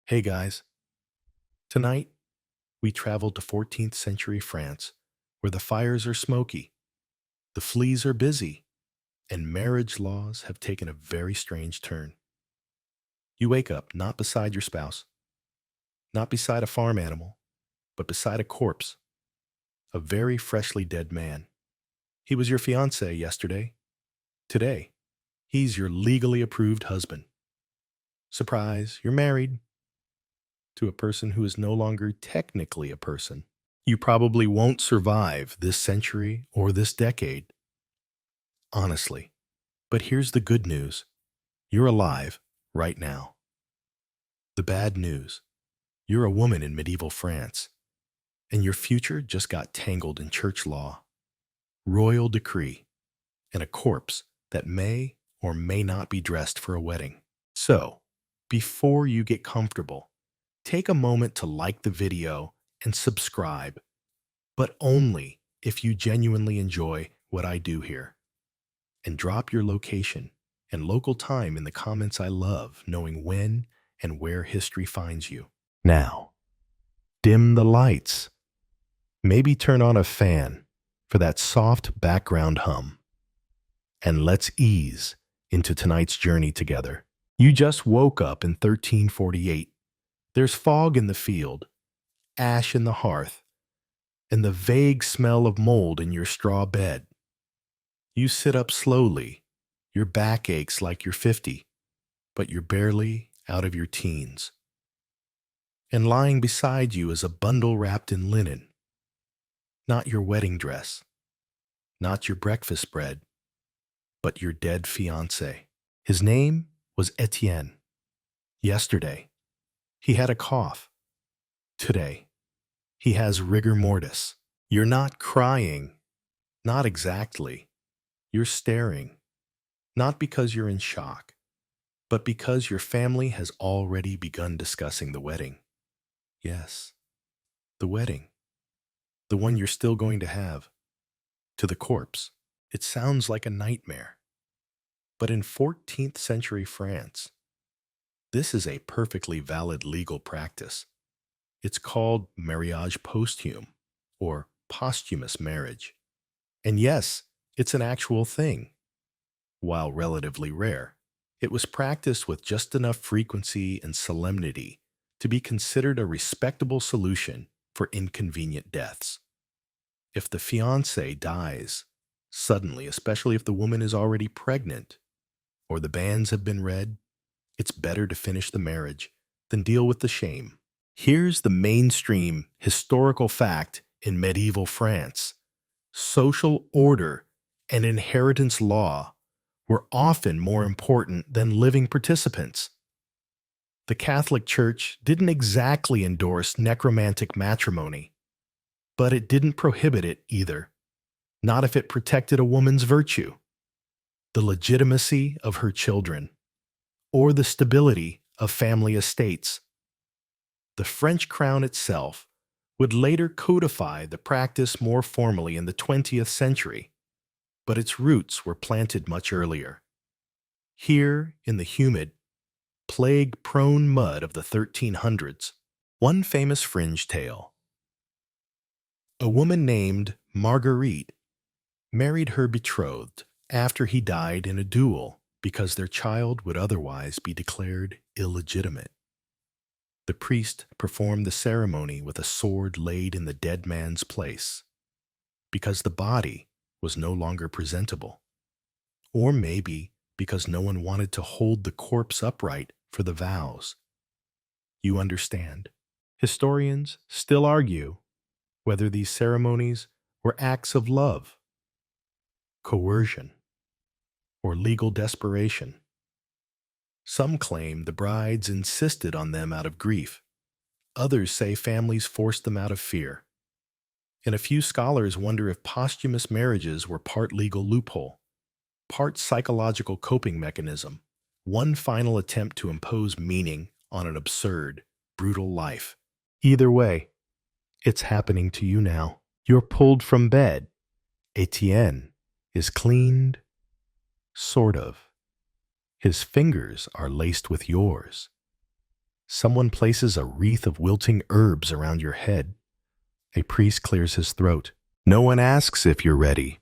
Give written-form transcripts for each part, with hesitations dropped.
Hey guys, tonight we traveled to 14th century France, where the fires are smoky, the fleas are busy, and marriage laws have taken a very strange turn. You wake up not beside your spouse, not beside a farm animal, but beside a corpse, a very freshly dead man. He was your fiancé yesterday. Today, he's your legally approved husband. Surprise, you're married to a person who is no longer technically a person. You probably won't survive this century or this decade, honestly. But here's the good news. You're alive right now. The bad news. You're a woman in medieval France, and your future just got tangled in church law, royal decree, and a corpse that may or may not be dressed for a wedding. So, before you get comfortable, take a moment to like the video and subscribe, but only if you genuinely enjoy what I do here. And drop your location and local time in the comments. I love knowing when and where history finds you. Now, dim the lights. Maybe turn on a fan for that soft background hum. And let's ease into tonight's journey together. You just woke up in 1348. There's fog in the field, ash in the hearth, and the vague smell of mold in your straw bed. You sit up slowly. Your back aches like you're 50, but you're barely out of your teens. And lying beside you is a bundle wrapped in linen. Not your wedding dress, not your breakfast bread, but your dead fiancé. His name was Etienne. Yesterday, he had a cough. Today, he has rigor mortis. You're not crying. Not exactly. You're staring. Not because you're in shock, but because your family has already begun discussing the wedding. Yes, the wedding. The one you're still going to have. To the corpse. It sounds like a nightmare. But in 14th century France, this is a perfectly valid legal practice. It's called mariage posthume, or posthumous marriage. And yes, it's an actual thing. While relatively rare, it was practiced with just enough frequency and solemnity to be considered a respectable solution for inconvenient deaths. If the fiancé dies suddenly, especially if the woman is already pregnant, or the banns have been read, it's better to finish the marriage than deal with the shame. Here's the mainstream historical fact in medieval France. Social order and inheritance law were often more important than living participants. The Catholic Church didn't exactly endorse necromantic matrimony, but it didn't prohibit it either, not if it protected a woman's virtue, the legitimacy of her children, or the stability of family estates. The French crown itself would later codify the practice more formally in the 20th century, but its roots were planted much earlier. Here in the humid, plague-prone mud of the 1300s, one famous fringe tale. A woman named Marguerite married her betrothed after he died in a duel because their child would otherwise be declared illegitimate. The priest performed the ceremony with a sword laid in the dead man's place because the body was no longer presentable, or maybe because no one wanted to hold the corpse upright for the vows. You understand. Historians still argue whether these ceremonies were acts of love, coercion, or legal desperation. Some claim the brides insisted on them out of grief. Others say families forced them out of fear. And a few scholars wonder if posthumous marriages were part legal loophole, part psychological coping mechanism, one final attempt to impose meaning on an absurd, brutal life. Either way, it's happening to you now. You're pulled from bed. Etienne is cleaned, sort of. His fingers are laced with yours. Someone places a wreath of wilting herbs around your head. A priest clears his throat. No one asks if you're ready,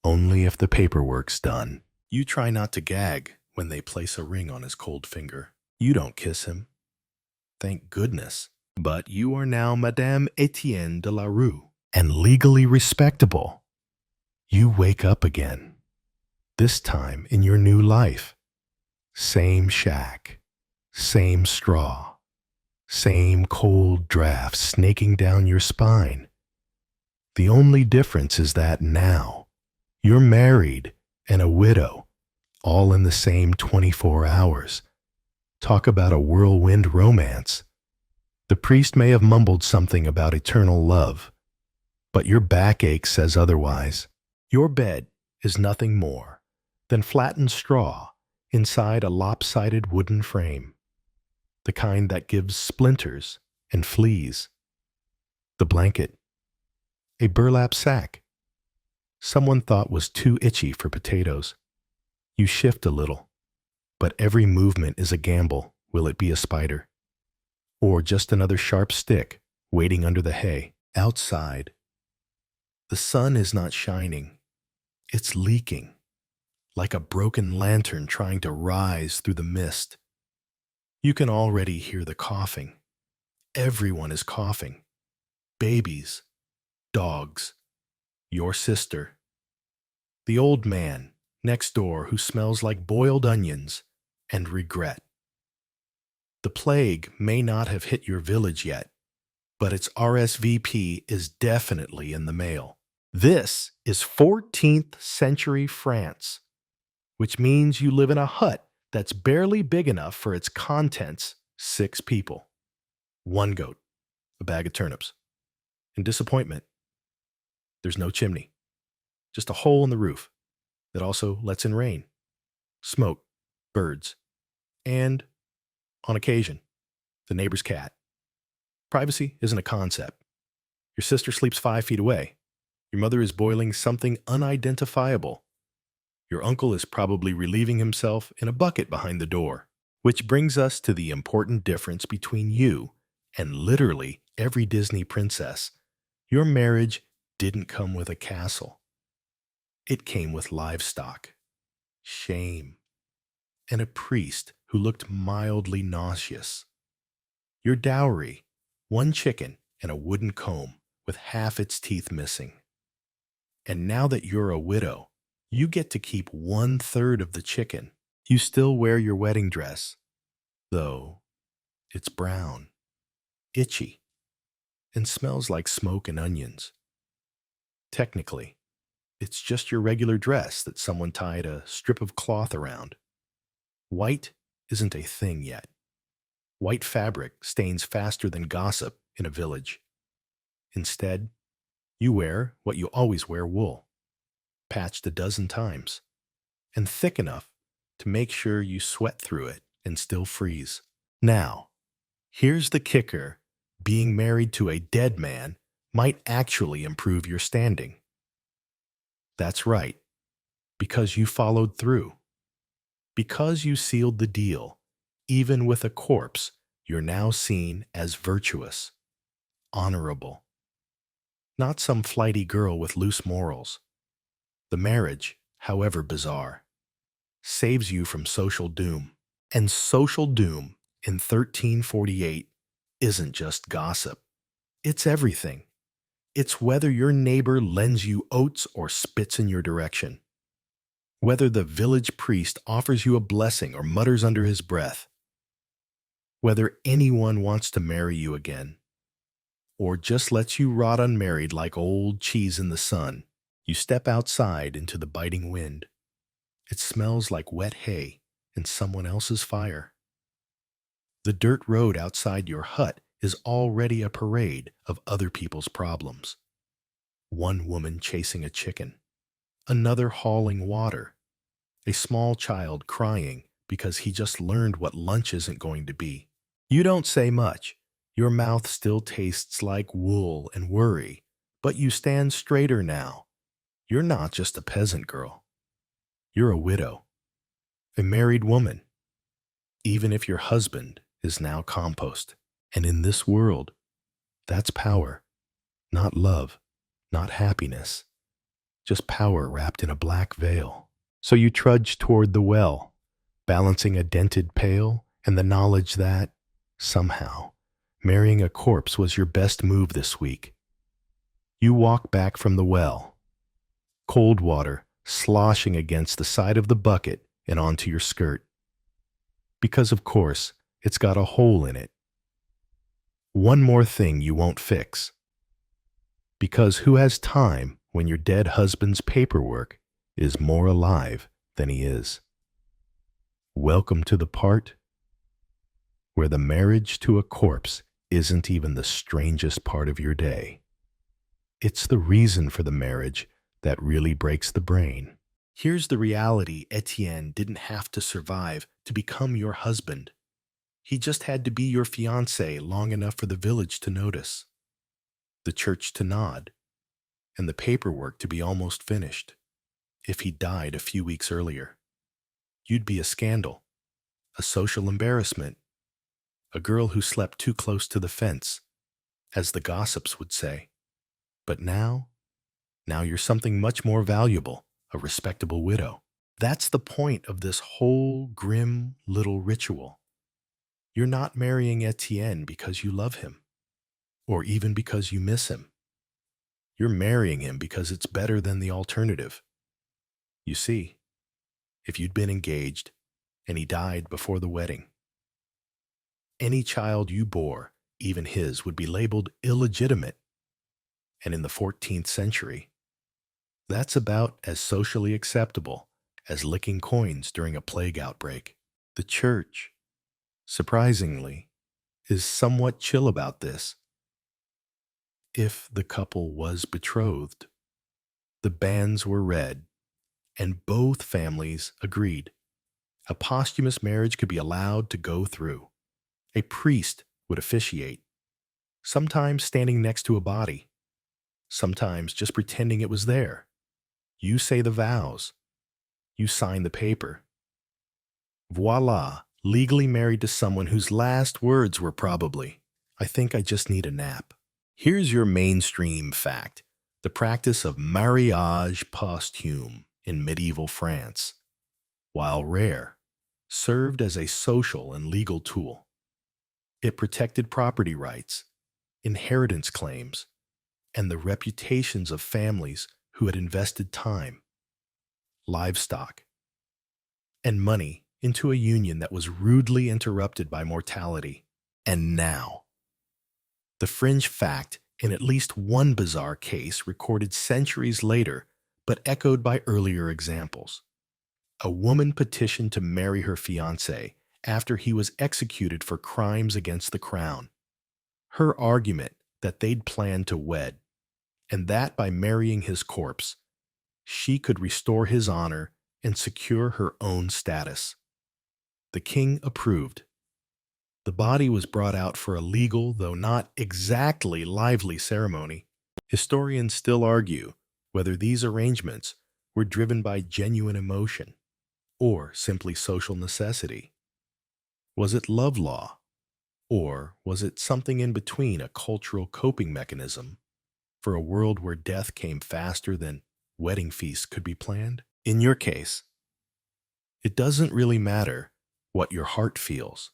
only if the paperwork's done. You try not to gag when they place a ring on his cold finger. You don't kiss him. Thank goodness. But you are now Madame Etienne de la Rue, and legally respectable. You wake up again, this time in your new life. Same shack, same straw, same cold draft snaking down your spine. The only difference is that now you're married and a widow, all in the same 24 hours. Talk about a whirlwind romance. The priest may have mumbled something about eternal love, but your backache says otherwise. Your bed is nothing more than flattened straw inside a lopsided wooden frame, the kind that gives splinters and fleas. The blanket, a burlap sack, someone thought was too itchy for potatoes. You shift a little, but every movement is a gamble. Will it be a spider? Or just another sharp stick waiting under the hay? Outside, the sun is not shining. It's leaking, like a broken lantern trying to rise through the mist. You can already hear the coughing. Everyone is coughing. Babies, dogs, your sister, the old man next door who smells like boiled onions, and regret. The plague may not have hit your village yet, but its RSVP is definitely in the mail. This is 14th century France, which means you live in a hut that's barely big enough for its contents, 6 people. 1 goat, a bag of turnips. And disappointment, there's no chimney, just a hole in the roof that also lets in rain, smoke, birds, and, on occasion, the neighbor's cat. Privacy isn't a concept. Your sister sleeps 5 feet away. Your mother is boiling something unidentifiable. Your uncle is probably relieving himself in a bucket behind the door. Which brings us to the important difference between you and literally every Disney princess. Your marriage didn't come with a castle. It came with livestock, shame, and a priest who looked mildly nauseous. Your dowry, 1 chicken and a wooden comb with half its teeth missing. And now that you're a widow, you get to keep 1/3 of the chicken. You still wear your wedding dress, though it's brown, itchy, and smells like smoke and onions. Technically, it's just your regular dress that someone tied a strip of cloth around. White isn't a thing yet. White fabric stains faster than gossip in a village. Instead, you wear what you always wear: wool, patched a dozen times, and thick enough to make sure you sweat through it and still freeze. Now, here's the kicker: being married to a dead man might actually improve your standing. That's right, because you followed through. Because you sealed the deal, even with a corpse, you're now seen as virtuous, honorable. Not some flighty girl with loose morals. The marriage, however bizarre, saves you from social doom. And social doom in 1348 isn't just gossip. It's everything. It's whether your neighbor lends you oats or spits in your direction. Whether the village priest offers you a blessing or mutters under his breath. Whether anyone wants to marry you again, or just lets you rot unmarried like old cheese in the sun. You step outside into the biting wind. It smells like wet hay and someone else's fire. The dirt road outside your hut is already a parade of other people's problems. 1 woman chasing a chicken, another hauling water, a small child crying because he just learned what lunch isn't going to be. You don't say much. Your mouth still tastes like wool and worry, but you stand straighter now. You're not just a peasant girl. You're a widow, a married woman, even if your husband is now compost. And in this world, that's power, not love, not happiness, just power wrapped in a black veil. So you trudge toward the well, balancing a dented pail and the knowledge that, somehow, marrying a corpse was your best move this week. You walk back from the well, cold water sloshing against the side of the bucket and onto your skirt. Because, of course, it's got a hole in it. One more thing you won't fix. Because who has time when your dead husband's paperwork is more alive than he is? Welcome to the part where the marriage to a corpse isn't even the strangest part of your day. It's the reason for the marriage that really breaks the brain. Here's the reality: Etienne didn't have to survive to become your husband. He just had to be your fiancé long enough for the village to notice, the church to nod, and the paperwork to be almost finished. If he died a few weeks earlier, you'd be a scandal, a social embarrassment, a girl who slept too close to the fence, as the gossips would say. But now you're something much more valuable, a respectable widow. That's the point of this whole grim little ritual. You're not marrying Etienne because you love him, or even because you miss him. You're marrying him because it's better than the alternative. You see, if you'd been engaged and he died before the wedding, any child you bore, even his, would be labeled illegitimate. And in the 14th century, that's about as socially acceptable as licking coins during a plague outbreak. The church, surprisingly, is somewhat chill about this. If the couple was betrothed, the banns were read, and both families agreed. A posthumous marriage could be allowed to go through. A priest would officiate, sometimes standing next to a body, sometimes just pretending it was there. You say the vows. You sign the paper. Voila, legally married to someone whose last words were probably, "I think I just need a nap." Here's your mainstream fact: the practice of mariage posthume in medieval France, while rare, served as a social and legal tool. It protected property rights, inheritance claims, and the reputations of families who had invested time, livestock, and money into a union that was rudely interrupted by mortality. And now, the fringe fact in at least one bizarre case recorded centuries later, but echoed by earlier examples. A woman petitioned to marry her fiancé after he was executed for crimes against the crown. Her argument that they'd planned to wed, and that by marrying his corpse, she could restore his honor and secure her own status. The king approved. The body was brought out for a legal, though not exactly lively ceremony. Historians still argue whether these arrangements were driven by genuine emotion or simply social necessity. Was it love law, or was it something in between, a cultural coping mechanism for a world where death came faster than wedding feasts could be planned? In your case, it doesn't really matter what your heart feels.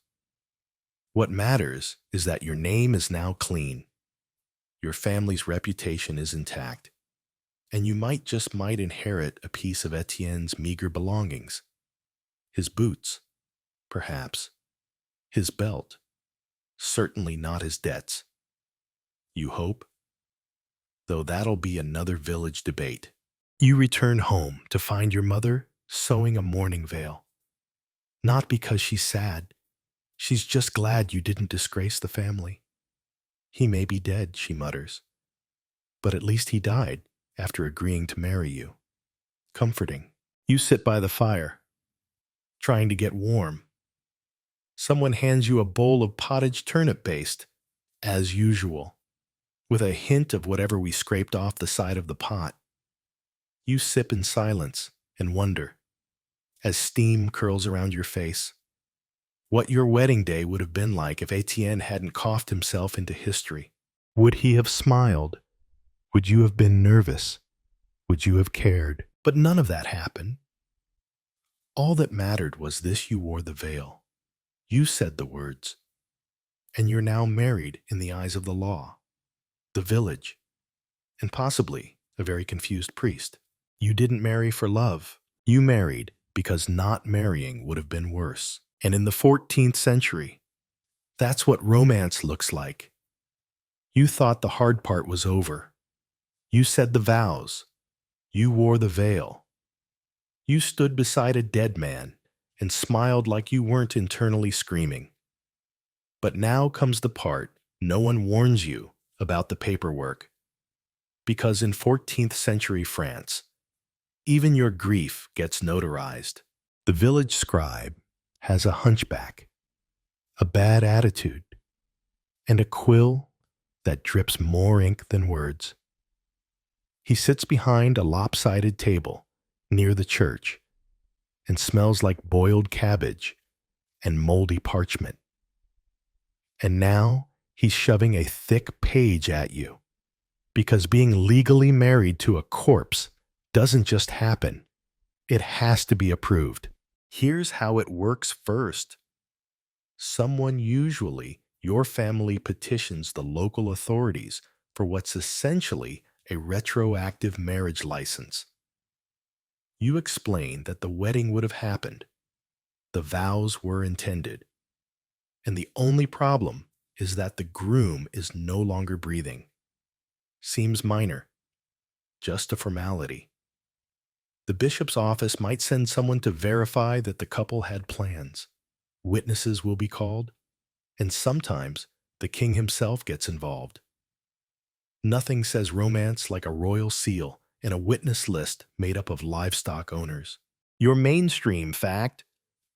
What matters is that your name is now clean, your family's reputation is intact, and you might inherit a piece of Etienne's meager belongings. His boots, perhaps. His belt. Certainly not his debts. You hope? Though that'll be another village debate. You return home to find your mother sewing a mourning veil. Not because she's sad. She's just glad you didn't disgrace the family. "He may be dead," she mutters, "but at least he died after agreeing to marry you." Comforting. You sit by the fire, trying to get warm. Someone hands you a bowl of pottage turnip paste, as usual, with a hint of whatever we scraped off the side of the pot. You sip in silence and wonder, as steam curls around your face, What your wedding day would have been like if Etienne hadn't coughed himself into history. Would he have smiled? Would you have been nervous? Would you have cared? But none of that happened. All that mattered was this: you wore the veil. You said the words. And you're now married in the eyes of the law, the village, and possibly a very confused priest. You didn't marry for love. You married because not marrying would have been worse. And in the 14th century, that's what romance looks like. You thought the hard part was over. You said the vows. You wore the veil. You stood beside a dead man and smiled like you weren't internally screaming. But now comes the part no one warns you about: the paperwork. Because in 14th century France, even your grief gets notarized. The village scribe has a hunchback, a bad attitude, and a quill that drips more ink than words. He sits behind a lopsided table near the church and smells like boiled cabbage and moldy parchment. And now he's shoving a thick page at you, because being legally married to a corpse doesn't just happen. It has to be approved. Here's how it works first. Someone, usually your family, petitions the local authorities for what's essentially a retroactive marriage license. You explain that the wedding would have happened, the vows were intended, and the only problem is that the groom is no longer breathing. Seems minor, just a formality. The bishop's office might send someone to verify that the couple had plans. Witnesses will be called, and sometimes the king himself gets involved. Nothing says romance like a royal seal and a witness list made up of livestock owners. Your mainstream fact: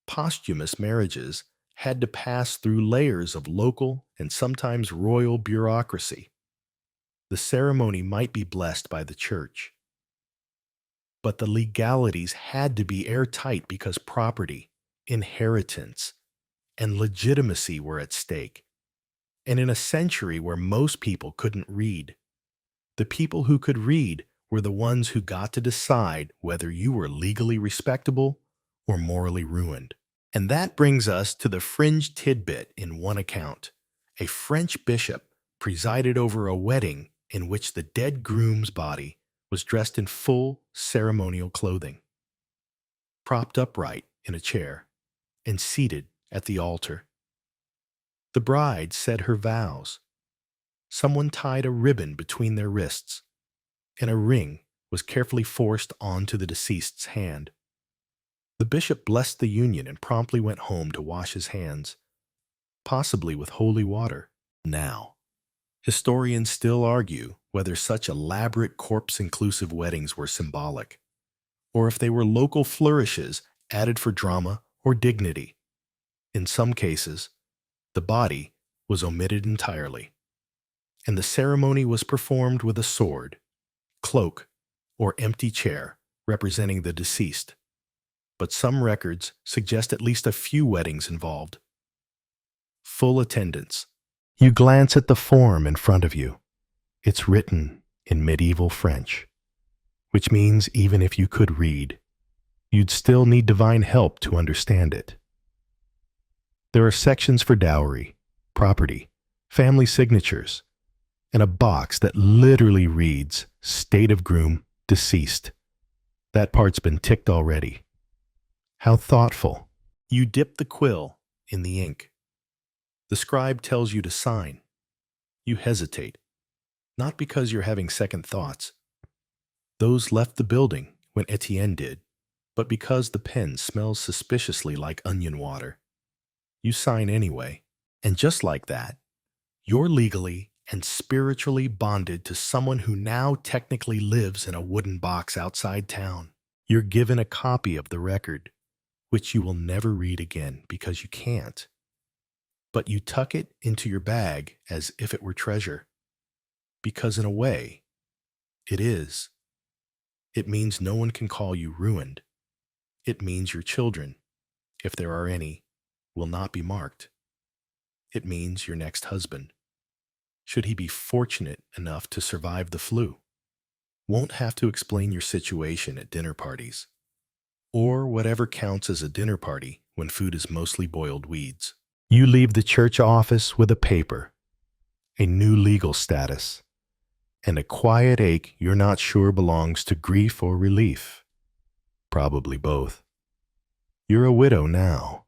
posthumous marriages had to pass through layers of local and sometimes royal bureaucracy. The ceremony might be blessed by the church, but the legalities had to be airtight because property, inheritance, and legitimacy were at stake. And in a century where most people couldn't read, the people who could read were the ones who got to decide whether you were legally respectable or morally ruined. And that brings us to the fringe tidbit in one account. A French bishop presided over a wedding in which the dead groom's body was dressed in full ceremonial clothing, propped upright in a chair, and seated at the altar. The bride said her vows. Someone tied a ribbon between their wrists, and a ring was carefully forced onto the deceased's hand. The bishop blessed the union and promptly went home to wash his hands, possibly with holy water. Now, historians still argue whether such elaborate corpse-inclusive weddings were symbolic, or if they were local flourishes added for drama or dignity. In some cases, the body was omitted entirely, and the ceremony was performed with a sword, cloak, or empty chair representing the deceased. But some records suggest at least a few weddings involved. Full attendance. You glance at the form in front of you. It's written in medieval French, which means even if you could read, you'd still need divine help to understand it. There are sections for dowry, property, family signatures, and a box that literally reads "State of groom, deceased." That part's been ticked already. How thoughtful. You dip the quill in the ink. The scribe tells you to sign. You hesitate, not because you're having second thoughts. Those left the building when Etienne did, but because the pen smells suspiciously like onion water. You sign anyway, and just like that, you're legally and spiritually bonded to someone who now technically lives in a wooden box outside town. You're given a copy of the record, which you will never read again because you can't. But you tuck it into your bag as if it were treasure, because in a way, it is. It means no one can call you ruined. It means your children, if there are any, will not be marked. It means your next husband, should he be fortunate enough to survive the flu, won't have to explain your situation at dinner parties, or whatever counts as a dinner party when food is mostly boiled weeds. You leave the church office with a paper, a new legal status, and a quiet ache you're not sure belongs to grief or relief. Probably both. You're a widow now,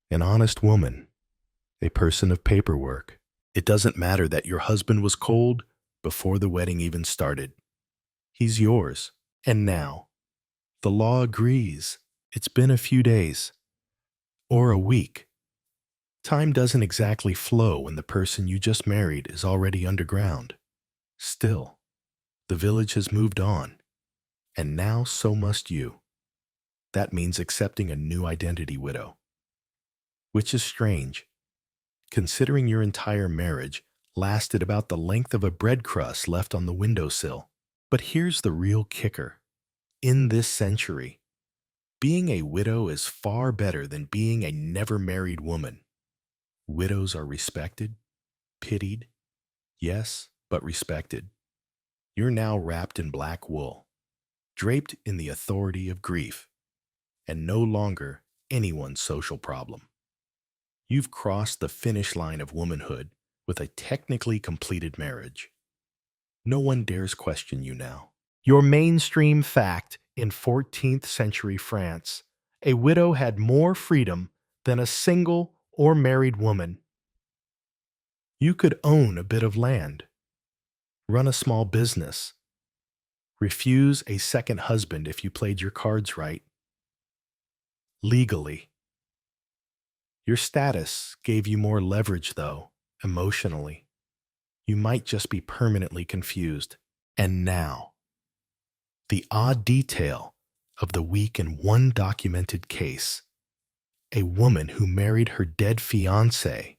an honest woman, a person of paperwork. It doesn't matter that your husband was cold before the wedding even started. He's yours. And now, the law agrees. It's been a few days, or a week. Time doesn't exactly flow when the person you just married is already underground. Still, the village has moved on, and now so must you. That means accepting a new identity, widow. Which is strange, considering your entire marriage lasted about the length of a bread crust left on the windowsill. But here's the real kicker. In this century, being a widow is far better than being a never-married woman. Widows are respected, pitied, yes, but respected. You're now wrapped in black wool, draped in the authority of grief, and no longer anyone's social problem. You've crossed the finish line of womanhood with a technically completed marriage. No one dares question you now. Your mainstream fact in 14th century France, a widow had more freedom than a single or married woman. You could own a bit of land, run a small business, refuse a second husband if you played your cards right. Legally. Your status gave you more leverage, though, emotionally. You might just be permanently confused. And now, the odd detail of the week in one documented case. A woman who married her dead fiancé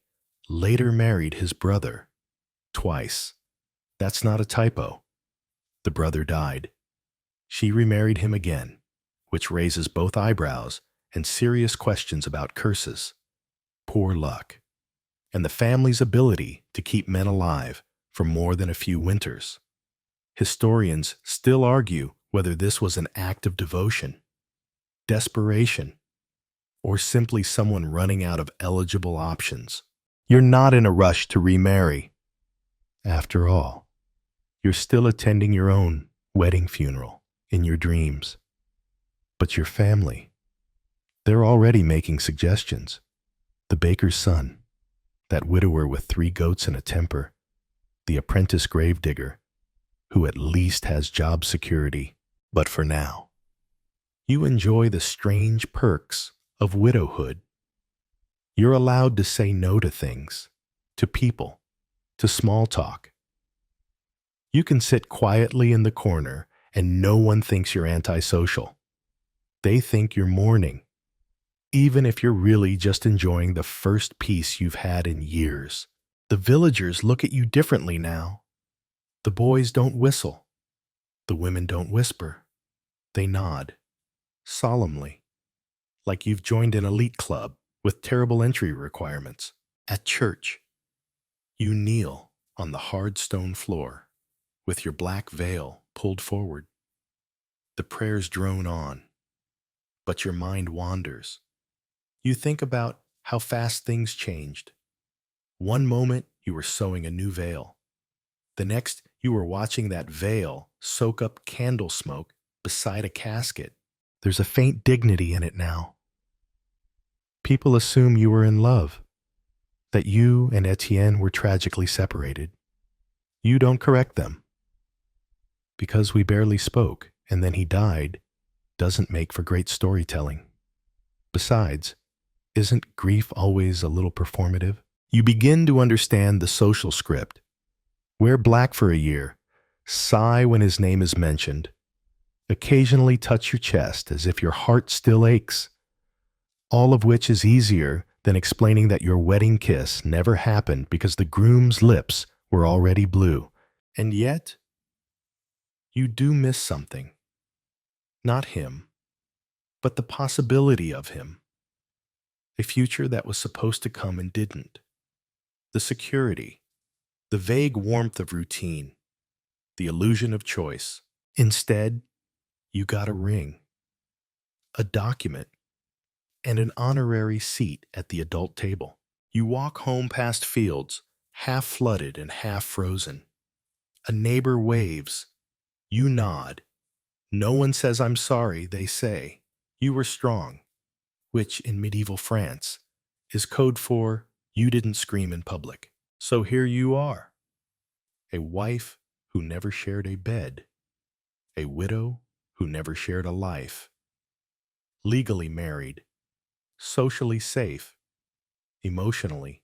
later married his brother twice. That's not a typo. The brother died. She remarried him again, which raises both eyebrows and serious questions about curses, poor luck, and the family's ability to keep men alive for more than a few winters. Historians still argue whether this was an act of devotion, desperation, or simply someone running out of eligible options. You're not in a rush to remarry. After all, you're still attending your own wedding funeral in your dreams. But your family, they're already making suggestions. The baker's son, that widower with 3 goats and a temper, the apprentice gravedigger, who at least has job security. But for now, you enjoy the strange perks of widowhood. You're allowed to say no to things, to people, to small talk. You can sit quietly in the corner and no one thinks you're antisocial. They think you're mourning, even if you're really just enjoying the first peace you've had in years. The villagers look at you differently now. The boys don't whistle. The women don't whisper. They nod, solemnly, like you've joined an elite club with terrible entry requirements. At church, you kneel on the hard stone floor with your black veil pulled forward. The prayers drone on, but your mind wanders. You think about how fast things changed. One moment, you were sewing a new veil. The next, you were watching that veil soak up candle smoke beside a casket. There's a faint dignity in it now. People assume you were in love, that you and Etienne were tragically separated. You don't correct them. Because we barely spoke, and then he died, doesn't make for great storytelling. Besides, isn't grief always a little performative? You begin to understand the social script. Wear black for a year, sigh when his name is mentioned, occasionally touch your chest as if your heart still aches, all of which is easier than explaining that your wedding kiss never happened because the groom's lips were already blue. And yet, you do miss something. Not him, but the possibility of him. a future that was supposed to come and didn't, the security, the vague warmth of routine, the illusion of choice. Instead, you got a ring, a document, and an honorary seat at the adult table. You walk home past fields, half flooded and half frozen. A neighbor waves. You nod. No one says I'm sorry, they say. You were strong, which in medieval France is code for you didn't scream in public. So here you are, a wife who never shared a bed, a widow who never shared a life, legally married, socially safe, emotionally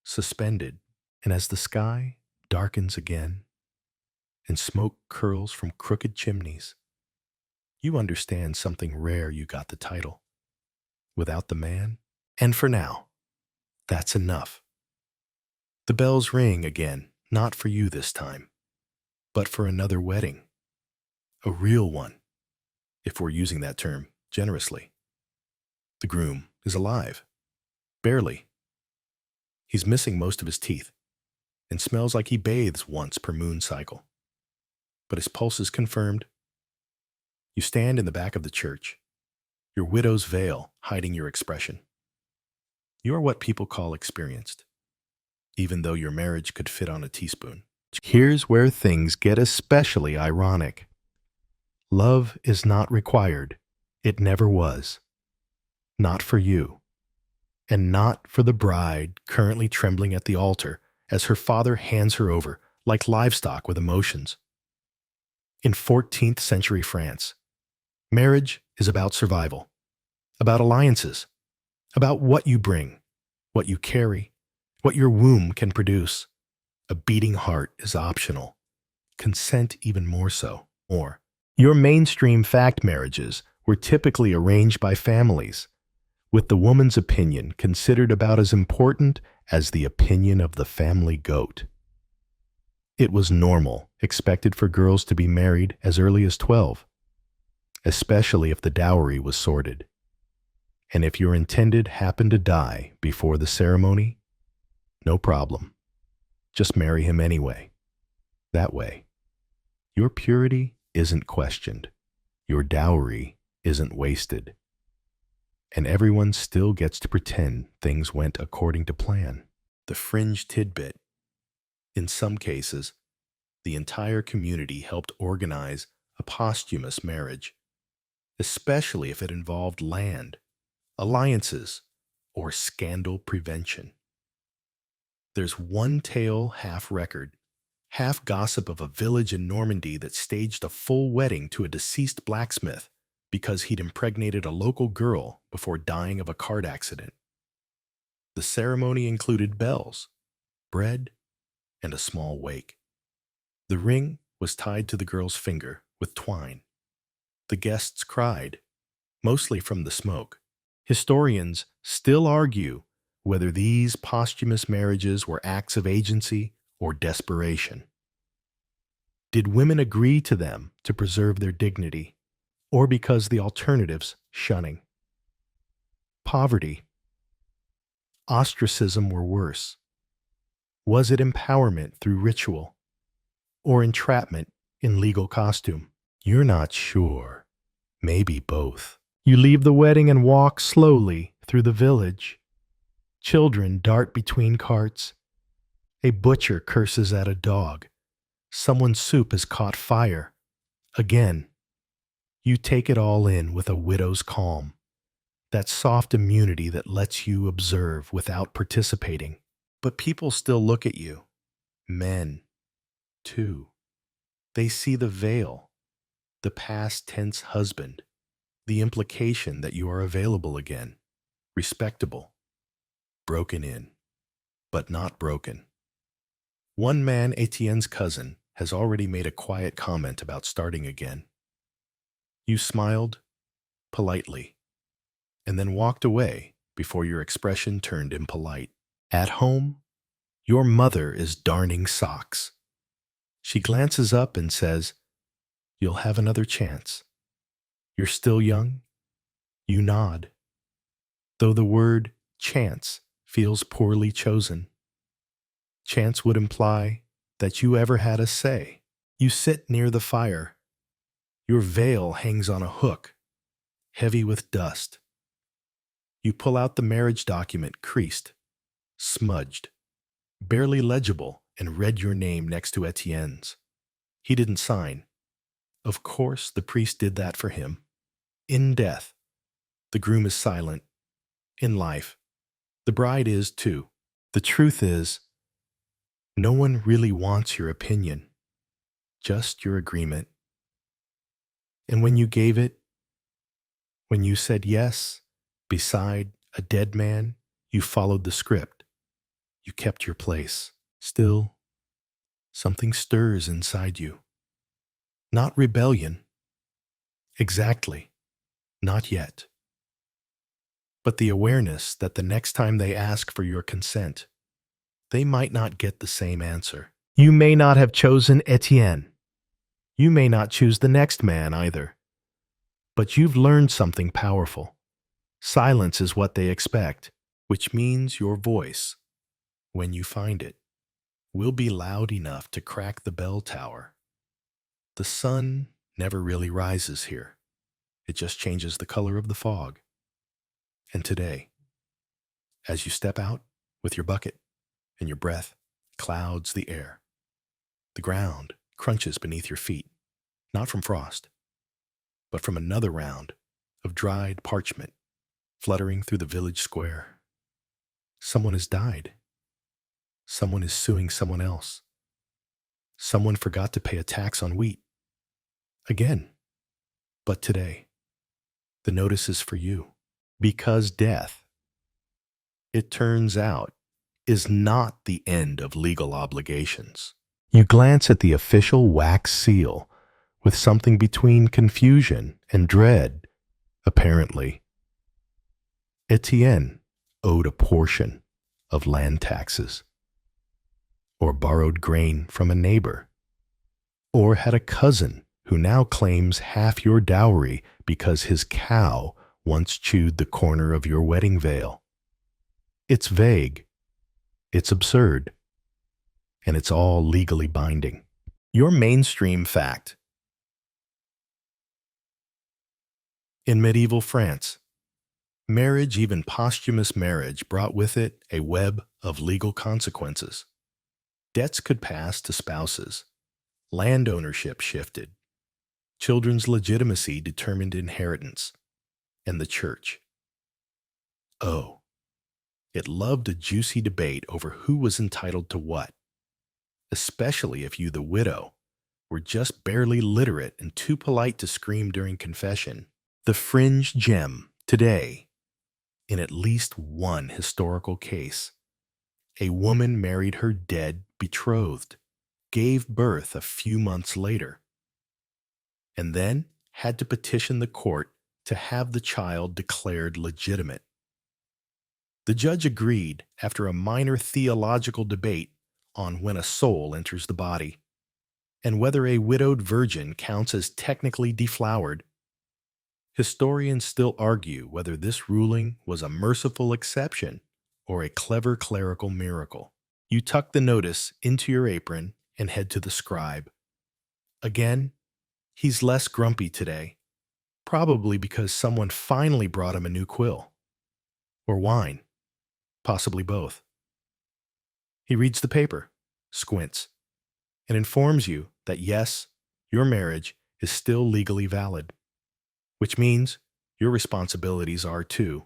suspended. And as the sky darkens again and smoke curls from crooked chimneys, you understand something rare. You got the title without the man. And for now, that's enough. The bells ring again, not for you this time, but for another wedding. A real one, if we're using that term generously. The groom is alive. Barely. He's missing most of his teeth and smells like he bathes once per moon cycle. But his pulse is confirmed. You stand in the back of the church, your widow's veil hiding your expression. You are what people call experienced, even though your marriage could fit on a teaspoon. Here's where things get especially ironic. Love is not required. It never was. Not for you. And not for the bride currently trembling at the altar as her father hands her over like livestock with emotions. In 14th century France, marriage is about survival, about alliances, about what you bring, what you carry, what your womb can produce. A beating heart is optional. Consent even more so. Or, your mainstream fact marriages were typically arranged by families, with the woman's opinion considered about as important as the opinion of the family goat. It was normal, expected for girls to be married as early as 12, especially if the dowry was sorted. And if your intended happened to die before the ceremony, no problem. Just marry him anyway. That way, your purity isn't questioned. Your dowry isn't wasted. And everyone still gets to pretend things went according to plan. The fringe tidbit. In some cases, the entire community helped organize a posthumous marriage, especially if it involved land, alliances, or scandal prevention. There's one tale, half record, half gossip of a village in Normandy that staged a full wedding to a deceased blacksmith because he'd impregnated a local girl before dying of a cart accident. The ceremony included bells, bread, and a small wake. The ring was tied to the girl's finger with twine. The guests cried, mostly from the smoke. Historians still argue whether these posthumous marriages were acts of agency or desperation. Did women agree to them to preserve their dignity, or because the alternatives shunning? Poverty, ostracism were worse. Was it empowerment through ritual, or entrapment in legal costume? You're not sure. Maybe both. You leave the wedding and walk slowly through the village. Children dart between carts. A butcher curses at a dog. Someone's soup has caught fire. Again, you take it all in with a widow's calm, that soft immunity that lets you observe without participating. But people still look at you. Men, too. They see the veil, the past tense husband, the implication that you are available again, respectable, broken in, but not broken. One man, Etienne's cousin, has already made a quiet comment about starting again. You smiled, politely, and then walked away before your expression turned impolite. At home, your mother is darning socks. She glances up and says, "You'll have another chance. You're still young." You nod. Though the word chance feels poorly chosen, chance would imply that you ever had a say. You sit near the fire. Your veil hangs on a hook, heavy with dust. You pull out the marriage document, creased, smudged, barely legible, and read your name next to Etienne's. He didn't sign. Of course, the priest did that for him. In death, the groom is silent. In life, the bride is too. The truth is, no one really wants your opinion, just your agreement. And when you gave it, when you said yes, beside a dead man, you followed the script. You kept your place. Still, something stirs inside you. Not rebellion. Exactly. Not yet. But the awareness that the next time they ask for your consent, they might not get the same answer. You may not have chosen Etienne. You may not choose the next man either. But you've learned something powerful. Silence is what they expect, which means your voice, when you find it, will be loud enough to crack the bell tower. The sun never really rises here. It just changes the color of the fog. And today, as you step out with your bucket and your breath clouds the air, the ground crunches beneath your feet, not from frost, but from another round of dried parchment fluttering through the village square. Someone has died. Someone is suing someone else. Someone forgot to pay a tax on wheat. Again. But today, the notice is for you. Because death, it turns out, is not the end of legal obligations. You glance at the official wax seal with something between confusion and dread, apparently. Etienne owed a portion of land taxes, or borrowed grain from a neighbor, or had a cousin who now claims half your dowry because his cow once chewed the corner of your wedding veil. It's vague, it's absurd, and it's all legally binding. Your mainstream fact. In medieval France, marriage, even posthumous marriage, brought with it a web of legal consequences. Debts could pass to spouses. Land ownership shifted. Children's legitimacy determined inheritance. And the church. Oh, it loved a juicy debate over who was entitled to what, especially if you, the widow, were just barely literate and too polite to scream during confession. The fringe gem today, in at least one historical case, a woman married her dead betrothed, gave birth a few months later, and then had to petition the court to have the child declared legitimate. The judge agreed after a minor theological debate on when a soul enters the body, and whether a widowed virgin counts as technically deflowered. Historians still argue whether this ruling was a merciful exception or a clever clerical miracle. You tuck the notice into your apron and head to the scribe. Again, he's less grumpy today. Probably because someone finally brought him a new quill. Or wine. Possibly both. He reads the paper, squints, and informs you that yes, your marriage is still legally valid, which means your responsibilities are too.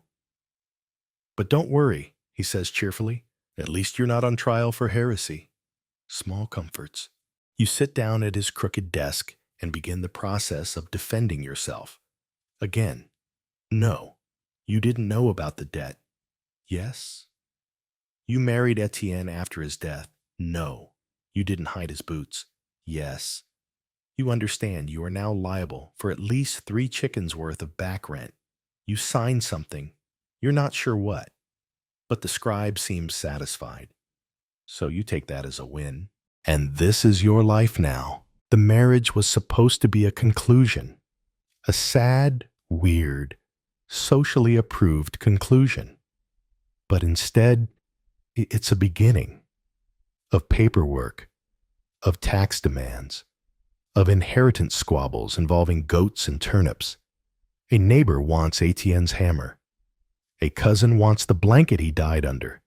But don't worry, he says cheerfully, at least you're not on trial for heresy. Small comforts. You sit down at his crooked desk and begin the process of defending yourself. Again, no, you didn't know about the debt. Yes. You married Etienne after his death. No, you didn't hide his boots. Yes. You understand you are now liable for at least 3 chickens worth of back rent. You signed something. You're not sure what. But the scribe seems satisfied. So you take that as a win. And this is your life now. The marriage was supposed to be a conclusion. A sad, weird, socially approved conclusion. But instead, it's a beginning of paperwork, of tax demands, of inheritance squabbles involving goats and turnips. A neighbor wants Etienne's hammer. A cousin wants the blanket he died under.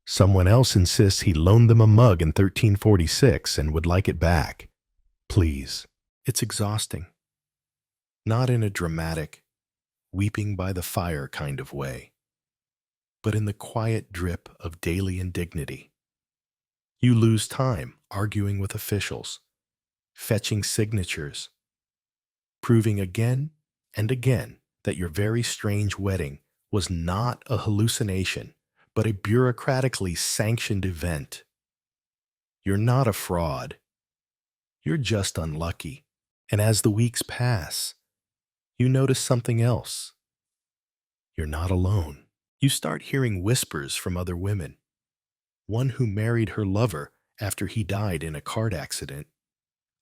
Someone else insists he loaned them a mug in 1346 and would like it back. Please. It's exhausting. Not in a dramatic, weeping by the fire kind of way, but in the quiet drip of daily indignity. You lose time arguing with officials, fetching signatures, proving again and again that your very strange wedding was not a hallucination, but a bureaucratically sanctioned event. You're not a fraud. You're just unlucky. And as the weeks pass, you notice something else. You're not alone. You start hearing whispers from other women. One who married her lover after he died in a cart accident.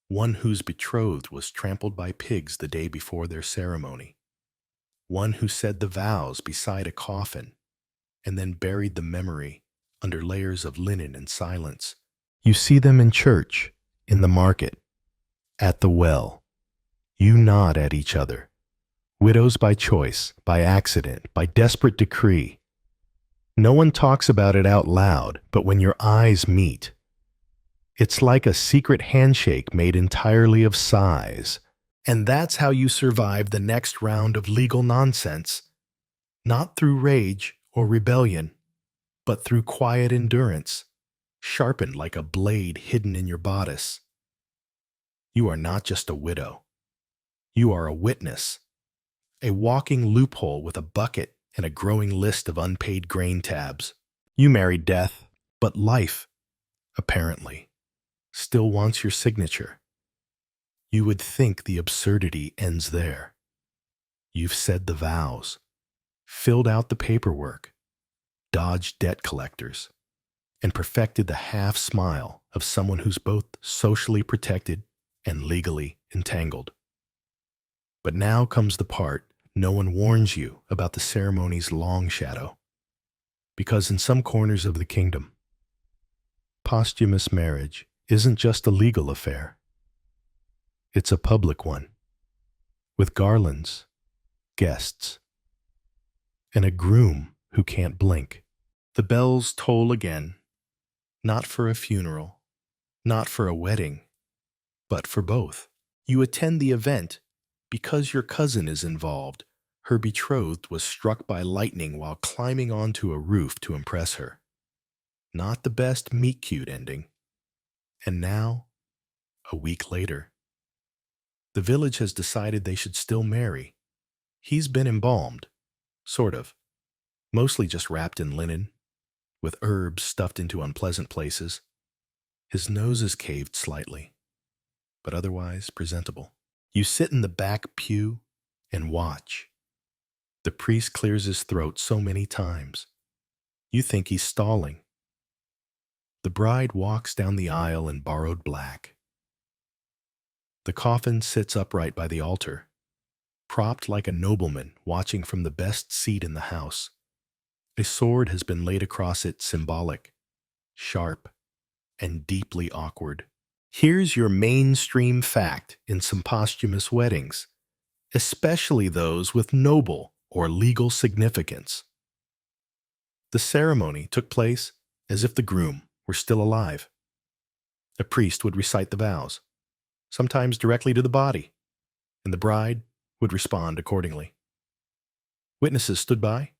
One whose betrothed was trampled by pigs the day before their ceremony. One who said the vows beside a coffin and then buried the memory under layers of linen and silence. You see them in church, in the market, at the well. You nod at each other. Widows by choice, by accident, by desperate decree. No one talks about it out loud, but when your eyes meet, it's like a secret handshake made entirely of sighs. And that's how you survive the next round of legal nonsense. Not through rage or rebellion, but through quiet endurance, sharpened like a blade hidden in your bodice. You are not just a widow. You are a witness, a walking loophole with a bucket and a growing list of unpaid grain tabs. You married death, but life, apparently, still wants your signature. You would think the absurdity ends there. You've said the vows, filled out the paperwork, dodged debt collectors, and perfected the half smile of someone who's both socially protected and legally entangled. But now comes the part no one warns you about the ceremony's long shadow. Because in some corners of the kingdom, posthumous marriage isn't just a legal affair. It's a public one, with garlands, guests, and a groom who can't blink. The bells toll again, not for a funeral, not for a wedding, but for both. You attend the event because your cousin is involved. Her betrothed was struck by lightning while climbing onto a roof to impress her. Not the best meet-cute ending. And now, a week later, the village has decided they should still marry. He's been embalmed, sort of, mostly just wrapped in linen, with herbs stuffed into unpleasant places. His nose is caved slightly, but otherwise presentable. You sit in the back pew and watch. The priest clears his throat so many times. You think he's stalling. The bride walks down the aisle in borrowed black. The coffin sits upright by the altar, propped like a nobleman watching from the best seat in the house. A sword has been laid across it, symbolic, sharp, and deeply awkward. Here's your mainstream fact in some posthumous weddings, especially those with noble or legal significance. The ceremony took place as if the groom were still alive. A priest would recite the vows, sometimes directly to the body, and the bride would respond accordingly. Witnesses stood by.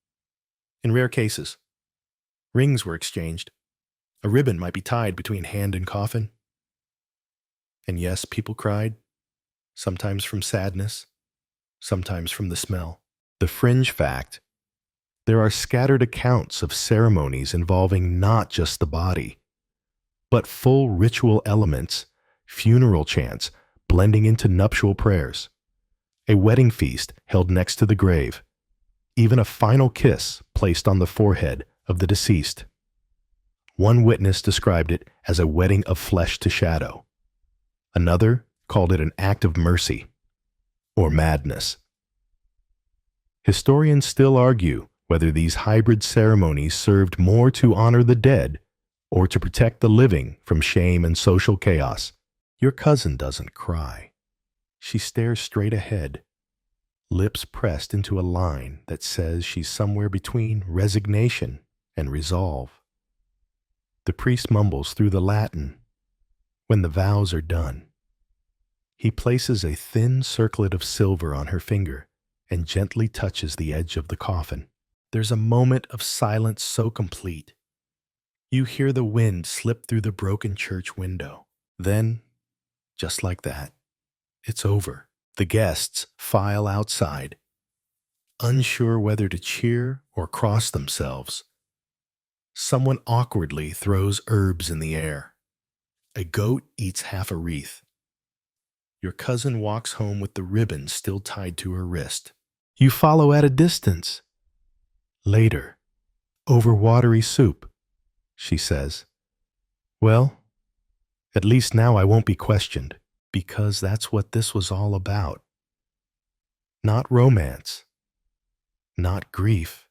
In rare cases, rings were exchanged. A ribbon might be tied between hand and coffin. And yes, people cried, sometimes from sadness, sometimes from the smell. The fringe fact: there are scattered accounts of ceremonies involving not just the body, but full ritual elements, funeral chants blending into nuptial prayers, a wedding feast held next to the grave, even a final kiss placed on the forehead of the deceased. One witness described it as a wedding of flesh to shadow. Another called it an act of mercy or madness. Historians still argue whether these hybrid ceremonies served more to honor the dead or to protect the living from shame and social chaos. Your cousin doesn't cry. She stares straight ahead, lips pressed into a line that says she's somewhere between resignation and resolve. The priest mumbles through the Latin when the vows are done. He places a thin circlet of silver on her finger and gently touches the edge of the coffin. There's a moment of silence so complete. You hear the wind slip through the broken church window. Then, just like that, it's over. The guests file outside, unsure whether to cheer or cross themselves. Someone awkwardly throws herbs in the air. A goat eats half a wreath. Your cousin walks home with the ribbon still tied to her wrist. You follow at a distance. Later, over watery soup, she says, "Well, at least now I won't be questioned." Because that's what this was all about. Not romance, not grief,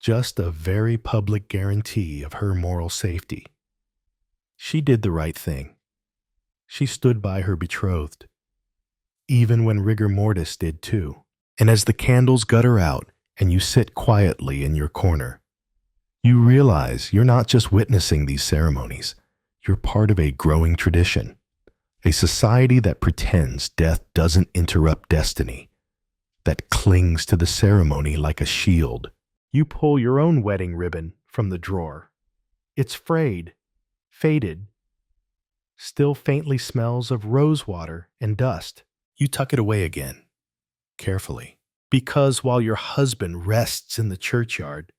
just a very public guarantee of her moral safety. She did the right thing. She stood by her betrothed, even when rigor mortis did too. And as the candles gutter out and you sit quietly in your corner, you realize you're not just witnessing these ceremonies, you're part of a growing tradition. A society that pretends death doesn't interrupt destiny, that clings to the ceremony like a shield. You pull your own wedding ribbon from the drawer. It's frayed, faded, still faintly smells of rose water and dust. You tuck it away again, carefully, because while your husband rests in the churchyard,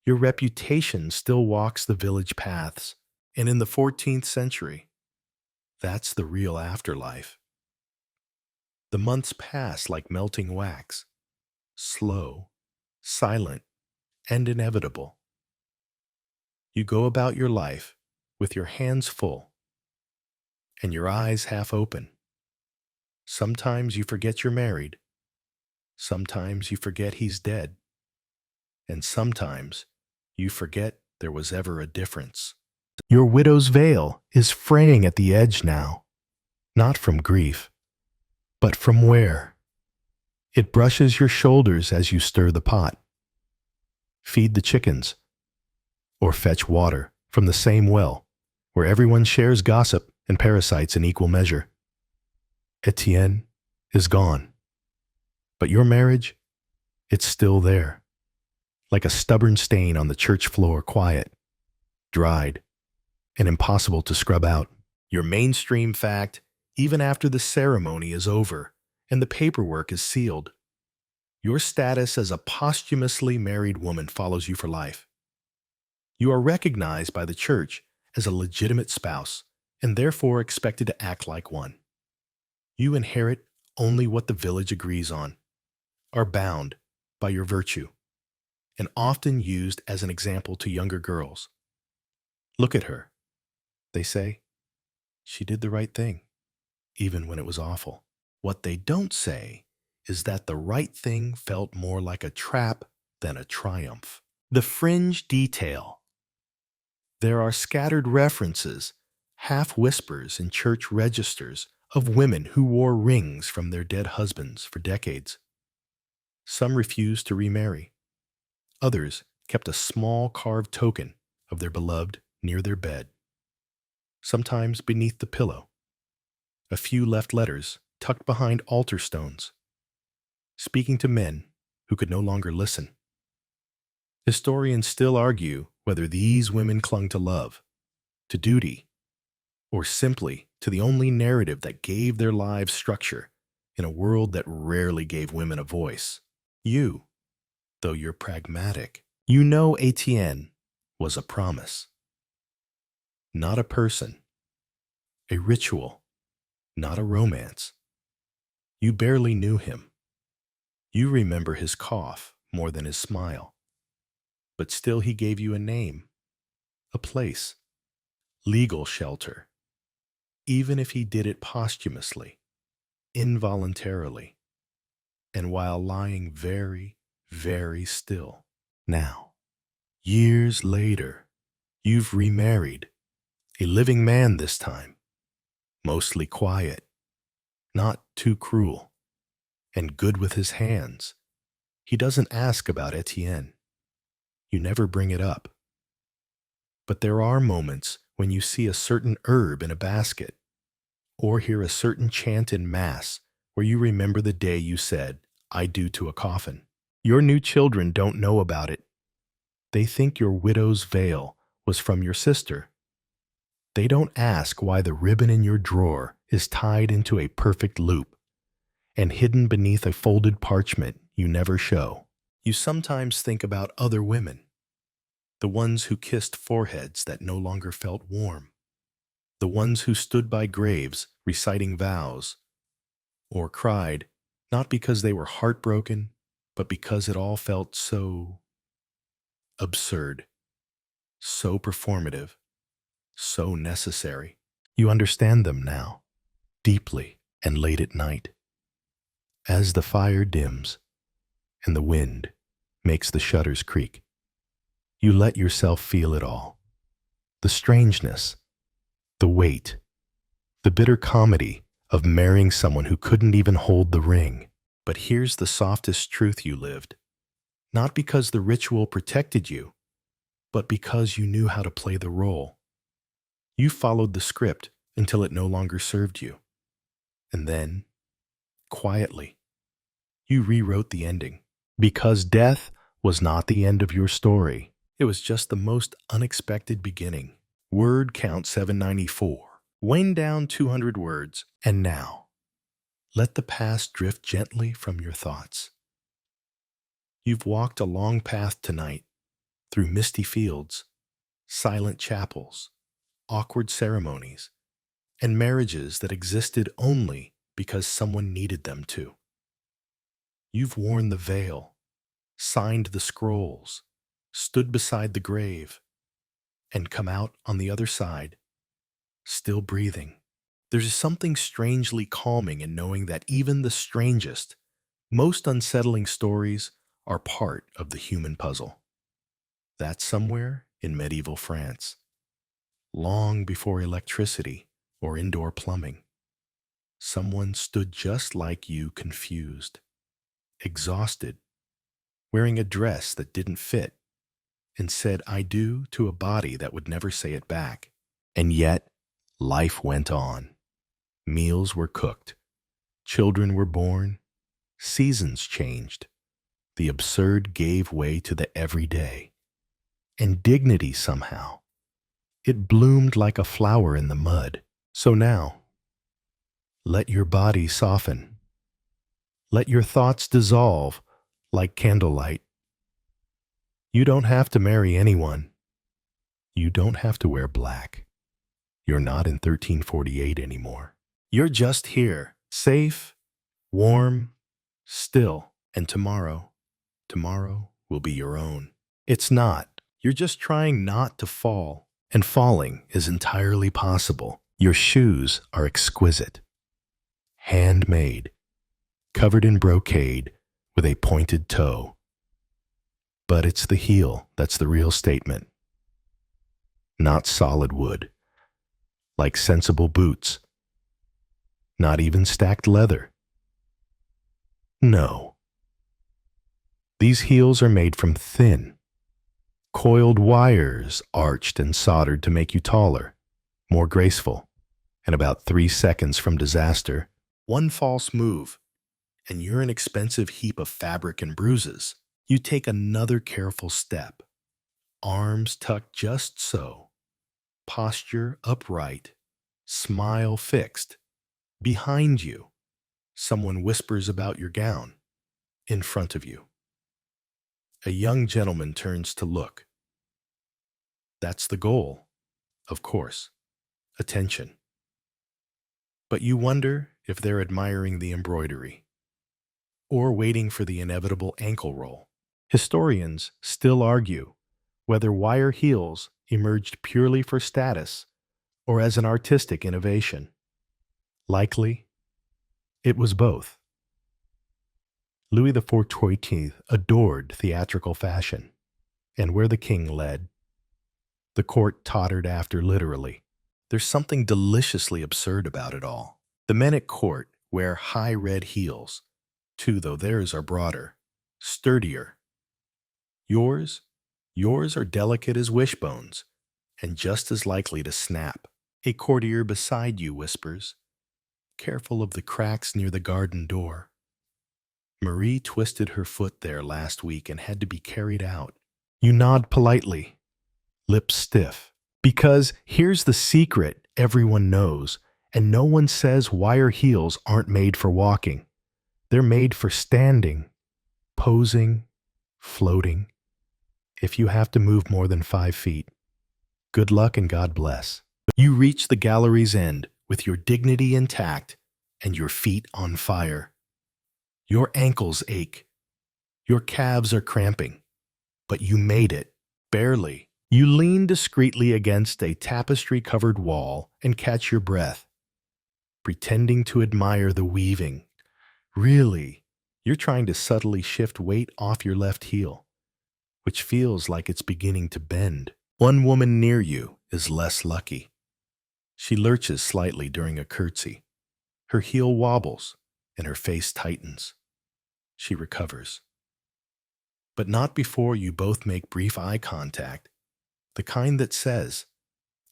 your reputation still walks the village paths. And in the 14th century, that's the real afterlife. The months pass like melting wax, slow, silent, and inevitable. You go about your life with your hands full and your eyes half open. Sometimes you forget you're married. Sometimes you forget he's dead. And sometimes you forget there was ever a difference. Your widow's veil is fraying at the edge now, not from grief, but from wear. It brushes your shoulders as you stir the pot, feed the chickens, or fetch water from the same well where everyone shares gossip and parasites in equal measure. Etienne is gone, but your marriage, it's still there, like a stubborn stain on the church floor, quiet, dried, and impossible to scrub out. Your mainstream fact, even after the ceremony is over and the paperwork is sealed. Your status as a posthumously married woman follows you for life. You are recognized by the church as a legitimate spouse and therefore expected to act like one. You inherit only what the village agrees on, are bound by your virtue, and often used as an example to younger girls. Look at her, they say. She did the right thing, even when it was awful. What they don't say is that the right thing felt more like a trap than a triumph. The fringe detail. There are scattered references, half whispers in church registers of women who wore rings from their dead husbands for decades. Some refused to remarry. Others kept a small carved token of their beloved near their bed, sometimes beneath the pillow. A few left letters tucked behind altar stones, speaking to men who could no longer listen. Historians still argue whether these women clung to love, to duty, or simply to the only narrative that gave their lives structure in a world that rarely gave women a voice. You, though you're pragmatic, you know Etienne was a promise. Not a person, a ritual, not a romance. You barely knew him. You remember his cough more than his smile. But still he gave you a name, a place, legal shelter, even if he did it posthumously, involuntarily. and while lying very, very still. Now, years later, you've remarried, a living man this time, mostly quiet, not too cruel, and good with his hands. He doesn't ask about Etienne. You never bring it up. But there are moments when you see a certain herb in a basket, or hear a certain chant in Mass where you remember the day you said, "I do" to a coffin. Your new children don't know about it. They think your widow's veil was from your sister. They don't ask why the ribbon in your drawer is tied into a perfect loop and hidden beneath a folded parchment you never show. You sometimes think about other women, the ones who kissed foreheads that no longer felt warm, the ones who stood by graves reciting vows, or cried, not because they were heartbroken, but because it all felt so absurd, so performative, so necessary. You understand them now, deeply and late at night. As the fire dims and the wind makes the shutters creak, you let yourself feel it all. The strangeness, the weight, the bitter comedy of marrying someone who couldn't even hold the ring. But here's the softest truth you lived. Not because the ritual protected you, but because you knew how to play the role. You followed the script until it no longer served you. And then, quietly, you rewrote the ending. Because death was not the end of your story. It was just the most unexpected beginning. Word count 794. Wind down 200 words. And now, let the past drift gently from your thoughts. You've walked a long path tonight, through misty fields, silent chapels, awkward ceremonies, and marriages that existed only because someone needed them to. You've worn the veil, signed the scrolls, stood beside the grave, and come out on the other side, still breathing. There's something strangely calming in knowing that even the strangest, most unsettling stories are part of the human puzzle. That's somewhere in medieval France, long before electricity or indoor plumbing. Someone stood just like you, confused, exhausted, wearing a dress that didn't fit, and said "I do" to a body that would never say it back. And yet, life went on. Meals were cooked. Children were born. Seasons changed. The absurd gave way to the everyday. And dignity somehow. It bloomed like a flower in the mud. So now, let your body soften. Let your thoughts dissolve like candlelight. You don't have to marry anyone. You don't have to wear black. You're not in 1348 anymore. You're just here, safe, warm, still, and tomorrow will be your own. It's not. You're just trying not to fall, and falling is entirely possible. Your shoes are exquisite, handmade, covered in brocade with a pointed toe. But it's the heel that's the real statement. Not solid wood, like sensible boots. Not even stacked leather. No. These heels are made from thin, coiled wires arched and soldered to make you taller, more graceful, and about 3 seconds from disaster. One false move, and you're an expensive heap of fabric and bruises. You take another careful step, arms tucked just so, posture upright, smile fixed. Behind you, someone whispers about your gown. In front of you, a young gentleman turns to look. That's the goal, of course, attention. But you wonder if they're admiring the embroidery or waiting for the inevitable ankle roll. Historians still argue whether wire heels emerged purely for status or as an artistic innovation. Likely, it was both. Louis XIV adored theatrical fashion, and where the king led, the court tottered after literally. There's something deliciously absurd about it all. The men at court wear high red heels, too, though theirs are broader, sturdier. Yours? Yours are delicate as wishbones, and just as likely to snap. A courtier beside you whispers, careful of the cracks near the garden door. Marie twisted her foot there last week and had to be carried out. You nod politely, lips stiff. Because here's the secret everyone knows, and no one says wire heels aren't made for walking. They're made for standing, posing, floating. If you have to move more than 5 feet, good luck and God bless. You reach the gallery's end with your dignity intact and your feet on fire. Your ankles ache. Your calves are cramping. But you made it, barely. You lean discreetly against a tapestry-covered wall and catch your breath, pretending to admire the weaving. Really, you're trying to subtly shift weight off your left heel, which feels like it's beginning to bend. One woman near you is less lucky. She lurches slightly during a curtsy. Her heel wobbles and her face tightens. She recovers. But not before you both make brief eye contact, the kind that says,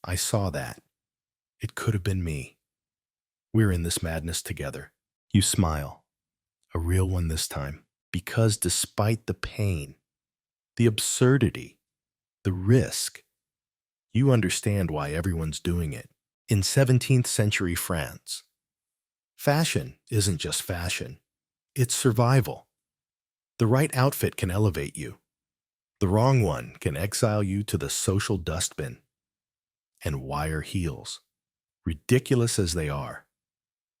I saw that. It could have been me. We're in this madness together. You smile, a real one this time, because despite the pain, the absurdity, the risk, you understand why everyone's doing it. In 17th century France, fashion isn't just fashion, it's survival. The right outfit can elevate you. The wrong one can exile you to the social dustbin. And wire heels, ridiculous as they are,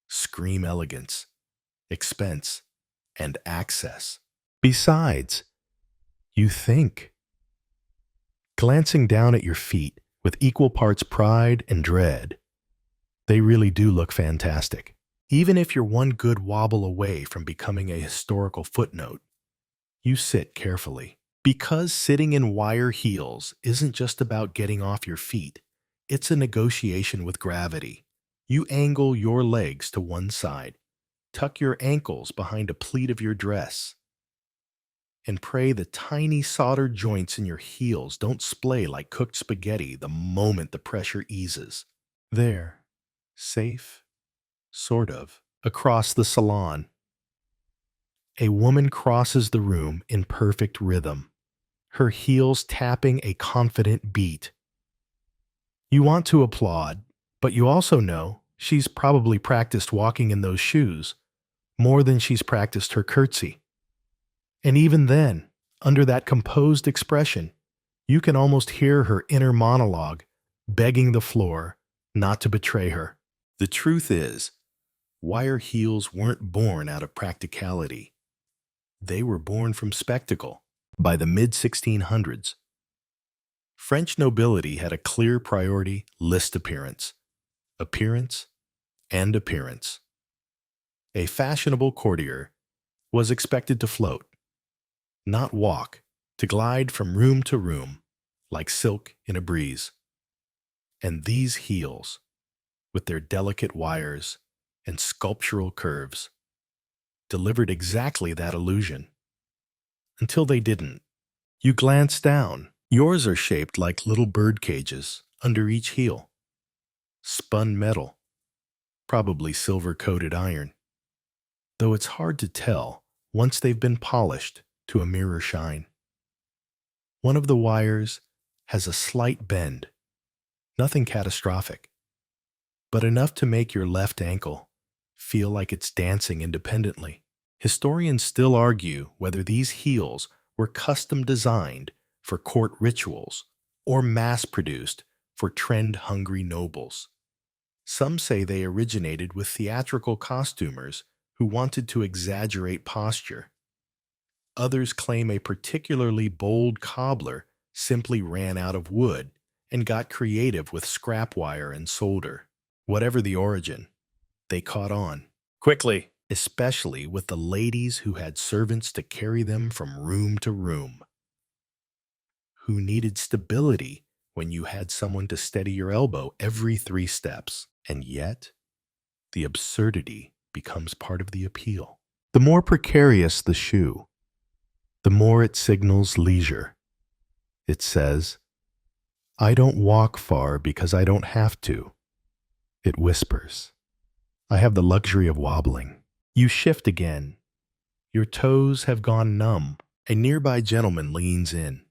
scream elegance, expense, and access. Besides, you think. Glancing down at your feet with equal parts pride and dread, they really do look fantastic. Even if you're one good wobble away from becoming a historical footnote, you sit carefully. Because sitting in wire heels isn't just about getting off your feet, it's a negotiation with gravity. You angle your legs to one side, tuck your ankles behind a pleat of your dress, and pray the tiny soldered joints in your heels don't splay like cooked spaghetti the moment the pressure eases. There, safe, sort of, across the salon, a woman crosses the room in perfect rhythm, her heels tapping a confident beat. You want to applaud, but you also know she's probably practiced walking in those shoes more than she's practiced her curtsy. And even then, under that composed expression, you can almost hear her inner monologue, begging the floor not to betray her. The truth is, wire heels weren't born out of practicality. They were born from spectacle. By the mid-1600s, French nobility had a clear priority list appearance, and appearance. A fashionable courtier was expected to float, not walk, to glide from room to room like silk in a breeze. And these heels, with their delicate wires and sculptural curves, delivered exactly that illusion. Until they didn't. You glance down. Yours are shaped like little bird cages under each heel. Spun metal, probably silver-coated iron. Though it's hard to tell once they've been polished to a mirror shine. One of the wires has a slight bend, nothing catastrophic, but enough to make your left ankle feel like it's dancing independently. Historians still argue whether these heels were custom designed for court rituals or mass-produced for trend-hungry nobles. Some say they originated with theatrical costumers who wanted to exaggerate posture. Others claim a particularly bold cobbler simply ran out of wood and got creative with scrap wire and solder. Whatever the origin, they caught on. Quickly, especially with the ladies who had servants to carry them from room to room, who needed stability when you had someone to steady your elbow every 3 steps. And yet, the absurdity becomes part of the appeal. The more precarious the shoe, the more it signals leisure. It says, "I don't walk far because I don't have to." It whispers, "I have the luxury of wobbling." You shift again. Your toes have gone numb. A nearby gentleman leans in,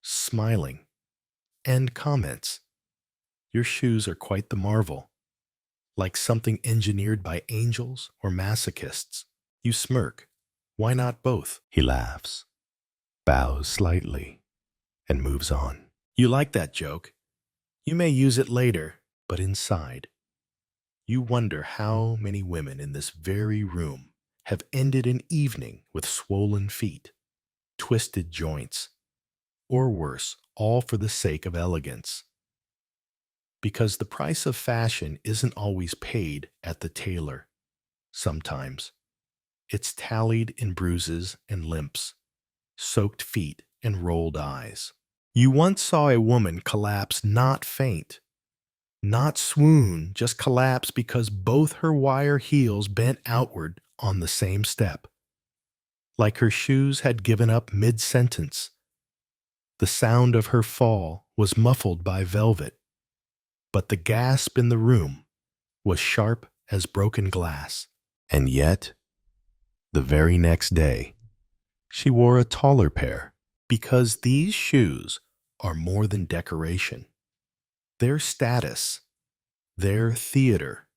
smiling, and comments, "Your shoes are quite the marvel, like something engineered by angels or masochists." You smirk. "Why not both?" He laughs, bows slightly, and moves on. You like that joke. You may use it later, but inside, you wonder how many women in this very room have ended an evening with swollen feet, twisted joints, or worse, all for the sake of elegance. Because the price of fashion isn't always paid at the tailor. Sometimes it's tallied in bruises and limps, soaked feet and rolled eyes. You once saw a woman collapse, not faint, not swoon, just collapse because both her wire heels bent outward on the same step, like her shoes had given up mid-sentence. The sound of her fall was muffled by velvet, but the gasp in the room was sharp as broken glass. And yet, the very next day, she wore a taller pair, because these shoes are more than decoration. They're status. They're theater.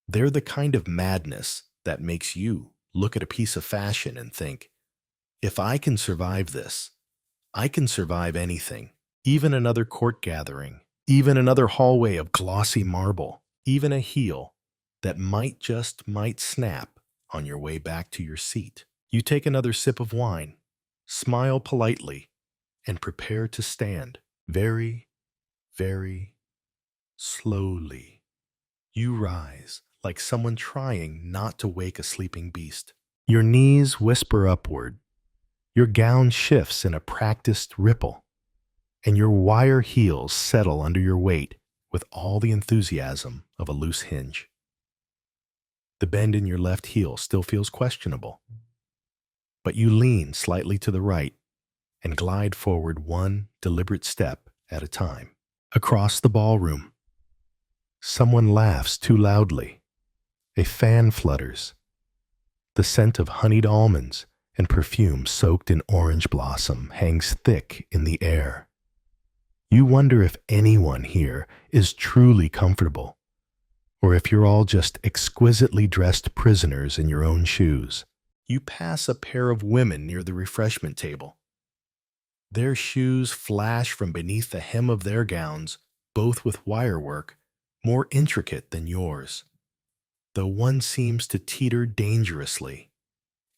They're the kind of madness that makes you look at a piece of fashion and think, if I can survive this, I can survive anything, even another court gathering, even another hallway of glossy marble, even a heel that might snap on your way back to your seat. You take another sip of wine, smile politely, and prepare to stand. Very, very slowly. You rise like someone trying not to wake a sleeping beast. Your knees whisper upward. Your gown shifts in a practiced ripple, and your wire heels settle under your weight with all the enthusiasm of a loose hinge. The bend in your left heel still feels questionable, but you lean slightly to the right and glide forward one deliberate step at a time. Across the ballroom, someone laughs too loudly. A fan flutters. The scent of honeyed almonds and perfume soaked in orange blossom hangs thick in the air. You wonder if anyone here is truly comfortable, or if you're all just exquisitely dressed prisoners in your own shoes. You pass a pair of women near the refreshment table. Their shoes flash from beneath the hem of their gowns, both with wirework, more intricate than yours, though one seems to teeter dangerously,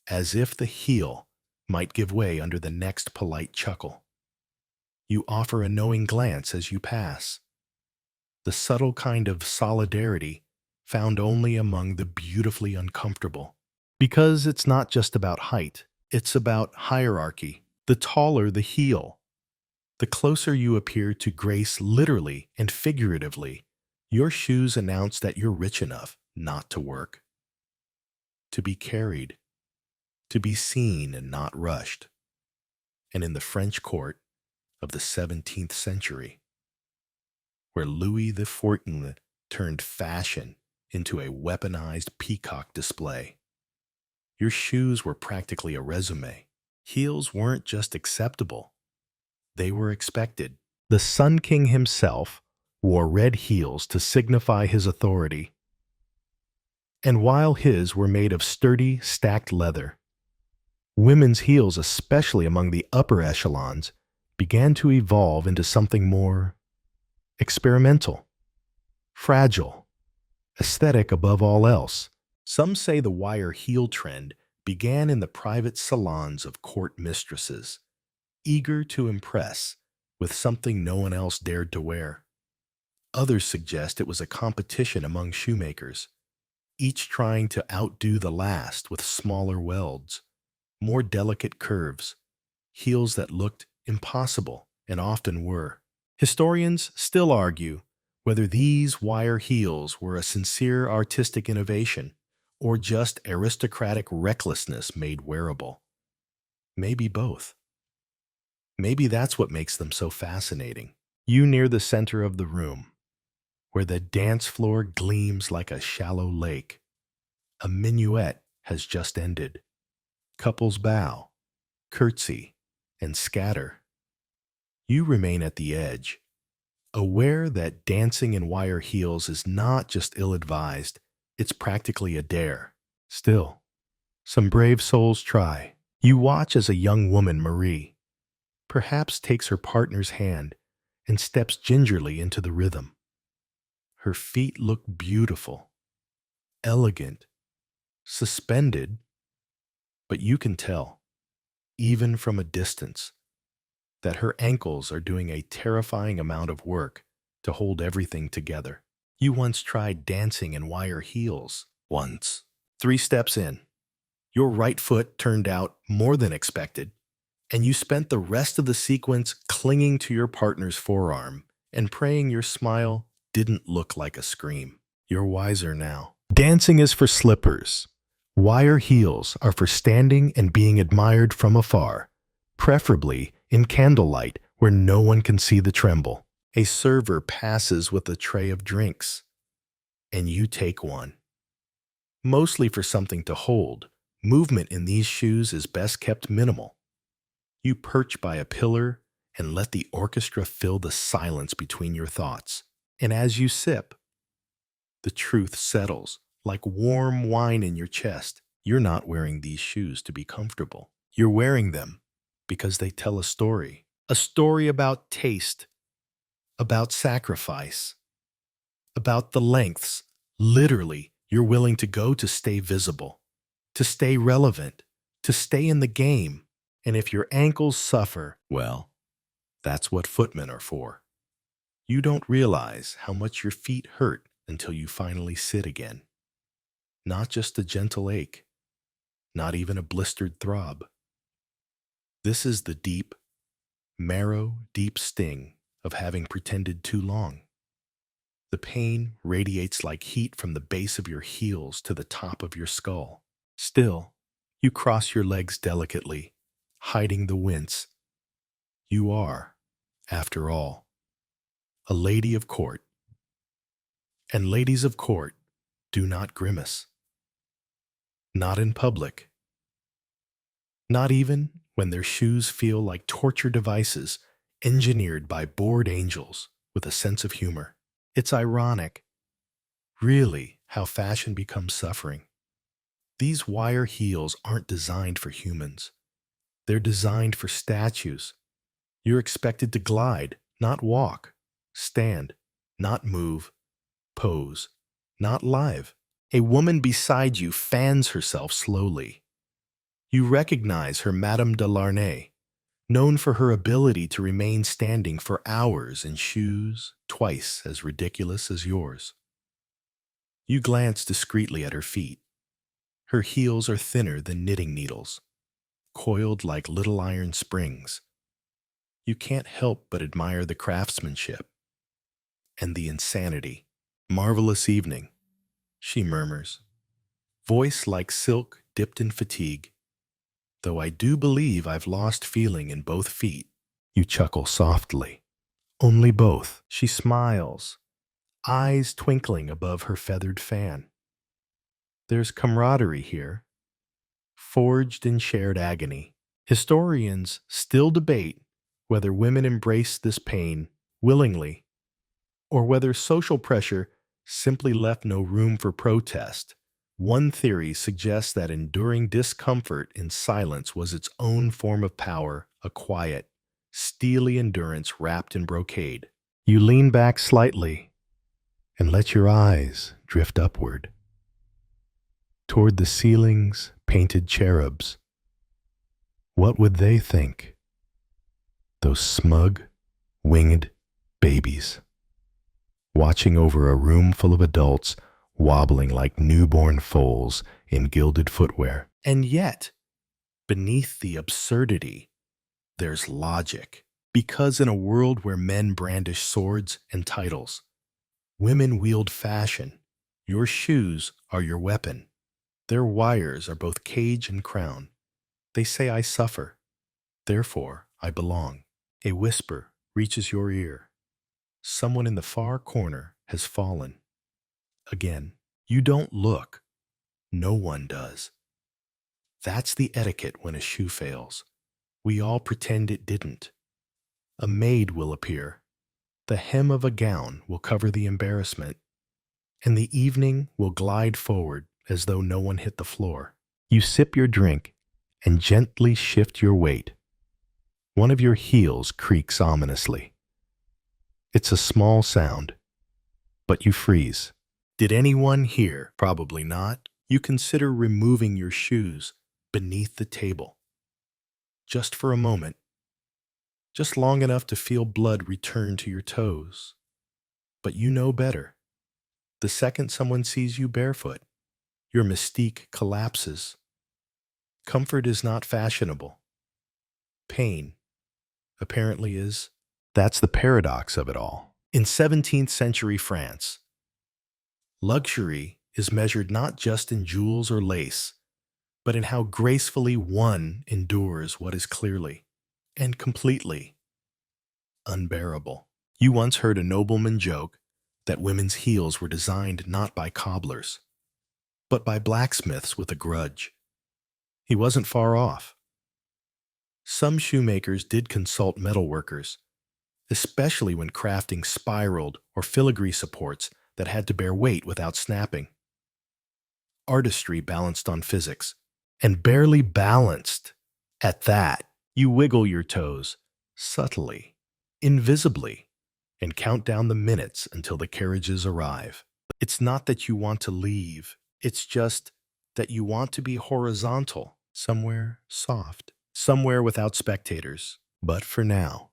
as if the heel might give way under the next polite chuckle. You offer a knowing glance as you pass, the subtle kind of solidarity found only among the beautifully uncomfortable. Because it's not just about height, it's about hierarchy. The taller the heel, the closer you appear to grace literally and figuratively. Your shoes announce that you're rich enough not to work, to be carried, to be seen and not rushed. And in the French court of the 17th century, where Louis XIV turned fashion into a weaponized peacock display, your shoes were practically a resume. Heels weren't just acceptable, they were expected. The Sun King himself wore red heels to signify his authority. And while his were made of sturdy, stacked leather, women's heels, especially among the upper echelons, began to evolve into something more experimental, fragile, aesthetic above all else. Some say the wire heel trend began in the private salons of court mistresses, eager to impress with something no one else dared to wear. Others suggest it was a competition among shoemakers, each trying to outdo the last with smaller welds, more delicate curves, heels that looked impossible and often were. Historians still argue whether these wire heels were a sincere artistic innovation or just aristocratic recklessness made wearable. Maybe both. Maybe that's what makes them so fascinating. You near the center of the room, where the dance floor gleams like a shallow lake. A minuet has just ended. Couples bow, curtsy, and scatter. You remain at the edge, aware that dancing in wire heels is not just ill-advised, it's practically a dare. Still, some brave souls try. You watch as a young woman, Marie, perhaps takes her partner's hand and steps gingerly into the rhythm. Her feet look beautiful, elegant, suspended, but you can tell, even from a distance, that her ankles are doing a terrifying amount of work to hold everything together. You once tried dancing in wire heels. Once. 3 steps in, your right foot turned out more than expected, and you spent the rest of the sequence clinging to your partner's forearm and praying your smile didn't look like a scream. You're wiser now. Dancing is for slippers. Wire heels are for standing and being admired from afar, preferably in candlelight where no one can see the tremble. A server passes with a tray of drinks, and you take one. Mostly for something to hold, movement in these shoes is best kept minimal. You perch by a pillar and let the orchestra fill the silence between your thoughts. And as you sip, the truth settles like warm wine in your chest. You're not wearing these shoes to be comfortable. You're wearing them because they tell a story. A story about taste, about sacrifice, about the lengths, literally, you're willing to go to stay visible, to stay relevant, to stay in the game. And if your ankles suffer, well, that's what footmen are for. You don't realize how much your feet hurt until you finally sit again. Not just a gentle ache, not even a blistered throb. This is the deep, marrow-deep sting of having pretended too long. The pain radiates like heat from the base of your heels to the top of your skull. Still, you cross your legs delicately, hiding the wince. You are, after all, a lady of court. And ladies of court do not grimace. Not in public. Not even when their shoes feel like torture devices engineered by bored angels with a sense of humor. It's ironic, really, how fashion becomes suffering. These wire heels aren't designed for humans. They're designed for statues. You're expected to glide, not walk, stand, not move, pose, not live. A woman beside you fans herself slowly. You recognize her Madame de Larnay, known for her ability to remain standing for hours in shoes twice as ridiculous as yours. You glance discreetly at her feet. Her heels are thinner than knitting needles, coiled like little iron springs. You can't help but admire the craftsmanship and the insanity. Marvelous evening, she murmurs, voice like silk dipped in fatigue. Though I do believe I've lost feeling in both feet. You chuckle softly. Only both. She smiles, eyes twinkling above her feathered fan. There's camaraderie here, forged in shared agony. Historians still debate whether women embraced this pain willingly or whether social pressure simply left no room for protest. One theory suggests that enduring discomfort in silence was its own form of power, a quiet, steely endurance wrapped in brocade. You lean back slightly and let your eyes drift upward, toward the ceiling's painted cherubs. What would they think? Those smug, winged babies, watching over a room full of adults wobbling like newborn foals in gilded footwear. And yet, beneath the absurdity, there's logic. Because in a world where men brandish swords and titles, women wield fashion. Your shoes are your weapon. Their wires are both cage and crown. They say I suffer, therefore I belong. A whisper reaches your ear. Someone in the far corner has fallen. Again, you don't look. No one does. That's the etiquette when a shoe fails. We all pretend it didn't. A maid will appear. The hem of a gown will cover the embarrassment, and the evening will glide forward as though no one hit the floor. You sip your drink and gently shift your weight. One of your heels creaks ominously. It's a small sound, but you freeze. Did anyone hear? Probably not. You consider removing your shoes beneath the table. Just for a moment. Just long enough to feel blood return to your toes. But you know better. The second someone sees you barefoot, your mystique collapses. Comfort is not fashionable. Pain, apparently, is. That's the paradox of it all. In 17th century France, luxury is measured not just in jewels or lace, but in how gracefully one endures what is clearly and completely unbearable. You once heard a nobleman joke that women's heels were designed not by cobblers, but by blacksmiths with a grudge. He wasn't far off. Some shoemakers did consult metalworkers, especially when crafting spiraled or filigree supports that had to bear weight without snapping. Artistry balanced on physics, and barely balanced. At that, you wiggle your toes, subtly, invisibly, and count down the minutes until the carriages arrive. It's not that you want to leave, it's just that you want to be horizontal, somewhere soft, somewhere without spectators. But for now,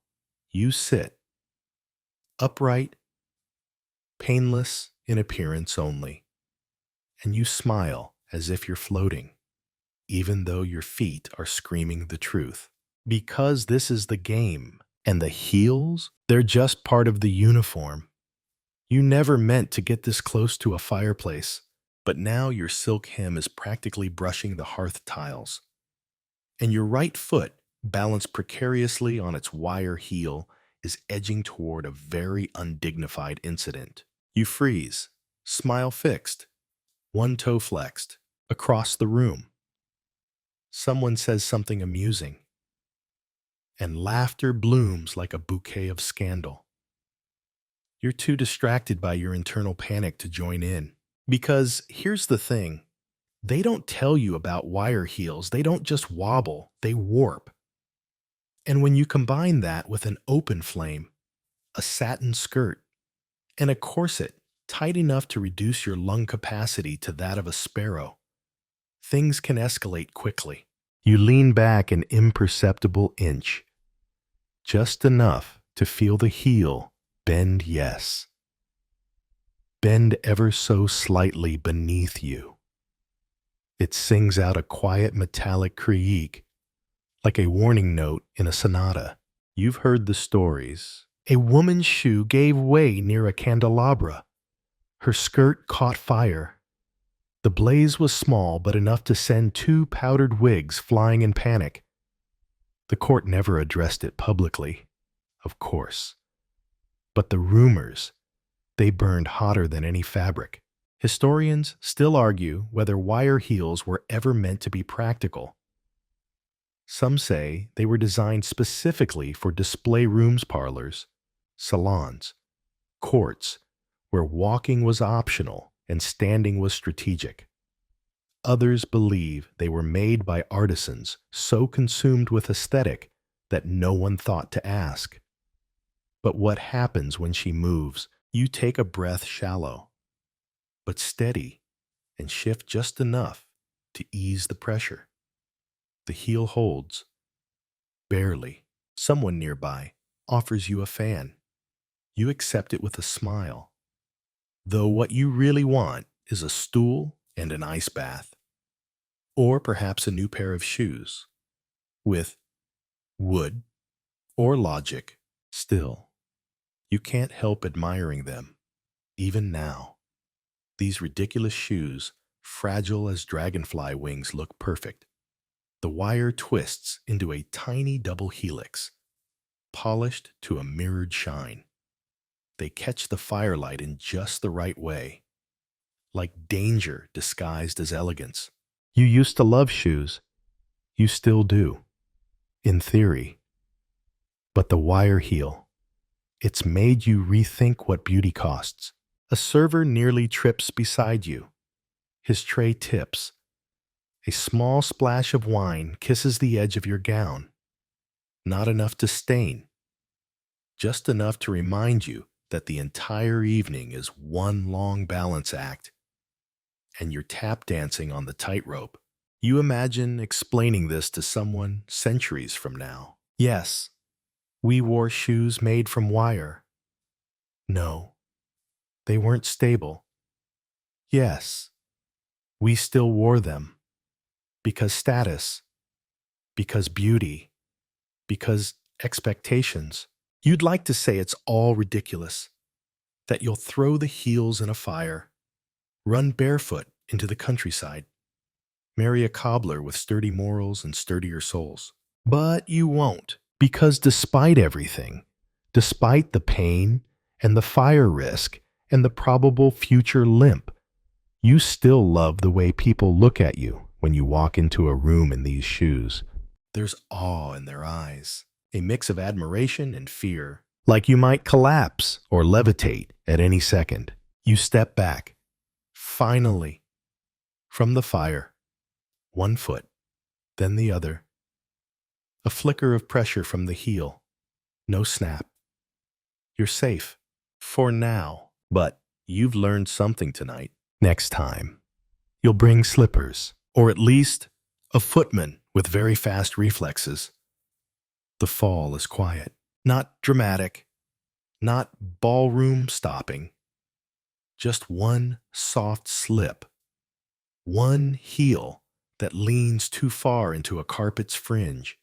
you sit, upright, painless in appearance only, and you smile as if you're floating, even though your feet are screaming the truth. Because this is the game, and the heels, they're just part of the uniform. You never meant to get this close to a fireplace, but now your silk hem is practically brushing the hearth tiles, and your right foot, balanced precariously on its wire heel, is edging toward a very undignified incident. You freeze, smile fixed, one toe flexed, across the room. Someone says something amusing, and laughter blooms like a bouquet of scandal. You're too distracted by your internal panic to join in. Because here's the thing, they don't tell you about wire heels. They don't just wobble, they warp. And when you combine that with an open flame, a satin skirt, and a corset tight enough to reduce your lung capacity to that of a sparrow, things can escalate quickly. You lean back an imperceptible inch, just enough to feel the heel bend, yes. Bend ever so slightly beneath you. It sings out a quiet metallic creak, like a warning note in a sonata. You've heard the stories. A woman's shoe gave way near a candelabra. Her skirt caught fire. The blaze was small, but enough to send 2 powdered wigs flying in panic. The court never addressed it publicly, of course. But the rumors, they burned hotter than any fabric. Historians still argue whether wire heels were ever meant to be practical. Some say they were designed specifically for display rooms, parlors, salons, courts, where walking was optional and standing was strategic. Others believe they were made by artisans so consumed with aesthetic that no one thought to ask. But what happens when she moves? You take a breath shallow, but steady, and shift just enough to ease the pressure. The heel holds, barely. Someone nearby offers you a fan. You accept it with a smile, though what you really want is a stool and an ice bath, or perhaps a new pair of shoes with wood or logic. Still, you can't help admiring them, even now. These ridiculous shoes, fragile as dragonfly wings, look perfect. The wire twists into a tiny double helix, polished to a mirrored shine. They catch the firelight in just the right way, like danger disguised as elegance. You used to love shoes. You still do, in theory. But the wire heel, it's made you rethink what beauty costs. A server nearly trips beside you. His tray tips. A small splash of wine kisses the edge of your gown. Not enough to stain, just enough to remind you that the entire evening is one long balance act, and you're tap dancing on the tightrope. You imagine explaining this to someone centuries from now. Yes, we wore shoes made from wire. No, they weren't stable. Yes, we still wore them. Because status, because beauty, because expectations. You'd like to say it's all ridiculous, that you'll throw the heels in a fire, run barefoot into the countryside, marry a cobbler with sturdy morals and sturdier souls. But you won't, because despite everything, despite the pain and the fire risk and the probable future limp, you still love the way people look at you when you walk into a room in these shoes. There's awe in their eyes, a mix of admiration and fear, like you might collapse or levitate at any second. You step back, finally, from the fire, one foot, then the other. A flicker of pressure from the heel, no snap. You're safe, for now, but you've learned something tonight. Next time, you'll bring slippers, or at least a footman with very fast reflexes. The fall is quiet, not dramatic, not ballroom stopping. Just one soft slip, one heel that leans too far into a carpet's fringe,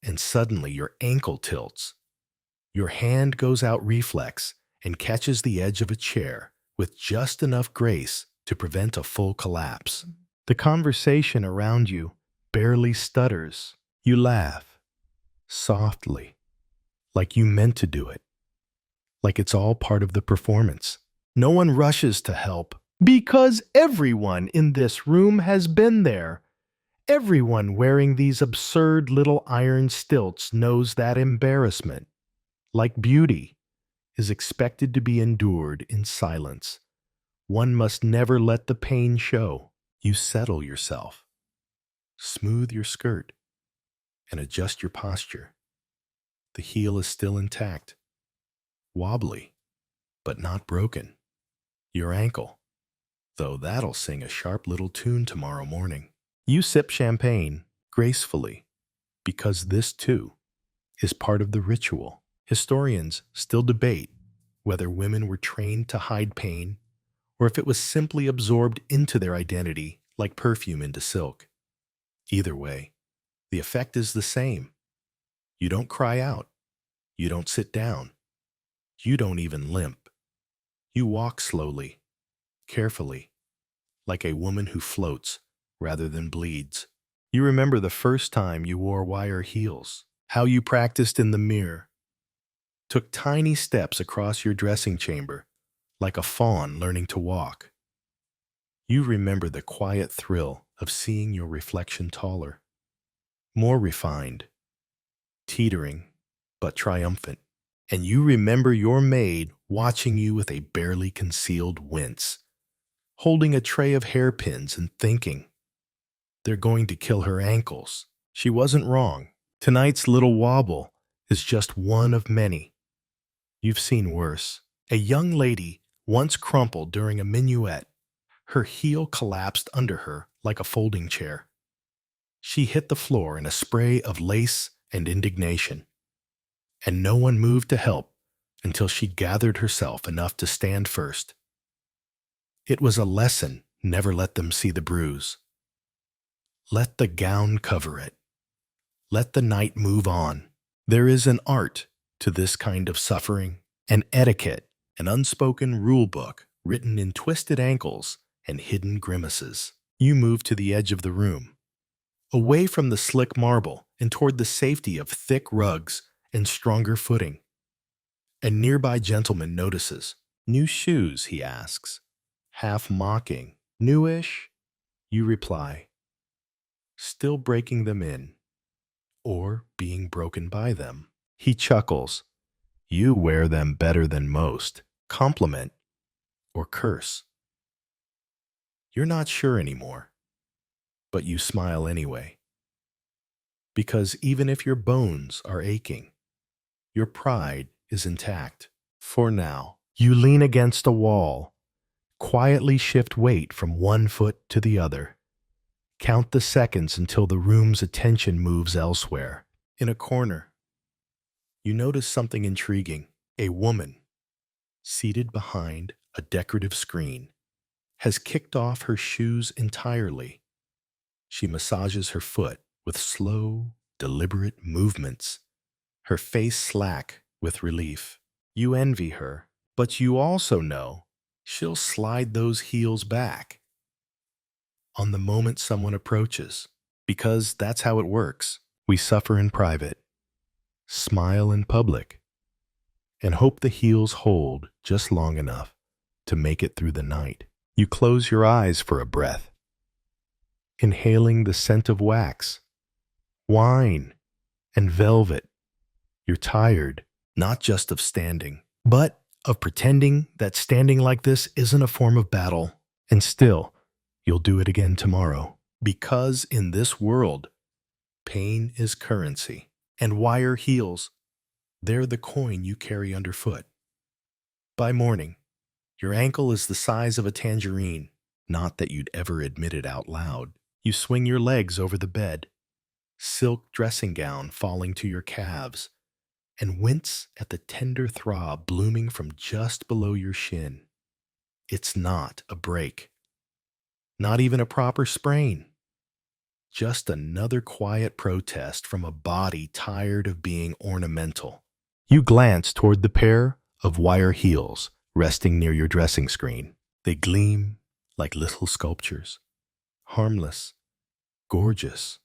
and suddenly your ankle tilts. Your hand goes out reflex and catches the edge of a chair with just enough grace to prevent a full collapse. The conversation around you barely stutters. You laugh, softly, like you meant to do it, like it's all part of the performance. No one rushes to help, because everyone in this room has been there. Everyone wearing these absurd little iron stilts knows that embarrassment, like beauty, is expected to be endured in silence. One must never let the pain show. You settle yourself, smooth your skirt, and adjust your posture. The heel is still intact, wobbly, but not broken. Your ankle, though that'll sing a sharp little tune tomorrow morning. You sip champagne gracefully, because this, too, is part of the ritual. Historians still debate whether women were trained to hide pain or if it was simply absorbed into their identity like perfume into silk. Either way, the effect is the same. You don't cry out. You don't sit down. You don't even limp. You walk slowly, carefully, like a woman who floats rather than bleeds. You remember the first time you wore wire heels, how you practiced in the mirror, took tiny steps across your dressing chamber, like a fawn learning to walk. You remember the quiet thrill of seeing your reflection taller, more refined, teetering, but triumphant. And you remember your maid watching you with a barely concealed wince, holding a tray of hairpins and thinking, they're going to kill her ankles. She wasn't wrong. Tonight's little wobble is just one of many. You've seen worse. A young lady once crumpled during a minuet. Her heel collapsed under her like a folding chair. She hit the floor in a spray of lace and indignation, and no one moved to help until she'd gathered herself enough to stand first. It was a lesson. Never let them see the bruise. Let the gown cover it. Let the night move on. There is an art to this kind of suffering, an etiquette, an unspoken rule book written in twisted ankles and hidden grimaces. You move to the edge of the room, away from the slick marble and toward the safety of thick rugs and stronger footing. A nearby gentleman notices. "New shoes?" he asks, half mocking. "Newish?" You reply, still breaking them in, or being broken by them. He chuckles. "You wear them better than most." Compliment or curse. You're not sure anymore, but you smile anyway. Because even if your bones are aching, your pride is intact. For now, you lean against a wall, quietly shift weight from one foot to the other. Count the seconds until the room's attention moves elsewhere. In a corner, you notice something intriguing. A woman, seated behind a decorative screen, has kicked off her shoes entirely. She massages her foot with slow, deliberate movements, her face slack with relief. You envy her, but you also know she'll slide those heels back on the moment someone approaches, because that's how it works. We suffer in private, smile in public, and hope the heels hold just long enough to make it through the night. You close your eyes for a breath, inhaling the scent of wax, wine, and velvet. You're tired, not just of standing, but of pretending that standing like this isn't a form of battle. And still, you'll do it again tomorrow. Because in this world, pain is currency, and wire heels, they're the coin you carry underfoot. By morning, your ankle is the size of a tangerine. Not that you'd ever admit it out loud. You swing your legs over the bed, silk dressing gown falling to your calves, and wince at the tender throb blooming from just below your shin. It's not a break, not even a proper sprain. Just another quiet protest from a body tired of being ornamental. You glance toward the pair of wire heels resting near your dressing screen. They gleam like little sculptures, harmless, gorgeous,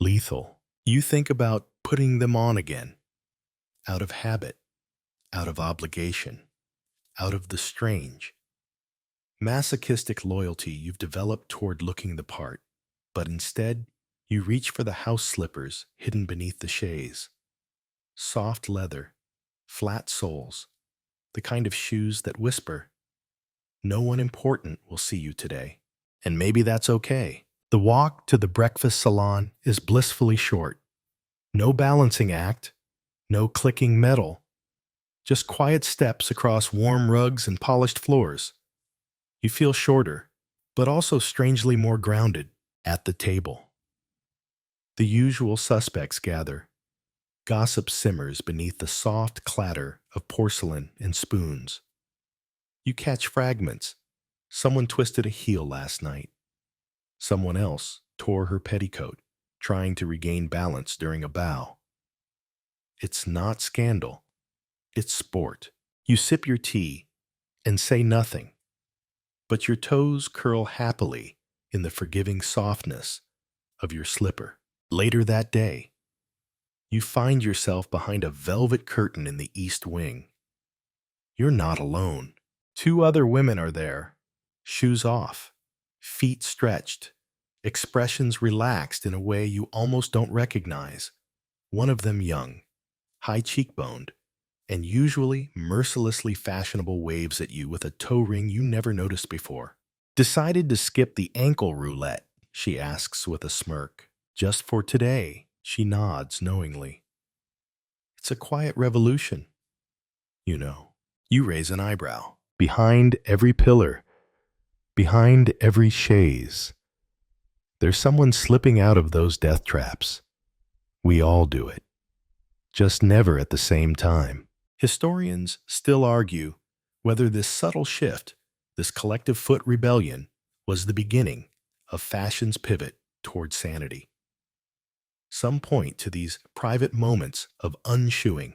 lethal. You think about putting them on again, out of habit, out of obligation, out of the strange, masochistic loyalty you've developed toward looking the part. But instead, you reach for the house slippers hidden beneath the chaise. Soft leather, flat soles, the kind of shoes that whisper, "No one important will see you today." And maybe that's okay. The walk to the breakfast salon is blissfully short. No balancing act, no clicking metal, just quiet steps across warm rugs and polished floors. You feel shorter, but also strangely more grounded. At the table, the usual suspects gather. Gossip simmers beneath the soft clatter of porcelain and spoons. You catch fragments. Someone twisted a heel last night. Someone else tore her petticoat, trying to regain balance during a bow. It's not scandal. It's sport. You sip your tea and say nothing, but your toes curl happily in the forgiving softness of your slipper. Later that day, you find yourself behind a velvet curtain in the East Wing. You're not alone. 2 other women are there, shoes off, feet stretched, expressions relaxed in a way you almost don't recognize. One of them young, high cheekboned, and usually mercilessly fashionable waves at you with a toe ring you never noticed before. "Decided to skip the ankle roulette?" she asks with a smirk. "Just for today," she nods knowingly. "It's a quiet revolution, you know." You raise an eyebrow. Behind every pillar, behind every chaise, there's someone slipping out of those death traps. We all do it, just never at the same time. Historians still argue whether this subtle shift, This collective foot rebellion was the beginning of fashion's pivot toward sanity. Some point to these private moments of unshoeing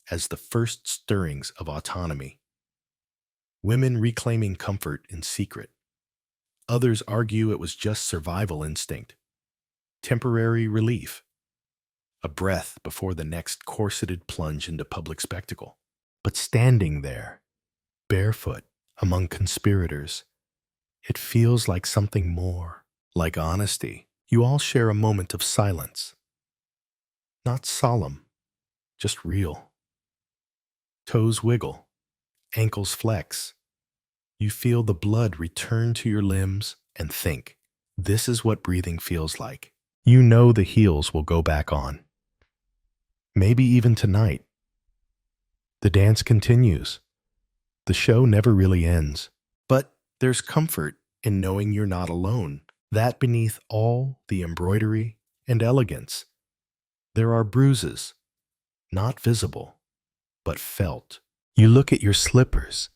as the first stirrings of autonomy, women reclaiming comfort in secret. Others argue it was just survival instinct, temporary relief, a breath before the next corseted plunge into public spectacle. But standing there, barefoot, among conspirators, it feels like something more, like honesty. You all share a moment of silence. Not solemn, just real. Toes wiggle, ankles flex. You feel the blood return to your limbs and think, this is what breathing feels like. You know the heels will go back on. Maybe even tonight. The dance continues. The show never really ends. But there's comfort in knowing you're not alone, that beneath all the embroidery and elegance, there are bruises, not visible, but felt. You look at your slippers,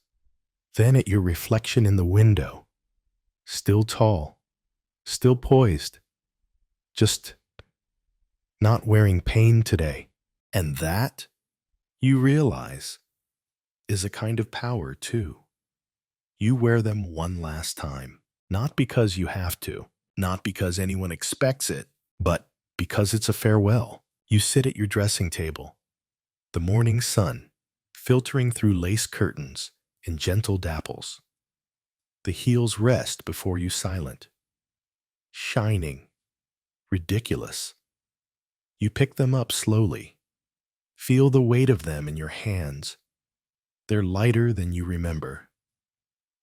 then at your reflection in the window, still tall, still poised, just not wearing pain today. And that, you realize, is a kind of power too. You wear them one last time, not because you have to, not because anyone expects it, but because it's a farewell. You sit at your dressing table, the morning sun filtering through lace curtains in gentle dapples. The heels rest before you silent, shining, ridiculous. You pick them up slowly, feel the weight of them in your hands. They're lighter than you remember,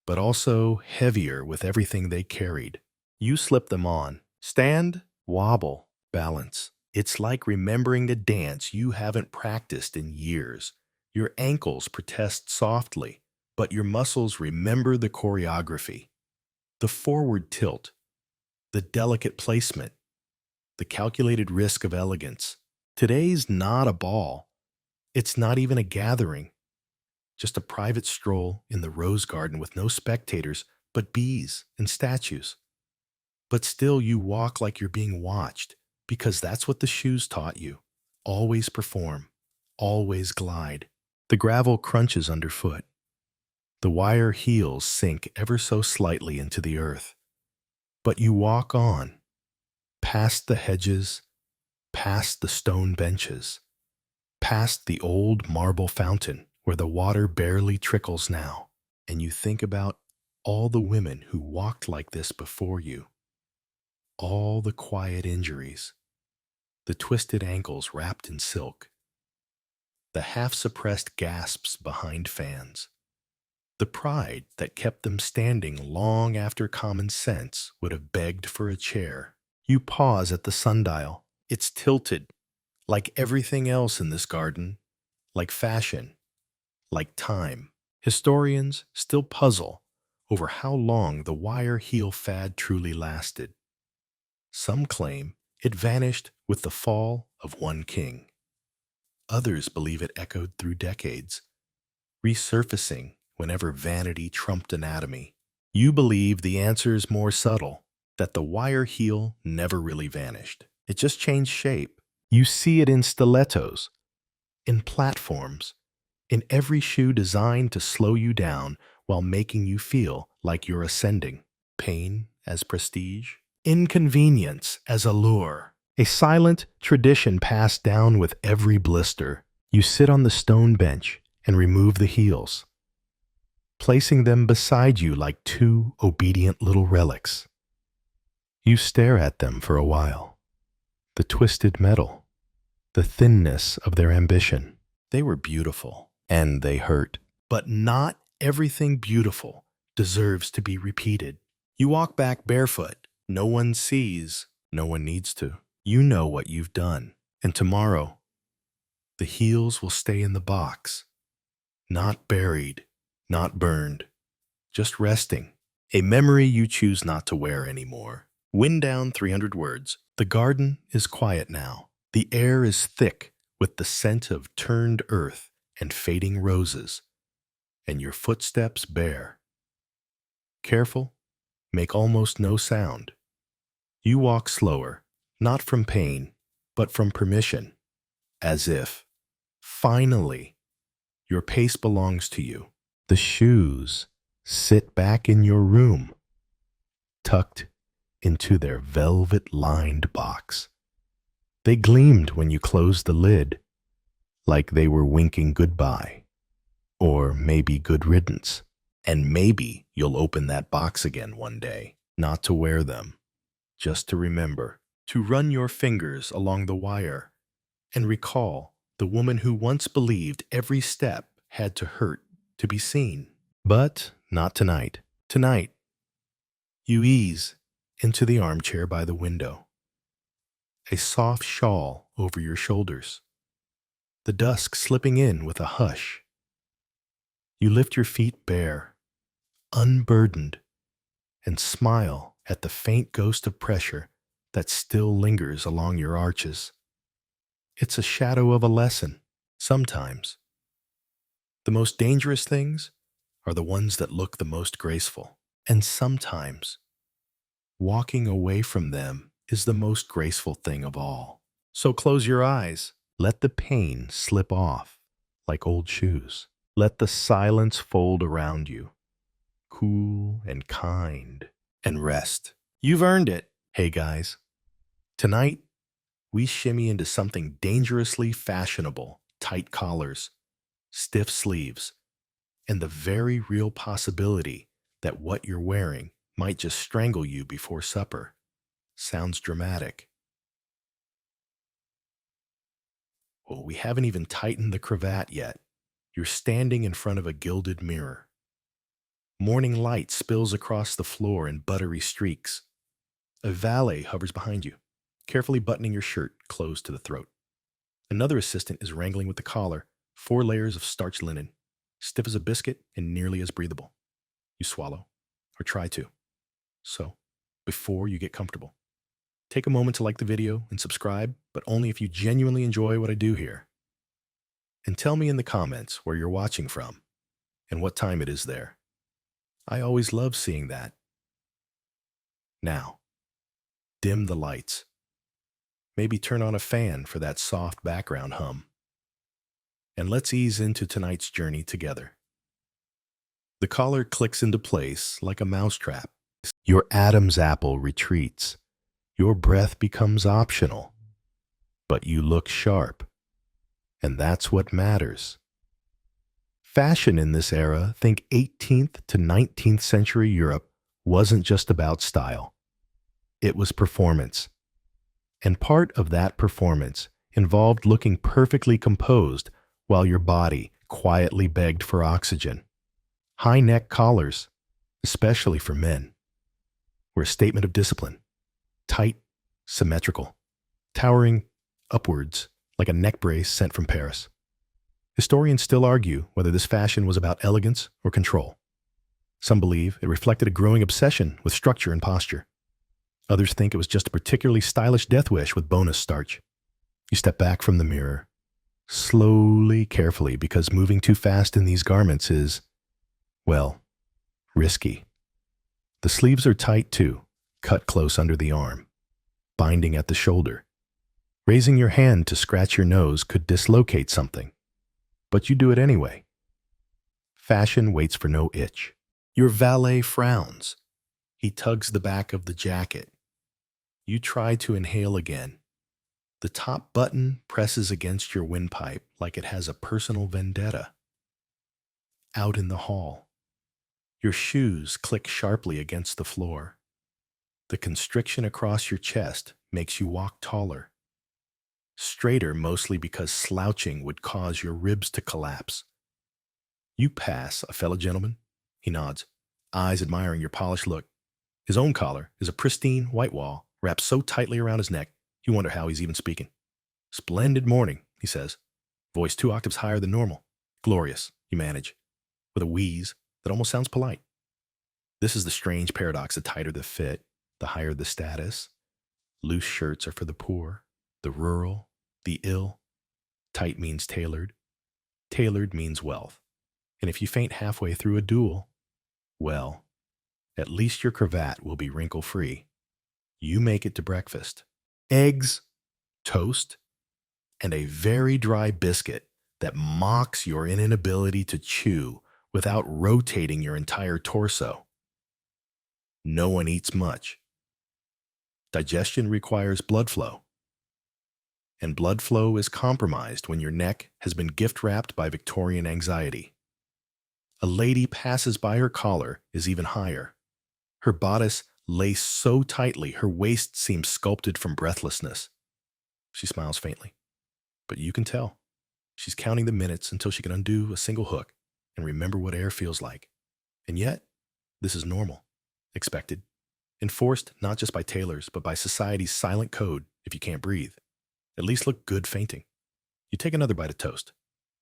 but also heavier with everything they carried. You slip them on, stand, wobble, balance. It's like remembering a dance you haven't practiced in years. Your ankles protest softly, but your muscles remember the choreography. The forward tilt, the delicate placement, the calculated risk of elegance. Today's not a ball. It's not even a gathering. Just a private stroll in the rose garden with no spectators but bees and statues. But still you walk like you're being watched, because that's what the shoes taught you. Always perform, always glide. The gravel crunches underfoot. The wire heels sink ever so slightly into the earth. But you walk on, past the hedges, past the stone benches, past the old marble fountain where the water barely trickles now, and you think about all the women who walked like this before you, all the quiet injuries, the twisted ankles wrapped in silk, the half-suppressed gasps behind fans, the pride that kept them standing long after common sense would have begged for a chair. You pause at the sundial. It's tilted, like everything else in this garden, like fashion, like time. Historians still puzzle over how long the wire heel fad truly lasted. Some claim it vanished with the fall of one king. Others believe it echoed through decades, resurfacing whenever vanity trumped anatomy. You believe the answer's more subtle, that the wire heel never really vanished. It just changed shape. You see it in stilettos, in platforms, in every shoe designed to slow you down while making you feel like you're ascending. Pain as prestige, inconvenience as allure. A silent tradition passed down with every blister. You sit on the stone bench and remove the heels, placing them beside you like two obedient little relics. You stare at them for a while. The twisted metal, the thinness of their ambition. They were beautiful, and they hurt. But not everything beautiful deserves to be repeated. You walk back barefoot. No one sees. No one needs to. You know what you've done. And tomorrow, the heels will stay in the box. Not buried, not burned, just resting. A memory you choose not to wear anymore. Wind down 300 words. The garden is quiet now. The air is thick with the scent of turned earth and fading roses, and your footsteps bare. Careful, make almost no sound. You walk slower, not from pain, but from permission, as if, finally, your pace belongs to you. The shoes sit back in your room, tucked into their velvet-lined box. They gleamed when you closed the lid, like they were winking goodbye, or maybe good riddance. And maybe you'll open that box again one day, not to wear them, just to remember, to run your fingers along the wire and recall the woman who once believed every step had to hurt to be seen. But not tonight. Tonight, you ease into the armchair by the window, a soft shawl over your shoulders, the dusk slipping in with a hush. You lift your feet bare, unburdened, and smile at the faint ghost of pressure that still lingers along your arches. It's a shadow of a lesson. Sometimes, the most dangerous things are the ones that look the most graceful. And sometimes, walking away from them is the most graceful thing of all. So close your eyes. Let the pain slip off like old shoes. Let the silence fold around you, cool and kind, and rest. You've earned it. Hey guys, tonight we shimmy into something dangerously fashionable: tight collars, stiff sleeves, and the very real possibility that what you're wearing might just strangle you before supper. Sounds dramatic. Well, we haven't even tightened the cravat yet. You're standing in front of a gilded mirror. Morning light spills across the floor in buttery streaks. A valet hovers behind you, carefully buttoning your shirt closed to the throat. Another assistant is wrangling with the collar, 4 layers of starched linen, stiff as a biscuit and nearly as breathable. You swallow, or try to. So, before you get comfortable, take a moment to like the video and subscribe, but only if you genuinely enjoy what I do here. And tell me in the comments where you're watching from and what time it is there. I always love seeing that. Now, dim the lights. Maybe turn on a fan for that soft background hum. And let's ease into tonight's journey together. The collar clicks into place like a mousetrap. Your Adam's apple retreats. Your breath becomes optional. But you look sharp. And that's what matters. Fashion in this era, think 18th to 19th century Europe, wasn't just about style. It was performance. And part of that performance involved looking perfectly composed while your body quietly begged for oxygen. High neck collars, especially for men, were a statement of discipline. Tight, symmetrical, towering upwards like a neck brace sent from Paris. Historians still argue whether this fashion was about elegance or control. Some believe it reflected a growing obsession with structure and posture. Others think it was just a particularly stylish death wish with bonus starch. You step back from the mirror, slowly, carefully, because moving too fast in these garments is, well, risky. The sleeves are tight too, cut close under the arm, binding at the shoulder. Raising your hand to scratch your nose could dislocate something, but you do it anyway. Fashion waits for no itch. Your valet frowns. He tugs the back of the jacket. You try to inhale again. The top button presses against your windpipe like it has a personal vendetta. Out in the hall, your shoes click sharply against the floor. The constriction across your chest makes you walk taller. Straighter mostly because slouching would cause your ribs to collapse. You pass a fellow gentleman. He nods, eyes admiring your polished look. His own collar is a pristine white wall wrapped so tightly around his neck, you wonder how he's even speaking. Splendid morning, he says, voice 2 octaves higher than normal. Glorious, you manage, with a wheeze that almost sounds polite. This is the strange paradox: the tighter the fit, the higher the status. Loose shirts are for the poor, the rural, the ill. Tight means tailored. Tailored means wealth. And if you faint halfway through a duel, well, At least your cravat will be wrinkle-free. You make it to breakfast. Eggs, toast, and a very dry biscuit that mocks your inability to chew without rotating your entire torso. No one eats much. Digestion requires blood flow. And blood flow is compromised when your neck has been gift-wrapped by Victorian anxiety. A lady passes by her collar is even higher. Her bodice laced so tightly her waist seems sculpted from breathlessness. She smiles faintly, but you can tell. She's counting the minutes until she can undo a single hook and remember what air feels like. And yet, this is normal, expected, enforced not just by tailors, but by society's silent code if you can't breathe. At least look good fainting. You take another bite of toast.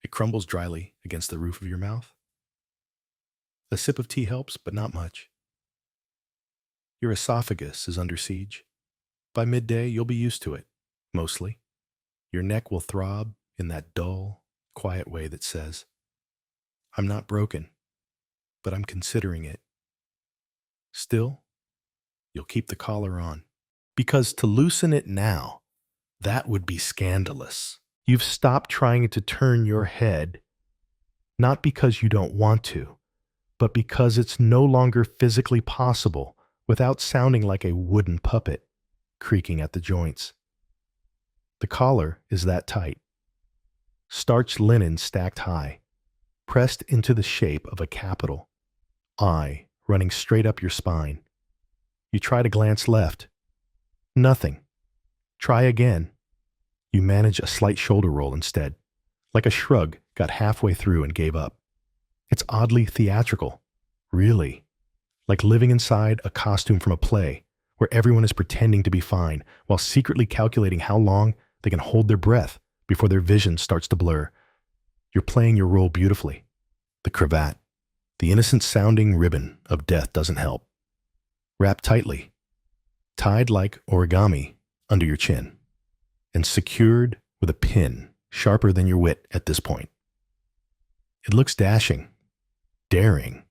It crumbles dryly against the roof of your mouth. A sip of tea helps, but not much. Your esophagus is under siege. By midday, you'll be used to it, mostly. Your neck will throb in that dull, quiet way that says, I'm not broken, but I'm considering it. Still, you'll keep the collar on. Because to loosen it now, that would be scandalous. You've stopped trying to turn your head, not because you don't want to, but because it's no longer physically possible without sounding like a wooden puppet, creaking at the joints. The collar is that tight. Starched linen stacked high, pressed into the shape of a capital, eye running straight up your spine. You try to glance left. Nothing. Try again. You manage a slight shoulder roll instead, like a shrug got halfway through and gave up. It's oddly theatrical, really, like living inside a costume from a play where everyone is pretending to be fine while secretly calculating how long they can hold their breath before their vision starts to blur. You're playing your role beautifully. The cravat, the innocent-sounding ribbon of death doesn't help. Wrapped tightly, tied like origami under your chin, and secured with a pin sharper than your wit at this point. It looks dashing, daring,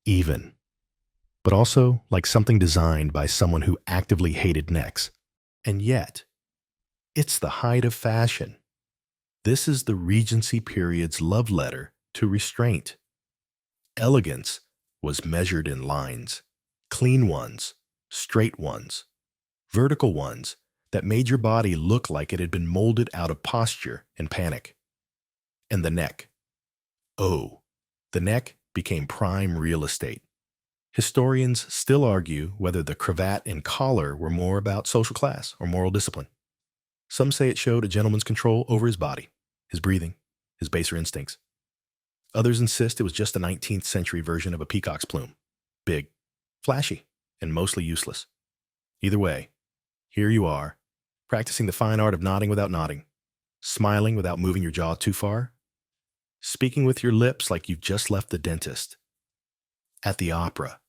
even, but also like something designed by someone who actively hated necks. And yet, it's the height of fashion. This is the Regency period's love letter to restraint. Elegance was measured in lines, clean ones, straight ones, vertical ones that made your body look like it had been molded out of posture and panic. And the neck. Oh, the neck became prime real estate. Historians still argue whether the cravat and collar were more about social class or moral discipline. Some say it showed a gentleman's control over his body, his breathing, his baser instincts. Others insist it was just a 19th century version of a peacock's plume. Big, flashy, and mostly useless. Either way, here you are, practicing the fine art of nodding without nodding, smiling without moving your jaw too far, speaking with your lips like you've just left the dentist. At the opera,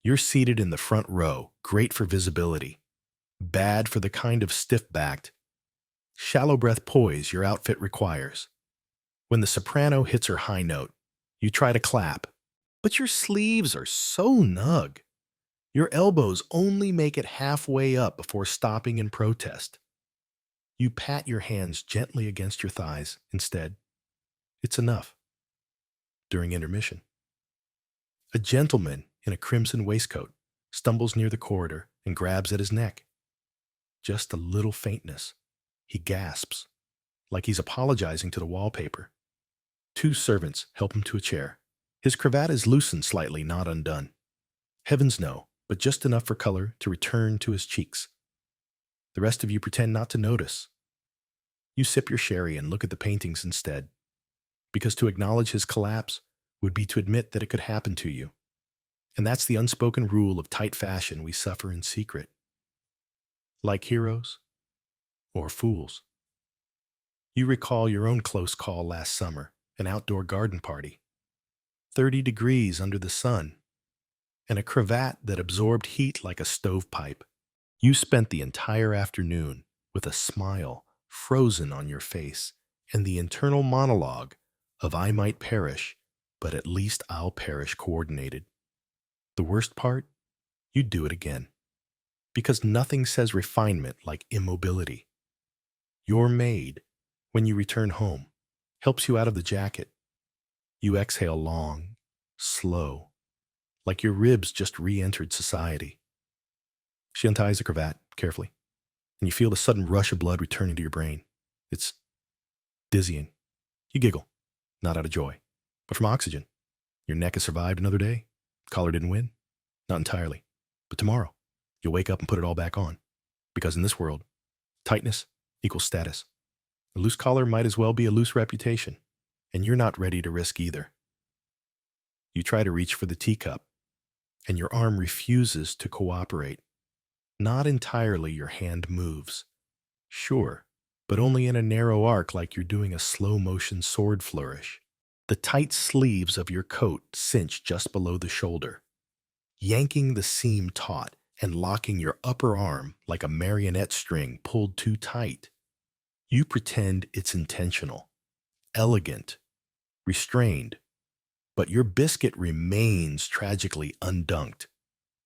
you're seated in the front row, great for visibility, bad for the kind of stiff-backed, shallow breath poise your outfit requires. When the soprano hits her high note, you try to clap, but your sleeves are so snug. Your elbows only make it halfway up before stopping in protest. You pat your hands gently against your thighs instead. It's enough. During intermission, a gentleman in a crimson waistcoat stumbles near the corridor and grabs at his neck. Just a little faintness. He gasps, like he's apologizing to the wallpaper. Two servants help him to a chair. His cravat is loosened slightly, not undone. Heavens no, but just enough for color to return to his cheeks. The rest of you pretend not to notice. You sip your sherry and look at the paintings instead, because to acknowledge his collapse would be to admit that it could happen to you. And that's the unspoken rule of tight fashion we suffer in secret. Like heroes or fools. You recall your own close call last summer, an outdoor garden party. 30 degrees under the sun, and a cravat that absorbed heat like a stovepipe. You spent the entire afternoon with a smile frozen on your face and the internal monologue of I might perish, but at least I'll perish coordinated. The worst part you'd do it again. Because nothing says refinement like immobility. Your maid, when you return home, helps you out of the jacket. You exhale long, slow, like your ribs just re-entered society. She unties the cravat carefully, and you feel the sudden rush of blood returning to your brain. It's dizzying. You giggle, not out of joy, but from oxygen. Your neck has survived another day. Collar didn't win. Not entirely. But tomorrow, you'll wake up and put it all back on. Because in this world, tightness equals status. A loose collar might as well be a loose reputation, and you're not ready to risk either. You try to reach for the teacup, and your arm refuses to cooperate. Not entirely your hand moves. Sure, but only in a narrow arc like you're doing a slow-motion sword flourish. The tight sleeves of your coat cinch just below the shoulder, yanking the seam taut and locking your upper arm like a marionette string pulled too tight. You pretend it's intentional, elegant, restrained, but your biscuit remains tragically undunked.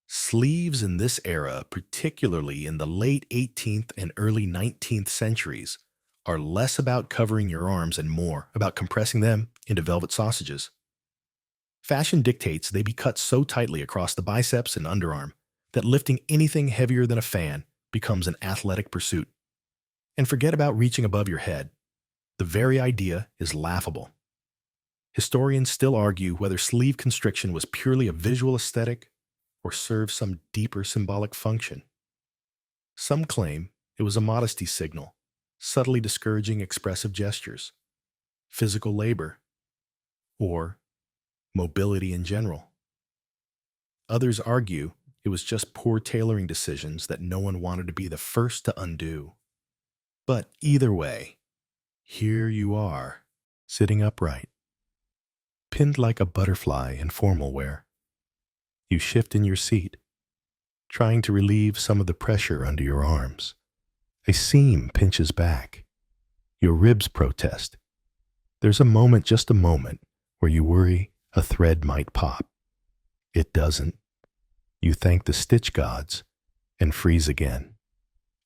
Sleeves in this era, particularly in the late 18th and early 19th centuries, are less about covering your arms and more about compressing them into velvet sausages. Fashion dictates they be cut so tightly across the biceps and underarm that lifting anything heavier than a fan becomes an athletic pursuit. And forget about reaching above your head. The very idea is laughable. Historians still argue whether sleeve constriction was purely a visual aesthetic or served some deeper symbolic function. Some claim it was a modesty signal, subtly discouraging expressive gestures, physical labor, or mobility in general. Others argue it was just poor tailoring decisions that no one wanted to be the first to undo. But either way, here you are, sitting upright, pinned like a butterfly in formal wear. You shift in your seat, trying to relieve some of the pressure under your arms. A seam pinches back. Your ribs protest. There's a moment, just a moment, where you worry a thread might pop. It doesn't. You thank the stitch gods and freeze again.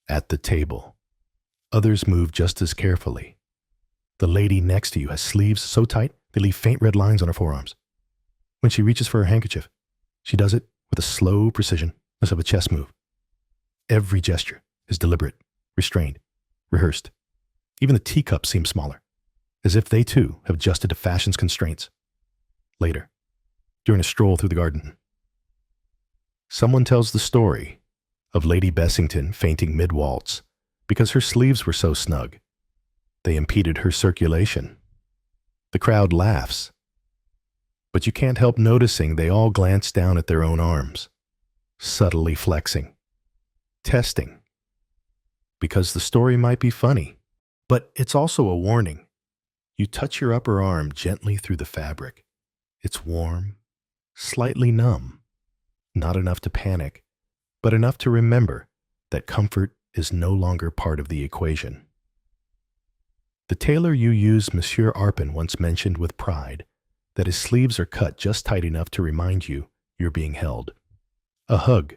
At the table, others move just as carefully. The lady next to you has sleeves so tight they leave faint red lines on her forearms. When she reaches for her handkerchief, she does it with a slow precision as of a chess move. Every gesture is deliberate, restrained, rehearsed. Even the teacups seem smaller, as if they too have adjusted to fashion's constraints. Later, during a stroll through the garden, someone tells the story of Lady Bessington fainting mid-waltz because her sleeves were so snug. They impeded her circulation. The crowd laughs, but you can't help noticing they all glance down at their own arms, subtly flexing, testing, because the story might be funny, but it's also a warning. You touch your upper arm gently through the fabric. It's warm, slightly numb, not enough to panic, but enough to remember that comfort is no longer part of the equation. The tailor you use, Monsieur Arpin, once mentioned with pride that his sleeves are cut just tight enough to remind you you're being held. A hug.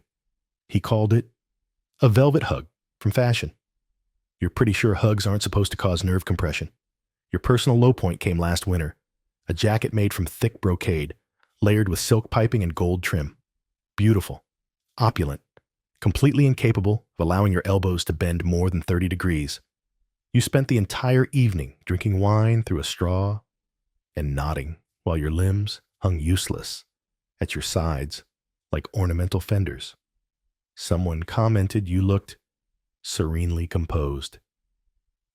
He called it a velvet hug from fashion. You're pretty sure hugs aren't supposed to cause nerve compression. Your personal low point came last winter. A jacket made from thick brocade, layered with silk piping and gold trim. Beautiful, opulent, completely incapable of allowing your elbows to bend more than 30 degrees. You spent the entire evening drinking wine through a straw and nodding while your limbs hung useless at your sides like ornamental fenders. Someone commented you looked serenely composed.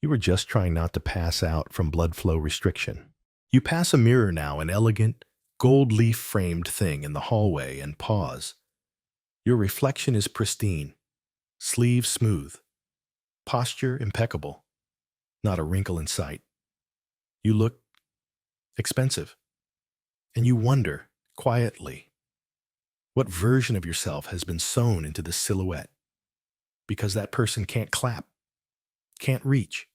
You were just trying not to pass out from blood flow restriction. You pass a mirror now, an elegant, gold leaf-framed thing in the hallway, and pause. Your reflection is pristine, sleeves smooth, posture impeccable, not a wrinkle in sight. You look expensive, and you wonder, quietly, what version of yourself has been sewn into this silhouette, because that person can't clap, can't reach,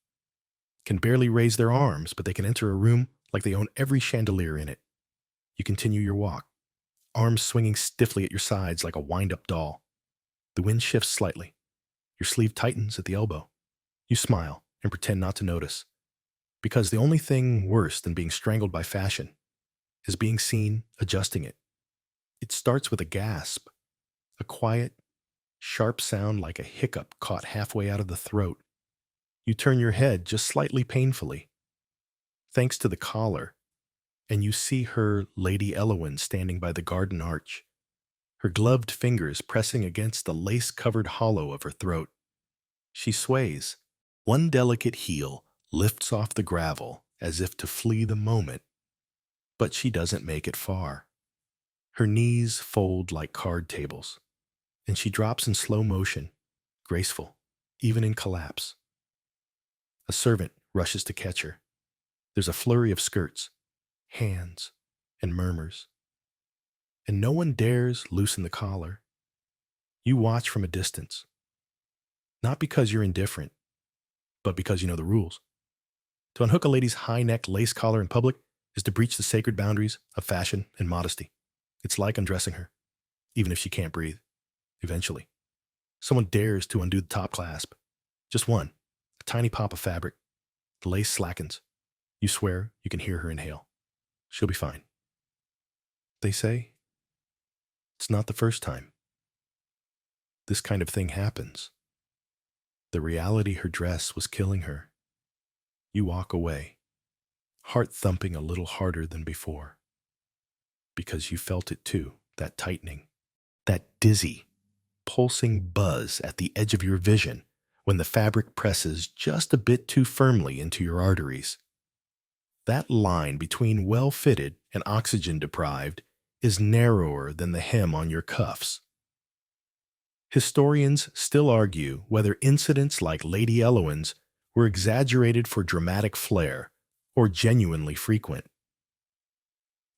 can barely raise their arms, but they can enter a room like they own every chandelier in it. You continue your walk, arms swinging stiffly at your sides like a wind-up doll. The wind shifts slightly. Your sleeve tightens at the elbow. You smile and pretend not to notice, because the only thing worse than being strangled by fashion is being seen adjusting it. It starts with a gasp, a quiet, sharp sound like a hiccup caught halfway out of the throat. You turn your head just slightly painfully, thanks to the collar, and you see her Lady Elowen standing by the garden arch, her gloved fingers pressing against the lace-covered hollow of her throat. She sways. One delicate heel lifts off the gravel as if to flee the moment, but she doesn't make it far. Her knees fold like card tables, and she drops in slow motion, graceful, even in collapse. A servant rushes to catch her. There's a flurry of skirts, hands, and murmurs. And no one dares loosen the collar. You watch from a distance. Not because you're indifferent, but because you know the rules. To unhook a lady's high-neck lace collar in public is to breach the sacred boundaries of fashion and modesty. It's like undressing her, even if she can't breathe. Eventually, someone dares to undo the top clasp. Just one, a tiny pop of fabric. The lace slackens. You swear you can hear her inhale. She'll be fine. They say it's not the first time this kind of thing happens. The reality her dress was killing her. You walk away, heart thumping a little harder than before, because you felt it too, that tightening, that dizzy, pulsing buzz at the edge of your vision when the fabric presses just a bit too firmly into your arteries. That line between well-fitted and oxygen-deprived is narrower than the hem on your cuffs. Historians still argue whether incidents like Lady Elowen's were exaggerated for dramatic flair or genuinely frequent.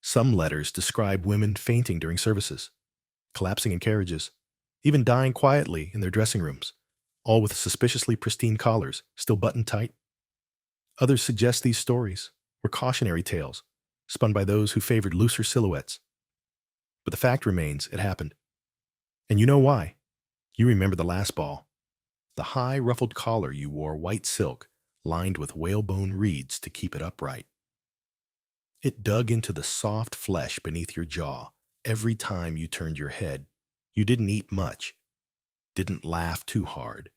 Some letters describe women fainting during services, collapsing in carriages, even dying quietly in their dressing rooms, all with suspiciously pristine collars still buttoned tight. Others suggest these stories were cautionary tales spun by those who favored looser silhouettes. But the fact remains, it happened. And you know why. You remember the last ball. The high ruffled collar you wore white silk, lined with whalebone reeds to keep it upright. It dug into the soft flesh beneath your jaw every time you turned your head. You didn't eat much, didn't laugh too hard,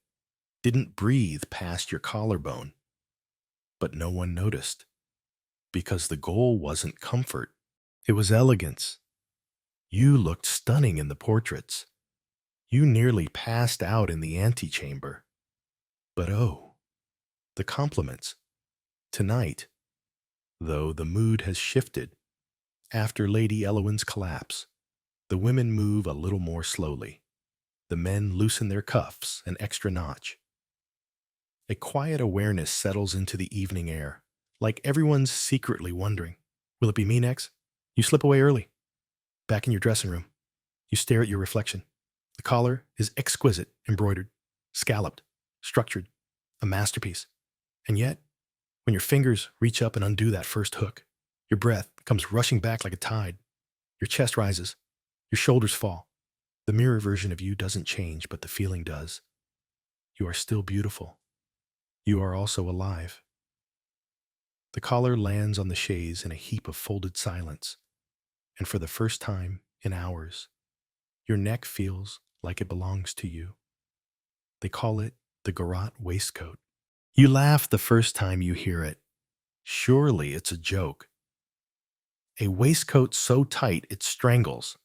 didn't breathe past your collarbone. But no one noticed, because the goal wasn't comfort, it was elegance. You looked stunning in the portraits. You nearly passed out in the antechamber. But oh, the compliments. Tonight, though the mood has shifted, after Lady Elowen's collapse, the women move a little more slowly. The men loosen their cuffs an extra notch. A quiet awareness settles into the evening air, like everyone's secretly wondering, will it be me next? You slip away early. Back in your dressing room, you stare at your reflection. The collar is exquisite, embroidered, scalloped, structured, a masterpiece. And yet, when your fingers reach up and undo that first hook, your breath comes rushing back like a tide. Your chest rises. Your shoulders fall. The mirror version of you doesn't change, but the feeling does. You are still beautiful. You are also alive. The collar lands on the chaise in a heap of folded silence, and for the first time in hours, your neck feels like it belongs to you. They call it the garrote waistcoat. You laugh the first time you hear it. Surely it's a joke. A waistcoat so tight it strangles.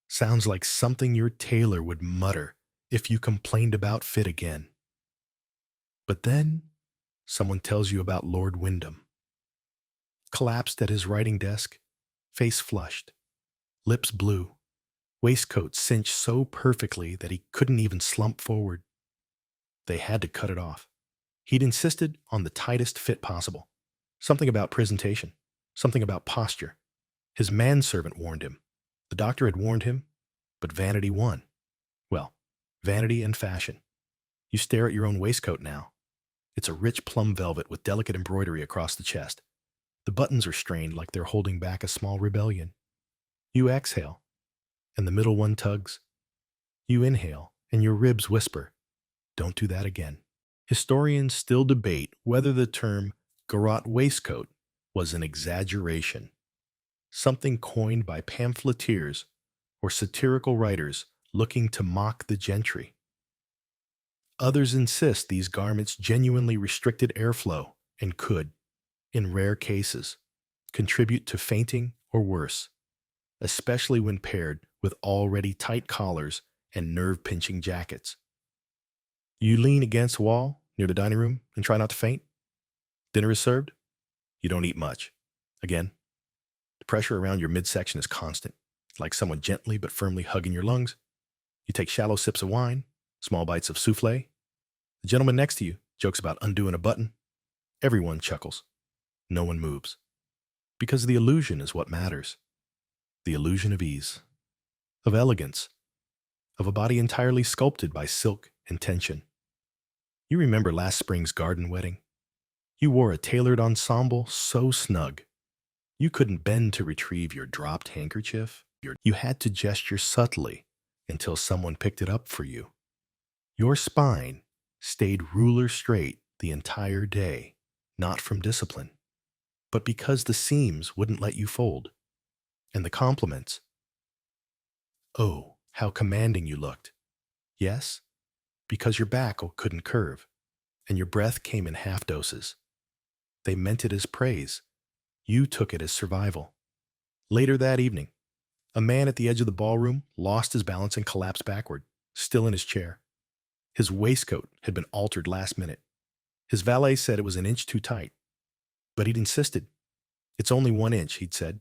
Sounds like something your tailor would mutter if you complained about fit again. But then, someone tells you about Lord Wyndham. Collapsed at his writing desk, face flushed, lips blue, waistcoat cinched so perfectly that he couldn't even slump forward. They had to cut it off. He'd insisted on the tightest fit possible. Something about presentation, something about posture. His manservant warned him. The doctor had warned him, but vanity won. Well, vanity and fashion. You stare at your own waistcoat now. It's a rich plum velvet with delicate embroidery across the chest. The buttons are strained like they're holding back a small rebellion. You exhale. and the middle one tugs. You inhale, and your ribs whisper, "Don't do that again." Historians still debate whether the term garrote waistcoat was an exaggeration, something coined by pamphleteers or satirical writers looking to mock the gentry. Others insist these garments genuinely restricted airflow and could, in rare cases, contribute to fainting or worse, especially when paired with already tight collars and nerve-pinching jackets. You lean against a wall near the dining room and try not to faint. Dinner is served. You don't eat much. Again, the pressure around your midsection is constant, like someone gently but firmly hugging your lungs. You take shallow sips of wine, small bites of souffle. The gentleman next to you jokes about undoing a button. Everyone chuckles. No one moves. Because the illusion is what matters. The illusion of ease, of elegance, of a body entirely sculpted by silk and tension. You remember last spring's garden wedding? You wore a tailored ensemble so snug. You couldn't bend to retrieve your dropped handkerchief. You had to gesture subtly until someone picked it up for you. Your spine stayed ruler straight the entire day, not from discipline, but because the seams wouldn't let you fold. And the compliments. Oh, how commanding you looked. Yes, because your back couldn't curve, and your breath came in half doses. They meant it as praise. You took it as survival. Later that evening, a man at the edge of the ballroom lost his balance and collapsed backward, still in his chair. His waistcoat had been altered last minute. His valet said it was an inch too tight, but he'd insisted. It's only 1 inch, he'd said.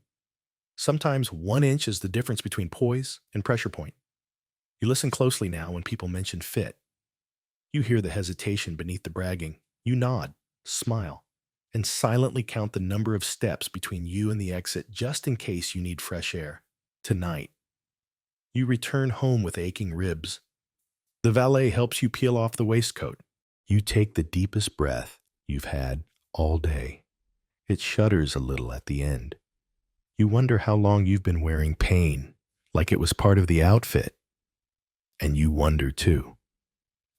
Sometimes 1 inch is the difference between poise and pressure point. You listen closely now when people mention fit. You hear the hesitation beneath the bragging. You nod, smile, and silently count the number of steps between you and the exit just in case you need fresh air. Tonight, you return home with aching ribs. The valet helps you peel off the waistcoat. You take the deepest breath you've had all day. It shudders a little at the end. You wonder how long you've been wearing pain, like it was part of the outfit. And you wonder, too,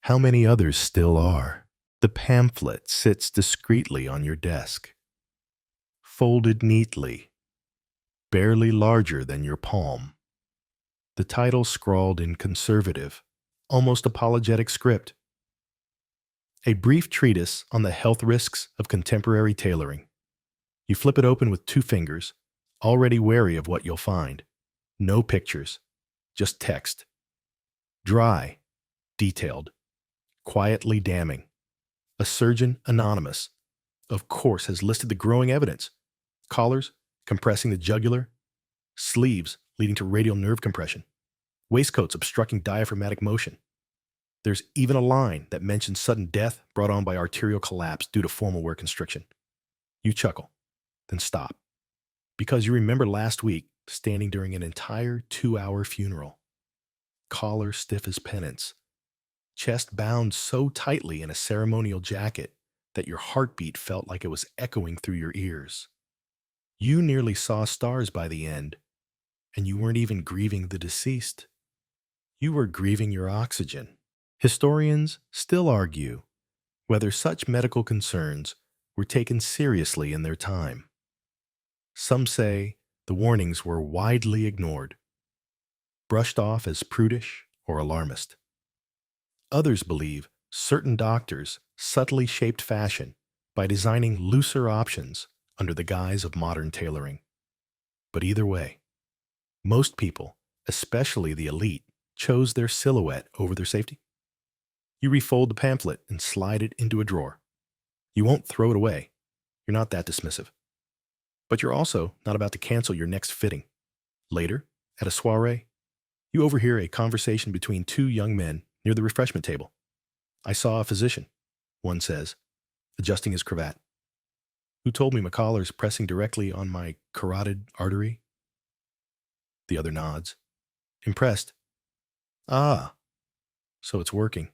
how many others still are. The pamphlet sits discreetly on your desk, folded neatly, barely larger than your palm. The title scrawled in conservative, almost apologetic script. A brief treatise on the health risks of contemporary tailoring. You flip it open with 2 fingers, already wary of what you'll find. No pictures, just text. Dry, detailed, quietly damning. A surgeon anonymous, of course, has listed the growing evidence. Collars compressing the jugular, sleeves leading to radial nerve compression, waistcoats obstructing diaphragmatic motion. There's even a line that mentions sudden death brought on by arterial collapse due to formal wear constriction. You chuckle, then stop, because you remember last week standing during an entire 2-hour funeral. Collar stiff as penance, chest bound so tightly in a ceremonial jacket that your heartbeat felt like it was echoing through your ears. You nearly saw stars by the end, and you weren't even grieving the deceased. You were grieving your oxygen. Historians still argue whether such medical concerns were taken seriously in their time. Some say the warnings were widely ignored, brushed off as prudish or alarmist. Others believe certain doctors subtly shaped fashion by designing looser options under the guise of modern tailoring. But either way, most people, especially the elite, chose their silhouette over their safety. You refold the pamphlet and slide it into a drawer. You won't throw it away. You're not that dismissive. But you're also not about to cancel your next fitting. Later, at a soiree, you overhear a conversation between 2 young men near the refreshment table. "I saw a physician," one says, adjusting his cravat, "who told me my collar's pressing directly on my carotid artery." The other nods, impressed. "Ah, so it's working."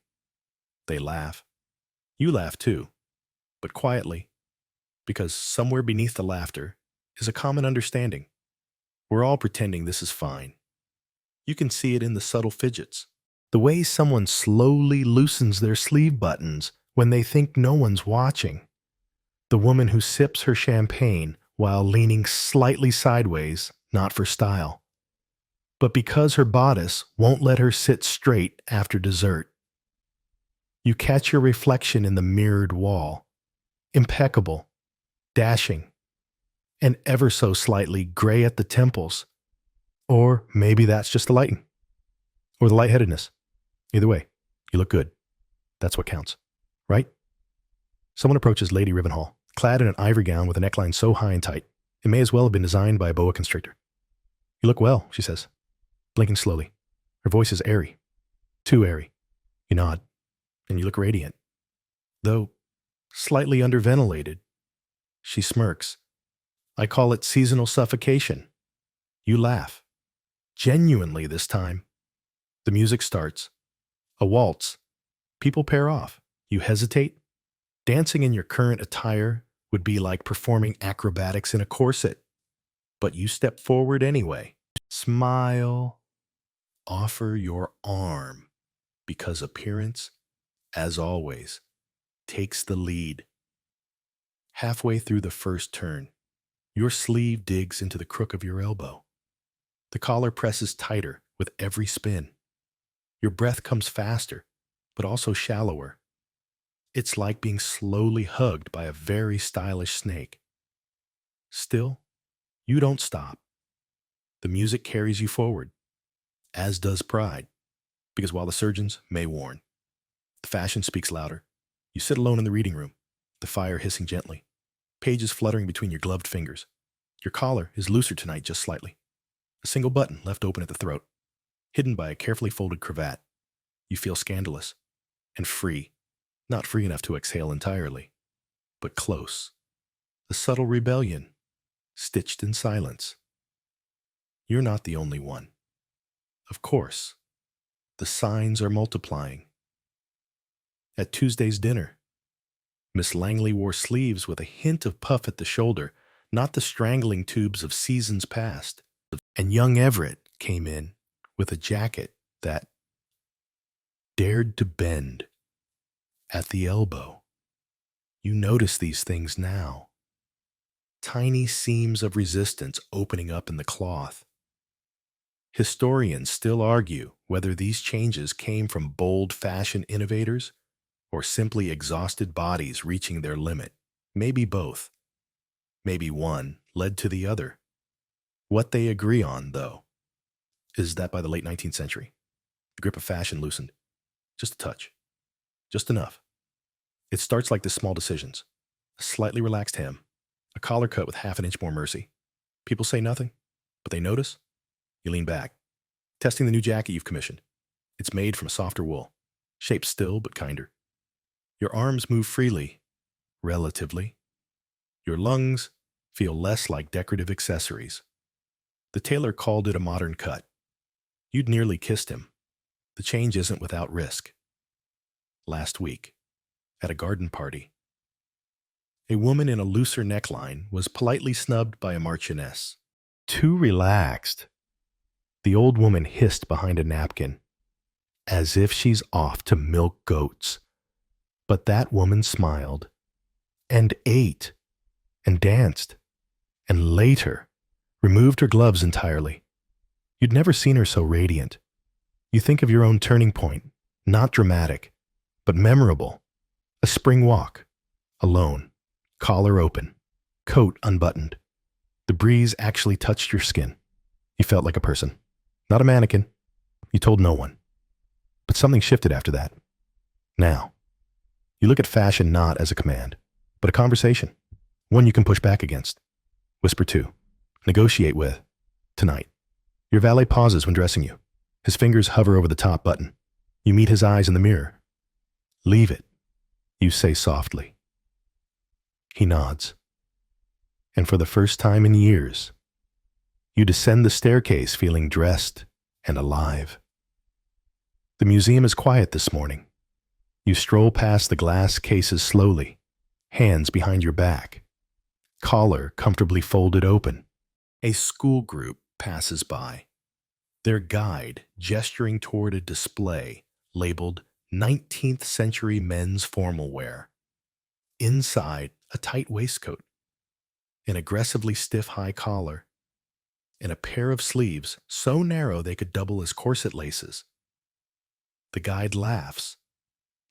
They laugh. You laugh too, but quietly, because somewhere beneath the laughter is a common understanding. We're all pretending this is fine. You can see it in the subtle fidgets. The way someone slowly loosens their sleeve buttons when they think no one's watching. The woman who sips her champagne while leaning slightly sideways, not for style, but because her bodice won't let her sit straight after dessert. You catch your reflection in the mirrored wall, impeccable, dashing, and ever so slightly gray at the temples. Or maybe that's just the lighting, or the lightheadedness. Either way, you look good. That's what counts, right? Someone approaches Lady Rivenhall, clad in an ivory gown with a neckline so high and tight, it may as well have been designed by a boa constrictor. You look well, she says, blinking slowly. Her voice is airy, too airy. You nod, and you look radiant, though slightly underventilated. She smirks. I call it seasonal suffocation. You laugh. Genuinely this time. The music starts. A waltz. People pair off. You hesitate. Dancing in your current attire would be like performing acrobatics in a corset. But you step forward anyway. Smile. Offer your arm. Because appearance, as always, takes the lead. Halfway through the first turn, your sleeve digs into the crook of your elbow. The collar presses tighter with every spin. Your breath comes faster, but also shallower. It's like being slowly hugged by a very stylish snake. Still, you don't stop. The music carries you forward, as does pride, because while the surgeons may warn, the fashion speaks louder. You sit alone in the reading room, the fire hissing gently, pages fluttering between your gloved fingers. Your collar is looser tonight just slightly. A single button left open at the throat, hidden by a carefully folded cravat. You feel scandalous and free, not free enough to exhale entirely, but close. A subtle rebellion, stitched in silence. You're not the only one. Of course, the signs are multiplying. At Tuesday's dinner, Miss Langley wore sleeves with a hint of puff at the shoulder, not the strangling tubes of seasons past. And young Everett came in with a jacket that dared to bend at the elbow. You notice these things now. Tiny seams of resistance opening up in the cloth. Historians still argue whether these changes came from bold fashion innovators or simply exhausted bodies reaching their limit. Maybe both. Maybe one led to the other. What they agree on, though, is that by the late 19th century, the grip of fashion loosened. Just a touch. Just enough. It starts like this: small decisions. A slightly relaxed hem. A collar cut with half an inch more mercy. People say nothing, but they notice. You lean back, testing the new jacket you've commissioned. It's made from a softer wool, shaped still but kinder. Your arms move freely, relatively. Your lungs feel less like decorative accessories. The tailor called it a modern cut. You'd nearly kissed him. The change isn't without risk. Last week, at a garden party, a woman in a looser neckline was politely snubbed by a marchioness. Too relaxed. The old woman hissed behind a napkin, as if she's off to milk goats. But that woman smiled, and ate, and danced, and later removed her gloves entirely. You'd never seen her so radiant. You think of your own turning point, not dramatic, but memorable. A spring walk, alone, collar open, coat unbuttoned. The breeze actually touched your skin. You felt like a person, not a mannequin. You told no one. But something shifted after that. Now, you look at fashion not as a command, but a conversation, one you can push back against, whisper to, negotiate with. Tonight, your valet pauses when dressing you. His fingers hover over the top button. You meet his eyes in the mirror. Leave it, you say softly. He nods. And for the first time in years, you descend the staircase feeling dressed and alive. The museum is quiet this morning. You stroll past the glass cases slowly, hands behind your back, collar comfortably folded open. A school group passes by. Their guide gesturing toward a display labeled 19th century men's formal wear. Inside, a tight waistcoat, an aggressively stiff high collar, and a pair of sleeves so narrow they could double as corset laces. The guide laughs.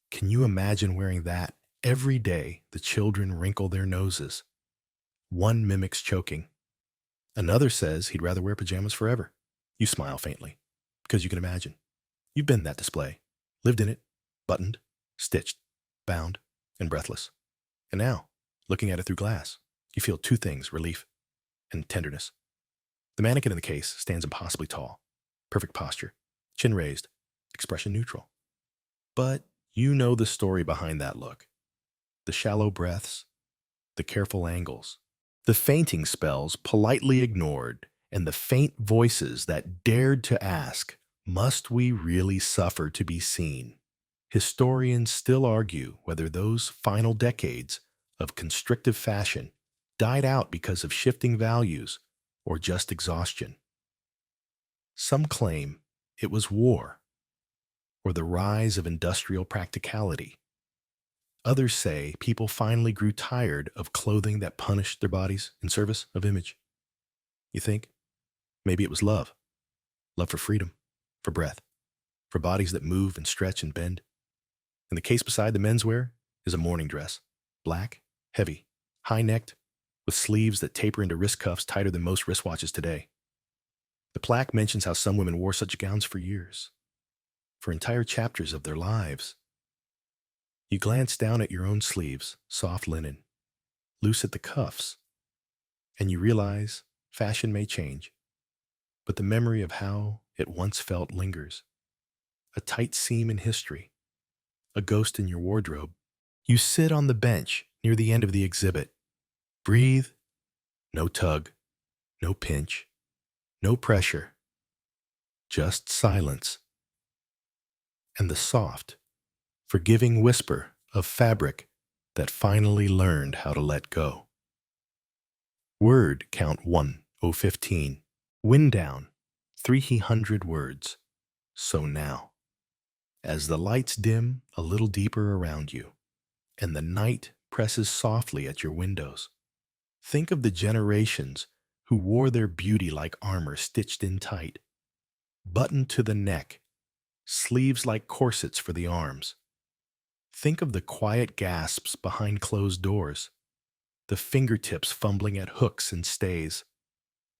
Can you imagine wearing that every day? The children wrinkle their noses. One mimics choking. Another says he'd rather wear pajamas forever. You smile faintly, because you can imagine. You've been in that display, lived in it, buttoned, stitched, bound, and breathless. And now, looking at it through glass, you feel two things: relief and tenderness. The mannequin in the case stands impossibly tall, perfect posture, chin raised, expression neutral. But you know the story behind that look. The shallow breaths, the careful angles, the fainting spells politely ignored, and the faint voices that dared to ask, must we really suffer to be seen? Historians still argue whether those final decades of constrictive fashion died out because of shifting values or just exhaustion. Some claim it was war or the rise of industrial practicality. Others say people finally grew tired of clothing that punished their bodies in service of image. You think? Maybe it was love. Love for freedom, for breath, for bodies that move and stretch and bend. And the case beside the menswear is a morning dress, black, heavy, high-necked, with sleeves that taper into wrist cuffs tighter than most wristwatches today. The plaque mentions how some women wore such gowns for years, for entire chapters of their lives. You glance down at your own sleeves, soft linen, loose at the cuffs, and you realize fashion may change, but the memory of how it once felt lingers. A tight seam in history, a ghost in your wardrobe. You sit on the bench near the end of the exhibit. Breathe. No tug, no pinch, no pressure, just silence. And the soft, forgiving whisper of fabric that finally learned how to let go. Word count 1015. Wind down 300 words. So now, as the lights dim a little deeper around you, and the night presses softly at your windows, think of the generations who wore their beauty like armor stitched in tight, buttoned to the neck, sleeves like corsets for the arms. Think of the quiet gasps behind closed doors, the fingertips fumbling at hooks and stays,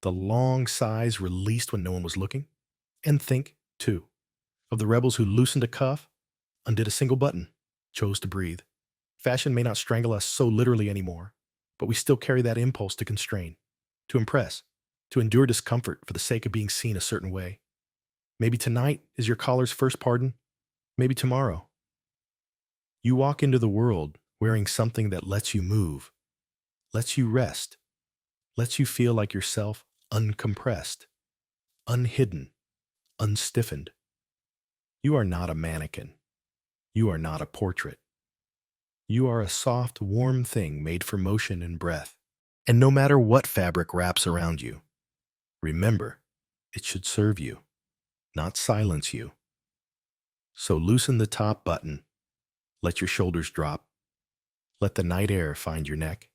the long sighs released when no one was looking. And think, too, of the rebels who loosened a cuff, undid a single button, chose to breathe. Fashion may not strangle us so literally anymore, but we still carry that impulse to constrain, to impress, to endure discomfort for the sake of being seen a certain way. Maybe tonight is your collar's first pardon, maybe tomorrow. You walk into the world wearing something that lets you move, lets you rest, lets you feel like yourself uncompressed, unhidden, unstiffened. You are not a mannequin. You are not a portrait. You are a soft, warm thing made for motion and breath. And no matter what fabric wraps around you, remember, it should serve you, not silence you. So loosen the top button, let your shoulders drop, let the night air find your neck,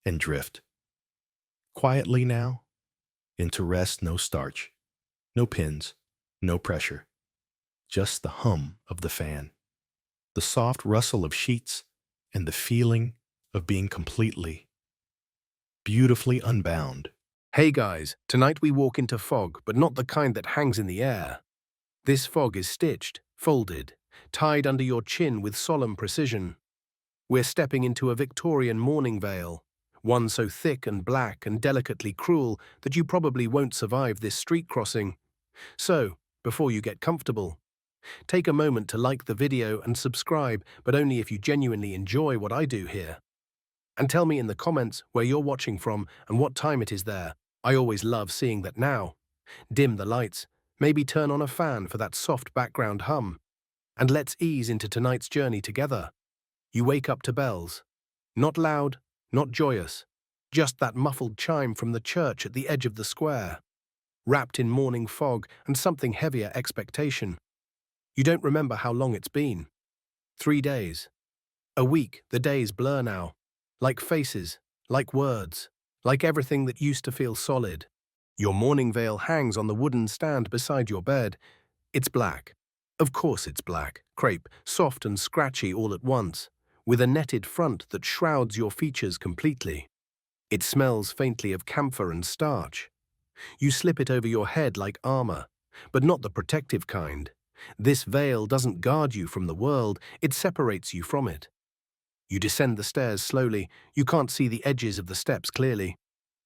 and drift. Quietly now, into rest, no starch, no pins, no pressure, just the hum of the fan, the soft rustle of sheets, and the feeling of being completely, beautifully unbound. Hey guys, tonight we walk into fog, but not the kind that hangs in the air. This fog is stitched, folded, tied under your chin with solemn precision. We're stepping into a Victorian mourning veil, one so thick and black and delicately cruel that you probably won't survive this street crossing. So, before you get comfortable, take a moment to like the video and subscribe, but only if you genuinely enjoy what I do here. And tell me in the comments where you're watching from and what time it is there. I always love seeing that now. Dim the lights, maybe turn on a fan for that soft background hum. And let's ease into tonight's journey together. You wake up to bells. Not loud, not joyous. Just that muffled chime from the church at the edge of the square. wrapped in morning fog and something heavier expectation. You don't remember how long it's been. 3 days. A week, the days blur now. Like faces, like words, like everything that used to feel solid. Your mourning veil hangs on the wooden stand beside your bed. It's black. Of course it's black, crepe, soft and scratchy all at once, with a netted front that shrouds your features completely. It smells faintly of camphor and starch. You slip it over your head like armor, but not the protective kind. This veil doesn't guard you from the world, it separates you from it. You descend the stairs slowly, you can't see the edges of the steps clearly.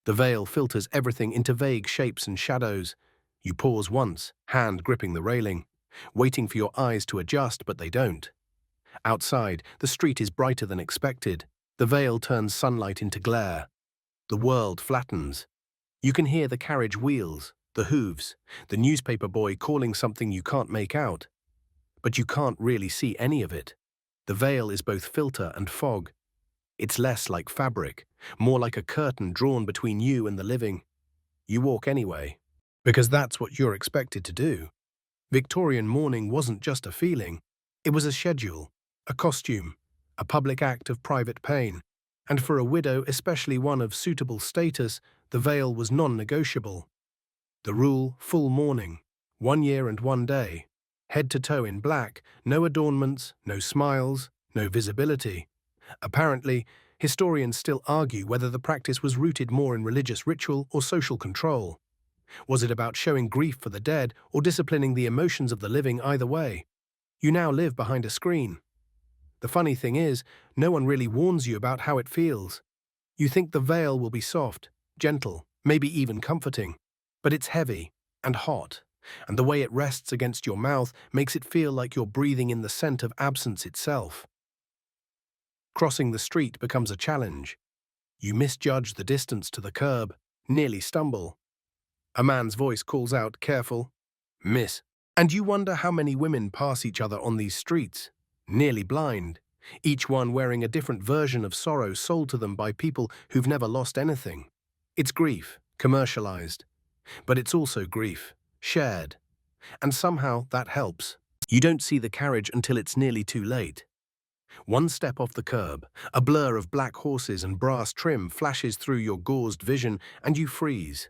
The veil filters everything into vague shapes and shadows. You pause once, hand gripping the railing, waiting for your eyes to adjust, but they don't. Outside, the street is brighter than expected. The veil turns sunlight into glare. The world flattens. You can hear the carriage wheels, the hooves, the newspaper boy calling something you can't make out. But you can't really see any of it. The veil is both filter and fog. It's less like fabric, more like a curtain drawn between you and the living. You walk anyway, because that's what you're expected to do. Victorian mourning wasn't just a feeling. It was a schedule, a costume, a public act of private pain. And for a widow, especially one of suitable status, the veil was non-negotiable. The rule, full mourning, 1 year and 1 day, head to toe in black, no adornments, no smiles, no visibility. Apparently, historians still argue whether the practice was rooted more in religious ritual or social control. Was it about showing grief for the dead or disciplining the emotions of the living? Either way, you now live behind a screen. The funny thing is, no one really warns you about how it feels. You think the veil will be soft, gentle, maybe even comforting. But it's heavy and hot, and the way it rests against your mouth makes it feel like you're breathing in the scent of absence itself. Crossing the street becomes a challenge. You misjudge the distance to the curb, nearly stumble. A man's voice calls out, "Careful, miss." And you wonder how many women pass each other on these streets, nearly blind, each one wearing a different version of sorrow sold to them by people who've never lost anything. It's grief, commercialized, but it's also grief, shared. And somehow that helps. You don't see the carriage until it's nearly too late. One step off the curb, a blur of black horses and brass trim flashes through your gauzed vision, and you freeze,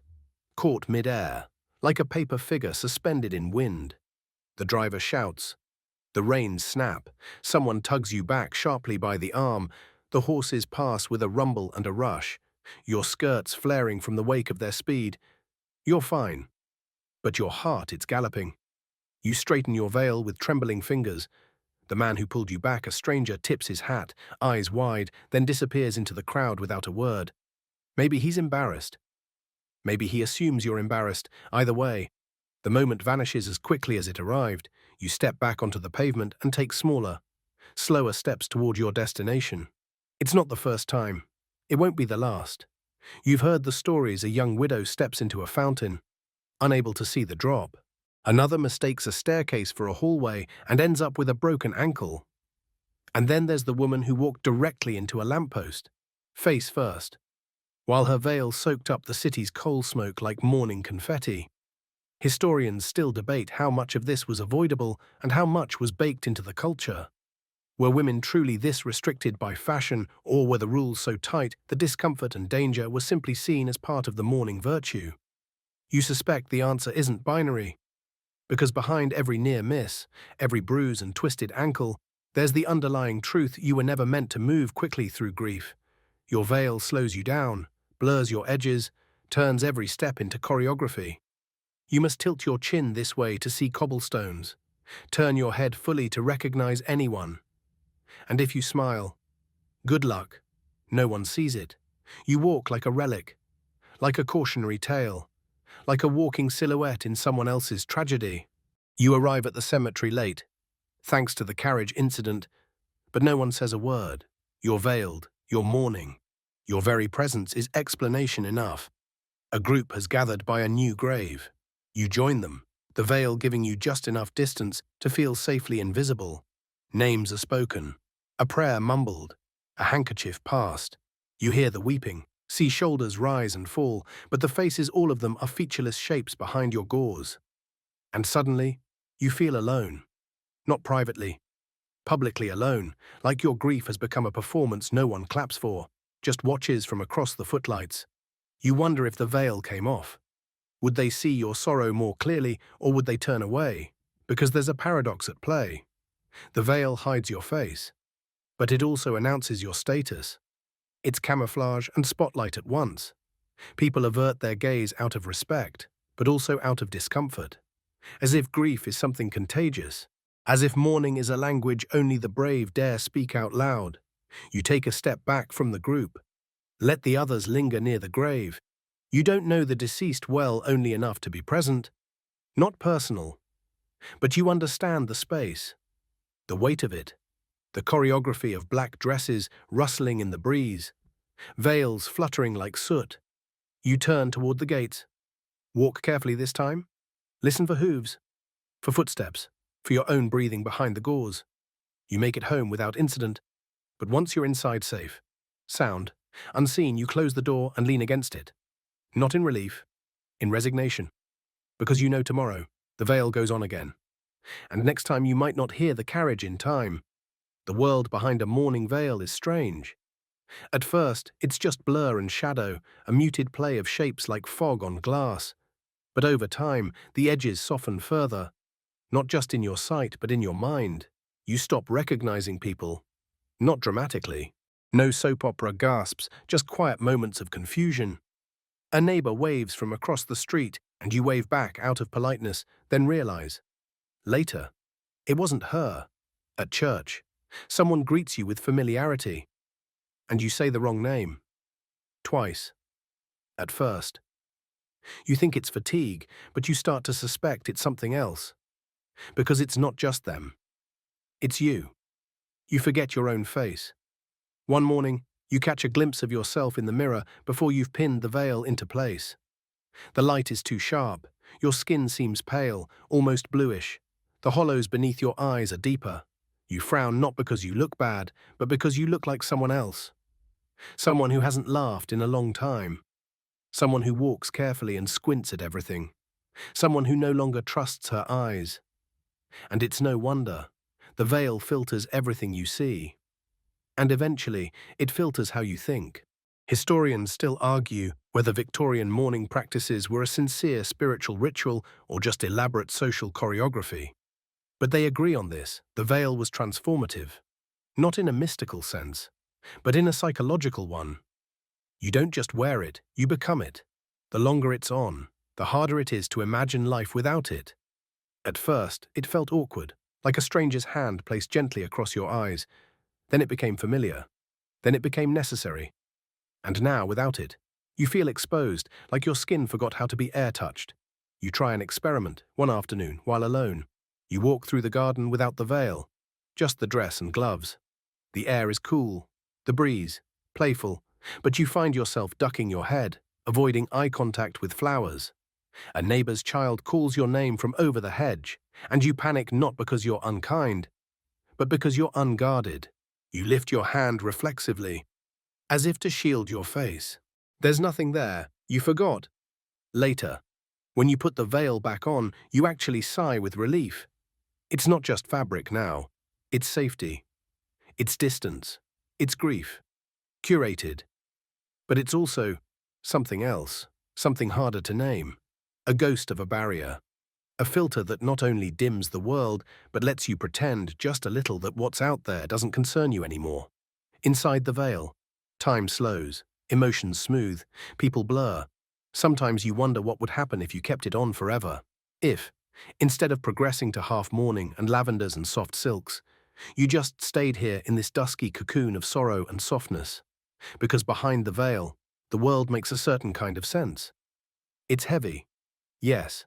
caught mid-air, like a paper figure suspended in wind. The driver shouts. The reins snap. Someone tugs you back sharply by the arm. The horses pass with a rumble and a rush, your skirts flaring from the wake of their speed. You're fine, but your heart is galloping. You straighten your veil with trembling fingers. The man who pulled you back, a stranger, tips his hat, eyes wide, then disappears into the crowd without a word. Maybe he's embarrassed. Maybe he assumes you're embarrassed. Either way, the moment vanishes as quickly as it arrived. You step back onto the pavement and take smaller, slower steps toward your destination. It's not the first time. It won't be the last. You've heard the stories: a young widow steps into a fountain, unable to see the drop. Another mistakes a staircase for a hallway and ends up with a broken ankle. And then there's the woman who walked directly into a lamppost, face first, while her veil soaked up the city's coal smoke like morning confetti. Historians still debate how much of this was avoidable and how much was baked into the culture. Were women truly this restricted by fashion, or were the rules so tight that discomfort and danger were simply seen as part of the mourning virtue? You suspect the answer isn't binary, because behind every near miss, every bruise and twisted ankle, there's the underlying truth: you were never meant to move quickly through grief. Your veil slows you down, blurs your edges, turns every step into choreography. You must tilt your chin this way to see cobblestones, turn your head fully to recognize anyone. And if you smile, good luck. No one sees it. You walk like a relic, like a cautionary tale, like a walking silhouette in someone else's tragedy. You arrive at the cemetery late, thanks to the carriage incident, but no one says a word. You're veiled, you're mourning. Your very presence is explanation enough. A group has gathered by a new grave. You join them, the veil giving you just enough distance to feel safely invisible. Names are spoken, a prayer mumbled, a handkerchief passed. You hear the weeping, See shoulders rise and fall, but the faces, all of them, are featureless shapes behind your gauze. And suddenly, you feel alone. Not privately, publicly alone, like your grief has become a performance no one claps for, just watches from across the footlights. You wonder if the veil came off. Would they see your sorrow more clearly, or would they turn away? Because there's a paradox at play. The veil hides your face, but it also announces your status. It's camouflage and spotlight at once. People avert their gaze out of respect, but also out of discomfort, as if grief is something contagious, as if mourning is a language only the brave dare speak out loud. You take a step back from the group, let the others linger near the grave. You don't know the deceased well, only enough to be present, not personal, but you understand the space, the weight of it, the choreography of black dresses rustling in the breeze, veils fluttering like soot. You turn toward the gates. Walk carefully this time. Listen for hooves, for footsteps, for your own breathing behind the gauze. You make it home without incident, but once you're inside safe, sound, unseen, you close the door and lean against it. Not in relief, in resignation, because you know tomorrow the veil goes on again. And next time you might not hear the carriage in time. The world behind a mourning veil is strange. At first, it's just blur and shadow, a muted play of shapes like fog on glass. But over time, the edges soften further, not just in your sight, but in your mind. You stop recognizing people, not dramatically. No soap opera gasps, just quiet moments of confusion. A neighbor waves from across the street, and you wave back out of politeness, then realize, later, it wasn't her. At church, someone greets you with familiarity, and you say the wrong name. Twice. At first. You think it's fatigue, but you start to suspect it's something else. Because it's not just them. It's you. You forget your own face. One morning, you catch a glimpse of yourself in the mirror before you've pinned the veil into place. The light is too sharp. Your skin seems pale, almost bluish. The hollows beneath your eyes are deeper. You frown not because you look bad, but because you look like someone else. Someone who hasn't laughed in a long time. Someone who walks carefully and squints at everything. Someone who no longer trusts her eyes. And it's no wonder. The veil filters everything you see. And eventually, it filters how you think. Historians still argue whether Victorian mourning practices were a sincere spiritual ritual or just elaborate social choreography. But they agree on this: the veil was transformative. Not in a mystical sense, but in a psychological one. You don't just wear it, you become it. The longer it's on, the harder it is to imagine life without it. At first, it felt awkward, like a stranger's hand placed gently across your eyes. Then it became familiar. Then it became necessary. And now, without it, you feel exposed, like your skin forgot how to be air-touched. You try an experiment one afternoon while alone. You walk through the garden without the veil, just the dress and gloves. The air is cool, the breeze, playful, but you find yourself ducking your head, avoiding eye contact with flowers. A neighbor's child calls your name from over the hedge, and you panic not because you're unkind, but because you're unguarded. You lift your hand reflexively, as if to shield your face. There's nothing there, you forgot. Later, when you put the veil back on, you actually sigh with relief. It's not just fabric now. It's safety. It's distance. It's grief. Curated. But it's also something else, something harder to name. A ghost of a barrier. A filter that not only dims the world, but lets you pretend just a little that what's out there doesn't concern you anymore. Inside the veil, time slows, emotions smooth, people blur. Sometimes you wonder what would happen if you kept it on forever. If, instead of progressing to half mourning and lavenders and soft silks, you just stayed here in this dusky cocoon of sorrow and softness. Because behind the veil, the world makes a certain kind of sense. It's heavy, yes,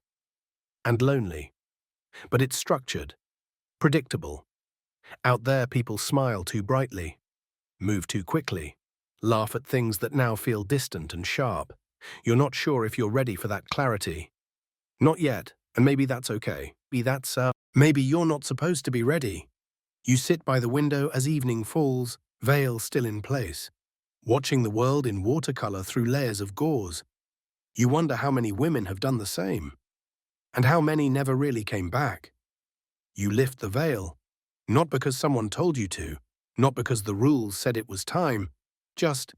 and lonely. But it's structured, predictable. Out there, people smile too brightly, move too quickly, laugh at things that now feel distant and sharp. You're not sure if you're ready for that clarity. Not yet, and maybe that's okay. Maybe you're not supposed to be ready. You sit by the window as evening falls, veil still in place. watching the world in watercolor through layers of gauze. You wonder how many women have done the same, and how many never really came back. You lift the veil, not because someone told you to, not because the rules said it was time, just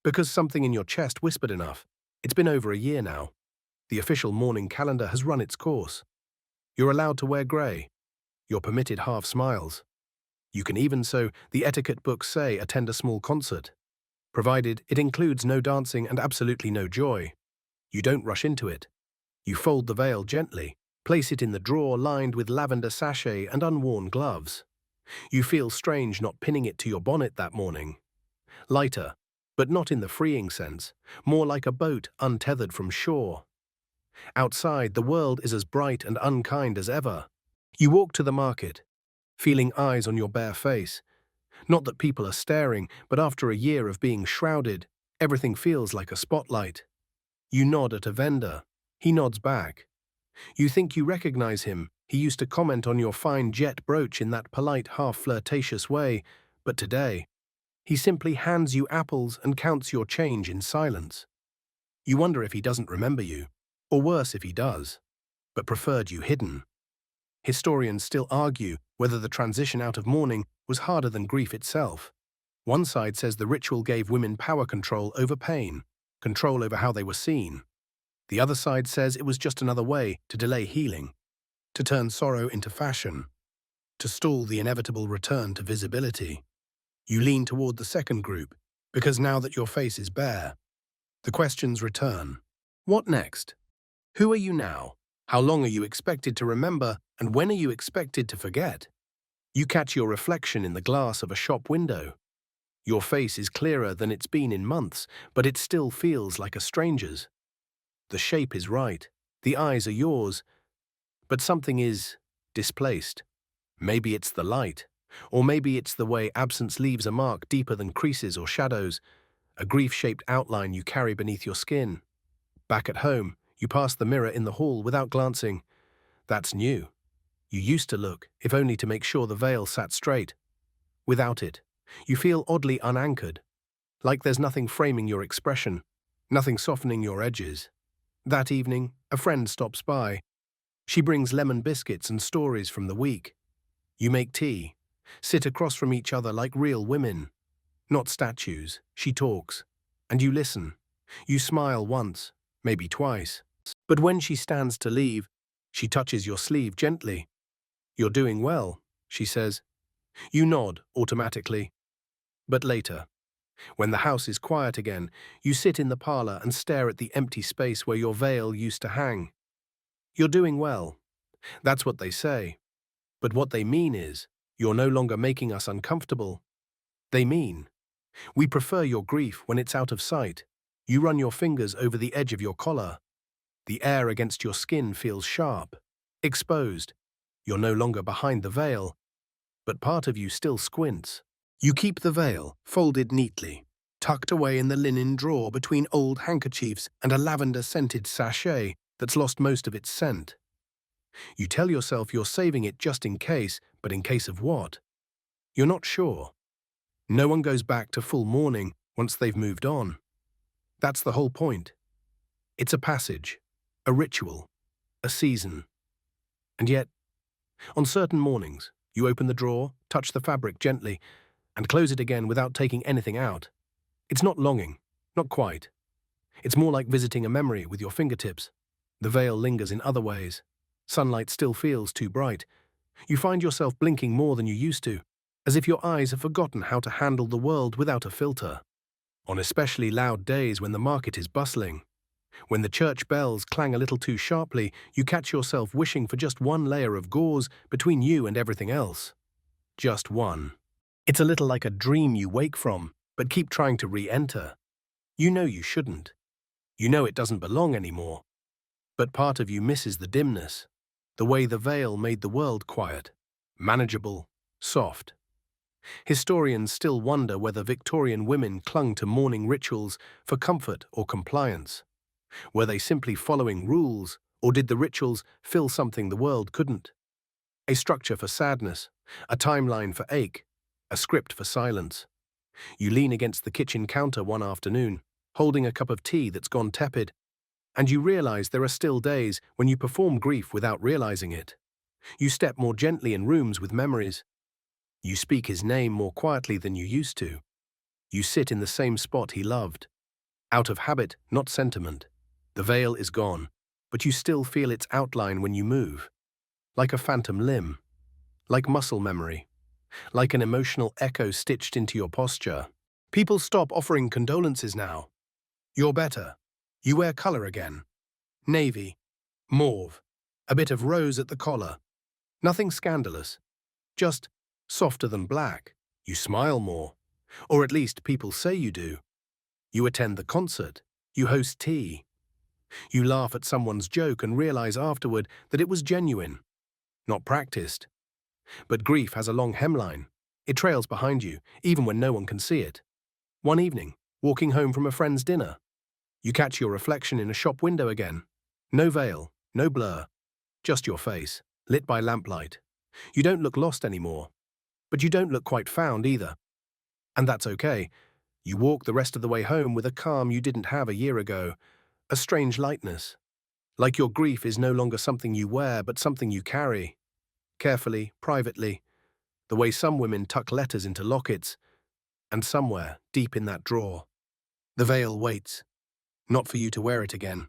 because something in your chest whispered enough. It's been over a year now. The official mourning calendar has run its course. You're allowed to wear grey. You're permitted half smiles. You can even, so the etiquette books say, attend a small concert, provided it includes no dancing and absolutely no joy. You don't rush into it. You fold the veil gently, place it in the drawer lined with lavender sachet and unworn gloves. You feel strange not pinning it to your bonnet that morning. Lighter, but not in the freeing sense, more like a boat untethered from shore. Outside, the world is as bright and unkind as ever. You walk to the market, feeling eyes on your bare face. Not that people are staring, but after a year of being shrouded, everything feels like a spotlight. You nod at a vendor. He nods back. You think you recognize him. He used to comment on your fine jet brooch in that polite, half-flirtatious way, but today, he simply hands you apples and counts your change in silence. You wonder if he doesn't remember you, or worse if he does, but preferred you hidden. Historians still argue whether the transition out of mourning was harder than grief itself. One side says the ritual gave women power control over pain, control over how they were seen. The other side says it was just another way to delay healing, to turn sorrow into fashion, to stall the inevitable return to visibility. You lean toward the second group, because now that your face is bare, the questions return. What next? Who are you now? How long are you expected to remember, and when are you expected to forget? You catch your reflection in the glass of a shop window. Your face is clearer than it's been in months, but it still feels like a stranger's. The shape is right, the eyes are yours, but something is displaced. Maybe it's the light, or maybe it's the way absence leaves a mark deeper than creases or shadows, a grief-shaped outline you carry beneath your skin. Back at home, you pass the mirror in the hall without glancing. That's new. You used to look, if only to make sure the veil sat straight. Without it, you feel oddly unanchored, like there's nothing framing your expression, nothing softening your edges. That evening, a friend stops by. She brings lemon biscuits and stories from the week. You make tea, sit across from each other like real women. Not statues. She talks. And you listen. You smile once, maybe twice. But when she stands to leave, she touches your sleeve gently. "You're doing well," she says. You nod automatically. But later, when the house is quiet again, you sit in the parlor and stare at the empty space where your veil used to hang. You're doing well. That's what they say. But what they mean is, you're no longer making us uncomfortable. They mean, we prefer your grief when it's out of sight. You run your fingers over the edge of your collar. The air against your skin feels sharp, exposed. You're no longer behind the veil, but part of you still squints. You keep the veil folded neatly, tucked away in the linen drawer between old handkerchiefs and a lavender-scented sachet that's lost most of its scent. You tell yourself you're saving it just in case, but in case of what? You're not sure. No one goes back to full mourning once they've moved on. That's the whole point. It's a passage, a ritual, a season. And yet, on certain mornings, you open the drawer, touch the fabric gently, and close it again without taking anything out. It's not longing, not quite. It's more like visiting a memory with your fingertips. The veil lingers in other ways. Sunlight still feels too bright. You find yourself blinking more than you used to, as if your eyes have forgotten how to handle the world without a filter. On especially loud days when the market is bustling, when the church bells clang a little too sharply, you catch yourself wishing for just one layer of gauze between you and everything else. Just one. It's a little like a dream you wake from, but keep trying to re-enter. You know you shouldn't. You know it doesn't belong anymore. But part of you misses the dimness, the way the veil made the world quiet, manageable, soft. Historians still wonder whether Victorian women clung to mourning rituals for comfort or compliance. Were they simply following rules, or did the rituals fill something the world couldn't? A structure for sadness, a timeline for ache, a script for silence. You lean against the kitchen counter one afternoon, holding a cup of tea that's gone tepid, and you realize there are still days when you perform grief without realizing it. You step more gently in rooms with memories. You speak his name more quietly than you used to. You sit in the same spot he loved. Out of habit, not sentiment. The veil is gone, but you still feel its outline when you move. Like a phantom limb. Like muscle memory. Like an emotional echo stitched into your posture. People stop offering condolences now. You're better. You wear color again. Navy. Mauve. A bit of rose at the collar. Nothing scandalous. Just softer than black. You smile more. Or at least people say you do. You attend the concert. You host tea. You laugh at someone's joke and realize afterward that it was genuine, not practiced. But grief has a long hemline. It trails behind you, even when no one can see it. One evening, walking home from a friend's dinner, you catch your reflection in a shop window again. No veil, no blur, just your face, lit by lamplight. You don't look lost anymore, but you don't look quite found either. And that's okay. You walk the rest of the way home with a calm you didn't have a year ago, a strange lightness. Like your grief is no longer something you wear, but something you carry. Carefully, privately, the way some women tuck letters into lockets, and somewhere, deep in that drawer, the veil waits, not for you to wear it again,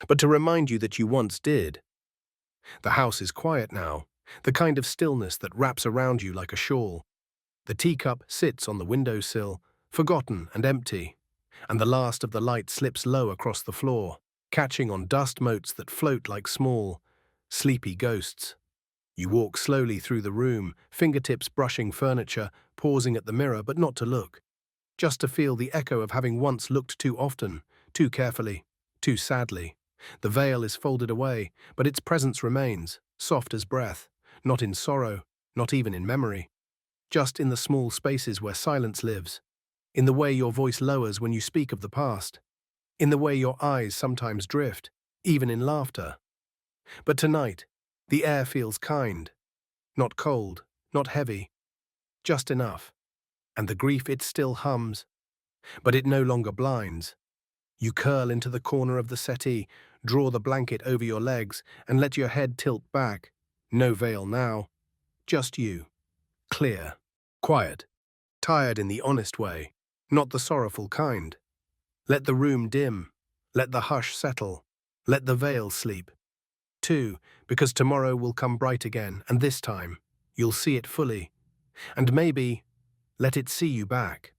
but to remind you that you once did. The house is quiet now, the kind of stillness that wraps around you like a shawl. The teacup sits on the windowsill, forgotten and empty, and the last of the light slips low across the floor, catching on dust motes that float like small, sleepy ghosts. You walk slowly through the room, fingertips brushing furniture, pausing at the mirror but not to look, just to feel the echo of having once looked too often, too carefully, too sadly. The veil is folded away, but its presence remains, soft as breath, not in sorrow, not even in memory, just in the small spaces where silence lives, in the way your voice lowers when you speak of the past, in the way your eyes sometimes drift, even in laughter. But tonight, the air feels kind, not cold, not heavy, just enough. And the grief, it still hums, but it no longer blinds. You curl into the corner of the settee, draw the blanket over your legs, and let your head tilt back. No veil now, just you. Clear, quiet, tired in the honest way, not the sorrowful kind. Let the room dim, let the hush settle, let the veil sleep. Too, because tomorrow will come bright again, and this time, you'll see it fully. And maybe, let it see you back.